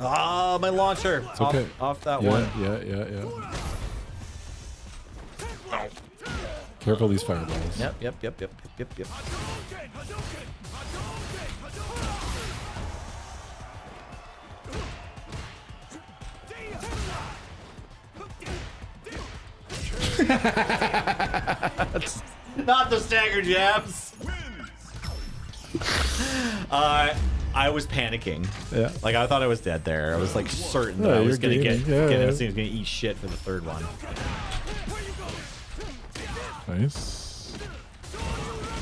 [SPEAKER 3] Ah, my launcher.
[SPEAKER 2] It's okay.
[SPEAKER 3] Off that
[SPEAKER 2] yeah,
[SPEAKER 3] one.
[SPEAKER 2] Yeah. Careful these fireballs.
[SPEAKER 3] Yep. Not the stagger jabs. I was panicking.
[SPEAKER 2] Yeah.
[SPEAKER 3] Like I thought I was dead there. I was like certain that
[SPEAKER 2] Yeah,
[SPEAKER 3] I was
[SPEAKER 2] you're
[SPEAKER 3] gonna get
[SPEAKER 2] gaming. Yeah,
[SPEAKER 3] he
[SPEAKER 2] yeah.
[SPEAKER 3] was gonna eat shit for the third one.
[SPEAKER 2] Nice.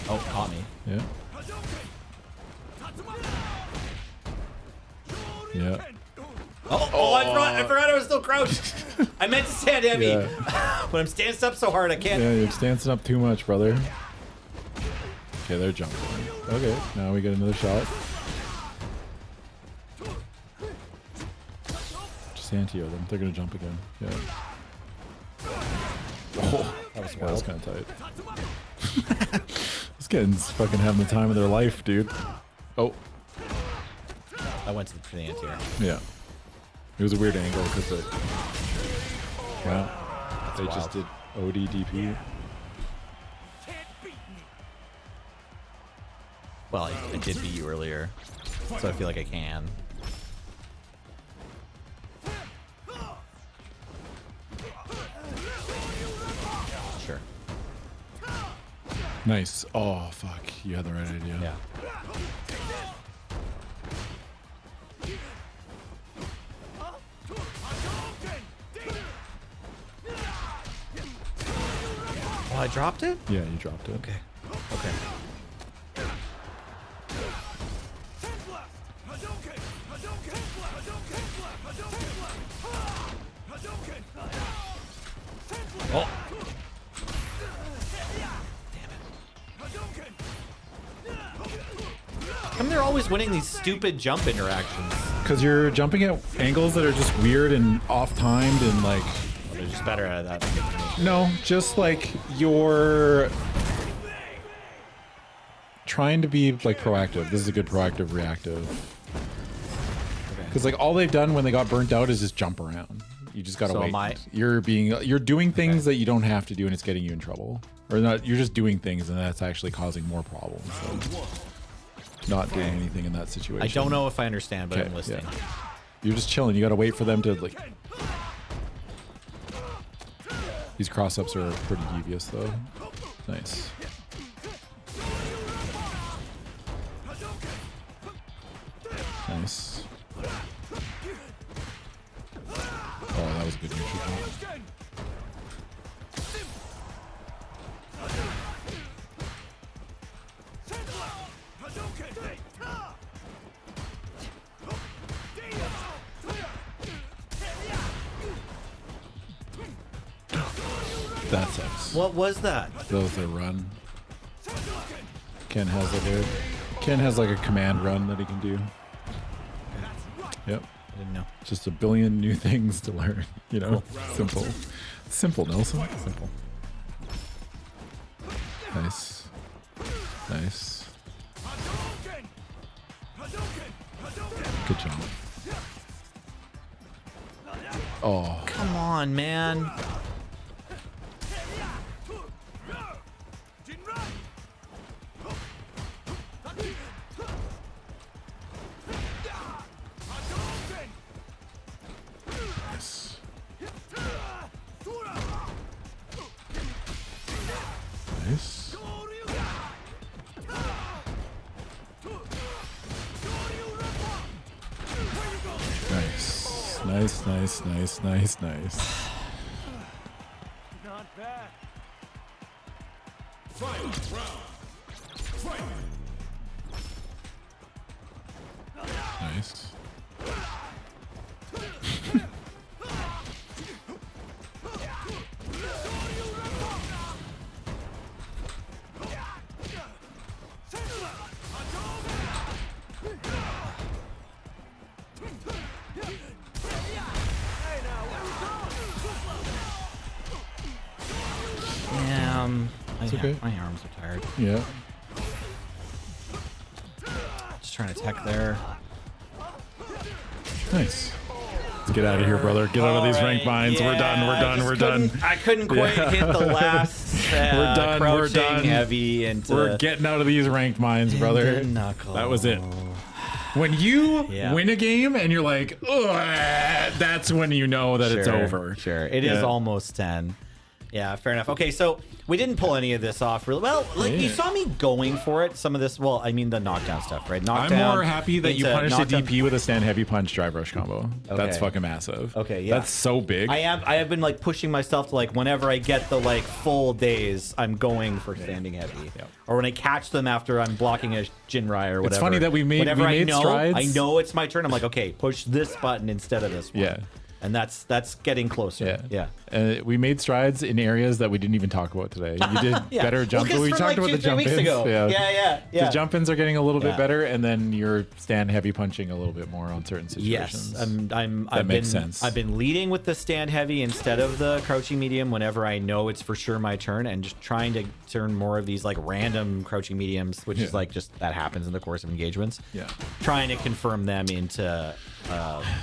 [SPEAKER 3] Oh, caught me.
[SPEAKER 2] Yeah. Yeah.
[SPEAKER 3] Oh, I forgot I was still crouched. I meant to stand heavy,
[SPEAKER 2] Yeah.
[SPEAKER 3] but I'm standing up so hard I can't.
[SPEAKER 2] Yeah, you're dancing up too much, brother. Okay, they're jumping. Okay, now we get another shot. Just anti-o them. They're gonna jump again. Yeah. Oh, that was kind of tight. This kid's fucking having the time of their life, dude. Oh,
[SPEAKER 3] I went to the anti-air.
[SPEAKER 2] yeah. It was a weird angle because it. Wow. They just did ODDP.
[SPEAKER 3] Well, I did beat you earlier, so I feel like I can. Sure.
[SPEAKER 2] Nice. Oh, fuck. You had the right idea.
[SPEAKER 3] Yeah. Oh, I dropped it?
[SPEAKER 2] Yeah, you dropped it.
[SPEAKER 3] Okay. Okay. Oh. How come they're always winning these stupid jump interactions?
[SPEAKER 2] Because you're jumping at angles that are just weird and off-timed and like...
[SPEAKER 3] They're just better at that.
[SPEAKER 2] No, just like you're trying to be like proactive. This is a good proactive reactive. Because like all they've done when they got burnt out is just jump around. You just gotta
[SPEAKER 3] So
[SPEAKER 2] wait.
[SPEAKER 3] am I-
[SPEAKER 2] You're doing things that you don't have to do and it's getting you in trouble. Or not, you're just doing things and that's actually causing more problems than not doing anything in that situation.
[SPEAKER 3] I don't know if I understand, but I'm
[SPEAKER 2] Okay,
[SPEAKER 3] listening.
[SPEAKER 2] yeah. You're just chilling. You gotta wait for them to like... These cross-ups are pretty devious though. Nice. Nice. Oh, that was a good neutral jump. That sucks.
[SPEAKER 3] What was that?
[SPEAKER 2] That was their run. Ken has like a command run that he can do. Yep.
[SPEAKER 3] I didn't know.
[SPEAKER 2] Just a billion new things to learn, you know? Simple. Simple, Nelson. Simple. Nice. Nice. Good job. Oh,
[SPEAKER 3] Come on, man.
[SPEAKER 2] nice. Nice. Nice. Nice, nice, nice, nice, nice.
[SPEAKER 4] Not bad.
[SPEAKER 5] Fight round. Fight.
[SPEAKER 2] Nice.
[SPEAKER 3] Yeah,
[SPEAKER 2] okay.
[SPEAKER 3] My arms are tired.
[SPEAKER 2] Yeah.
[SPEAKER 3] Just trying to tech there.
[SPEAKER 2] Nice. Let's get out of here, brother. Get out of these rank mines. We're done. We're done. We're done.
[SPEAKER 3] I couldn't quite
[SPEAKER 2] Yeah.
[SPEAKER 3] hit the last
[SPEAKER 2] We're done, we're
[SPEAKER 3] crouching
[SPEAKER 2] done.
[SPEAKER 3] heavy into
[SPEAKER 2] We're getting out of these ranked mines, brother.
[SPEAKER 3] the knuckle.
[SPEAKER 2] That was it. When you
[SPEAKER 3] Yeah.
[SPEAKER 2] win a game and you're like, ugh, that's when you know that it's
[SPEAKER 3] Sure,
[SPEAKER 2] over.
[SPEAKER 3] Sure. It is
[SPEAKER 2] Yeah.
[SPEAKER 3] almost 10. Yeah, fair enough. Okay, so we didn't pull any of this off really well. Like you saw me going for it. Some of this, well, I mean the knockdown stuff, right? Knockdown.
[SPEAKER 2] I'm more happy that you
[SPEAKER 3] into
[SPEAKER 2] punished
[SPEAKER 3] knockdown.
[SPEAKER 2] a DP with a stand heavy punch drive rush combo. That's
[SPEAKER 3] Okay.
[SPEAKER 2] fucking massive.
[SPEAKER 3] Okay, yeah.
[SPEAKER 2] That's so big.
[SPEAKER 3] I have been like pushing myself to like whenever I get the like full days, I'm going for standing heavy.
[SPEAKER 2] Yeah.
[SPEAKER 3] Or when I catch them after I'm blocking a Jinrai or whatever.
[SPEAKER 2] funny that we made strides.
[SPEAKER 3] I know it's my turn. I'm like, okay, push this button instead of this one.
[SPEAKER 2] Yeah.
[SPEAKER 3] And that's getting closer. Yeah.
[SPEAKER 2] We made strides in areas that we didn't even talk about today. You did
[SPEAKER 3] Yeah.
[SPEAKER 2] better jump.
[SPEAKER 3] 'cause
[SPEAKER 2] we
[SPEAKER 3] from,
[SPEAKER 2] talked
[SPEAKER 3] like,
[SPEAKER 2] about the
[SPEAKER 3] 2-3
[SPEAKER 2] jump
[SPEAKER 3] weeks
[SPEAKER 2] ins.
[SPEAKER 3] ago. Yeah.
[SPEAKER 2] The jump ins are getting a little
[SPEAKER 3] Yeah.
[SPEAKER 2] bit better, and then you're stand heavy punching a little bit more on certain
[SPEAKER 3] Yes,
[SPEAKER 2] situations.
[SPEAKER 3] I've
[SPEAKER 2] makes
[SPEAKER 3] been,
[SPEAKER 2] sense.
[SPEAKER 3] I've been leading with the stand heavy instead of the crouching medium whenever I know it's for sure my turn, and just trying to turn more of these like random crouching mediums, which is
[SPEAKER 2] Yeah.
[SPEAKER 3] like just that happens in the course of engagements.
[SPEAKER 2] Yeah.
[SPEAKER 3] Trying to confirm them into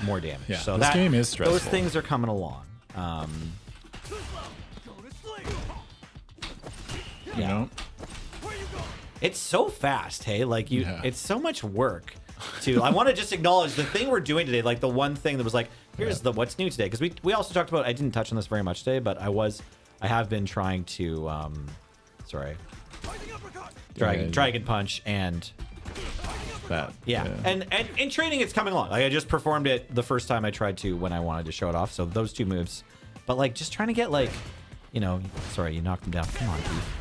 [SPEAKER 3] more damage.
[SPEAKER 2] Yeah,
[SPEAKER 3] So
[SPEAKER 2] this
[SPEAKER 3] that
[SPEAKER 2] game is stressful.
[SPEAKER 3] Those things are coming along.
[SPEAKER 4] Go to sleep.
[SPEAKER 2] You know?
[SPEAKER 4] Where you going?
[SPEAKER 3] It's so fast, hey? Like
[SPEAKER 2] Yeah.
[SPEAKER 3] it's so much work. I want to just acknowledge the thing we're doing today. Like the one thing that was like, here's the what's new today. Because we also talked about. I didn't touch on this very much today, but I have been trying to.
[SPEAKER 4] Fighting uppercut.
[SPEAKER 3] Dragon punch and
[SPEAKER 2] That.
[SPEAKER 3] and in training it's coming along. Like I just performed it the first time I tried to when I wanted to show it off. So those two moves, but like just trying to get like, you knocked them down. Come on, Keith.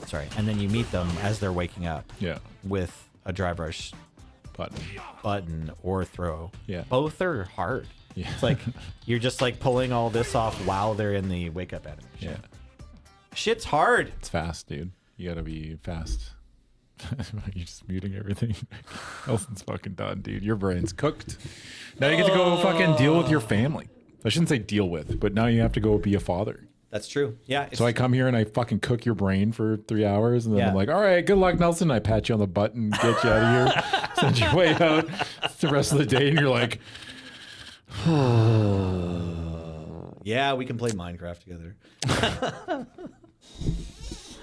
[SPEAKER 3] Sorry, and then you meet them as they're waking up.
[SPEAKER 2] Yeah.
[SPEAKER 3] With a drive rush button or throw.
[SPEAKER 2] Yeah.
[SPEAKER 3] Both are hard.
[SPEAKER 2] Yeah.
[SPEAKER 3] It's like you're just like pulling all this off while they're in the wake up animation.
[SPEAKER 2] Yeah.
[SPEAKER 3] Shit's hard.
[SPEAKER 2] It's fast, dude. You gotta be fast. You're just muting everything. Nelson's fucking done, dude. Your brain's cooked. Now you get to go fucking deal with your family. I shouldn't say deal with, but now you have to go be a father.
[SPEAKER 3] That's true. Yeah.
[SPEAKER 2] So I come here and I fucking cook your brain for 3 hours, and then
[SPEAKER 3] Yeah.
[SPEAKER 2] I'm like, all right, good luck, Nelson. I pat you on the butt and get you out of here, send you way out the rest of the day, and you're like,
[SPEAKER 3] Yeah, we can play Minecraft together.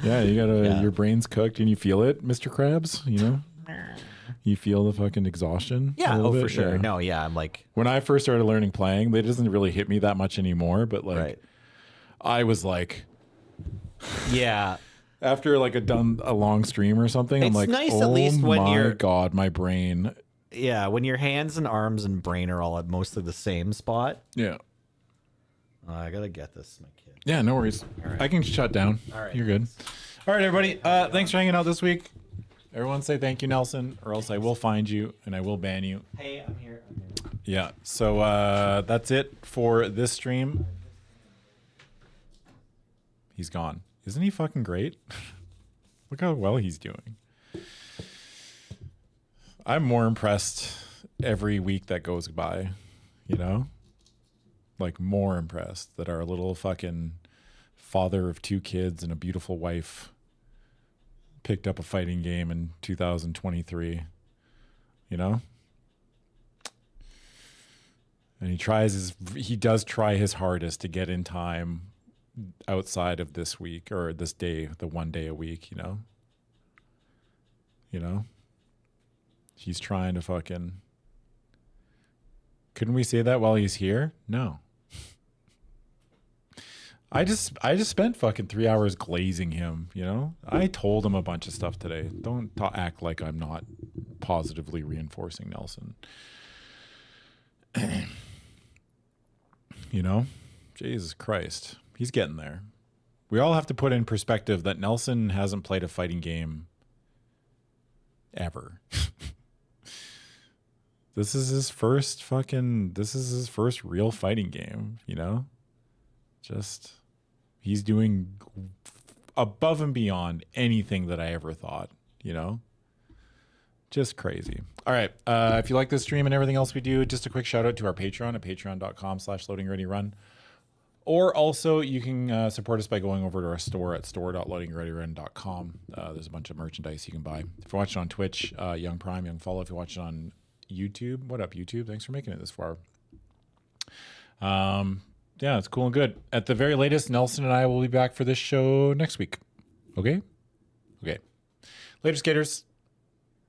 [SPEAKER 2] yeah, you gotta,
[SPEAKER 3] Yeah.
[SPEAKER 2] your brain's cooked and you feel it, Mr. Krabs, you know? You feel the fucking exhaustion. a
[SPEAKER 3] Yeah,
[SPEAKER 2] little
[SPEAKER 3] for
[SPEAKER 2] bit,
[SPEAKER 3] sure.
[SPEAKER 2] yeah.
[SPEAKER 3] No, yeah, I'm like,
[SPEAKER 2] When I first started learning playing, it doesn't really hit me that much anymore, but like,
[SPEAKER 3] right.
[SPEAKER 2] I was like,
[SPEAKER 3] Yeah.
[SPEAKER 2] after like a long stream or something, I'm
[SPEAKER 3] It's
[SPEAKER 2] like,
[SPEAKER 3] nice
[SPEAKER 2] oh
[SPEAKER 3] at least when
[SPEAKER 2] my
[SPEAKER 3] you're-
[SPEAKER 2] God, my brain.
[SPEAKER 3] Yeah, when your hands and arms and brain are all at mostly the same spot.
[SPEAKER 2] Yeah.
[SPEAKER 3] I gotta get this, my kid.
[SPEAKER 2] Yeah, no worries. I can shut down.
[SPEAKER 3] All right.
[SPEAKER 2] You're good. All right, everybody. Thanks for hanging out this week. Everyone say thank you, Nelson, or else I will find you and I will ban you.
[SPEAKER 3] Hey, I'm here.
[SPEAKER 2] Yeah. So that's it for this stream. He's gone. Isn't he fucking great? Look how well he's doing. I'm more impressed every week that goes by, you know? Like more impressed that our little fucking father of 2 kids and a beautiful wife picked up a fighting game in 2023, you know? And he does try his hardest to get in time outside of this week or this day, the 1 day a week, you know? You know? He's trying to fucking... Couldn't we say that while he's here? No. I just spent fucking 3 hours glazing him, you know? I told him a bunch of stuff today. Don't act like I'm not positively reinforcing Nelson. You know? Jesus Christ. He's getting there. We all have to put in perspective that Nelson hasn't played a fighting game ever. This is his first real fighting game, you know? Just, he's doing above and beyond anything that I ever thought, you know? Just crazy. All right. If you like this stream and everything else we do, just a quick shout out to our Patreon at patreon.com/loadingreadyrun. Or also you can support us by going over to our store at store.loadingreadyrun.com. There's a bunch of merchandise you can buy. If you're watching on Twitch, Young Prime, Young Follow. If you're watching on YouTube, what up, YouTube? Thanks for making it this far. Yeah, it's cool and good. At the very latest, Nelson and I will be back for this show next week. Okay? Okay. Later, skaters.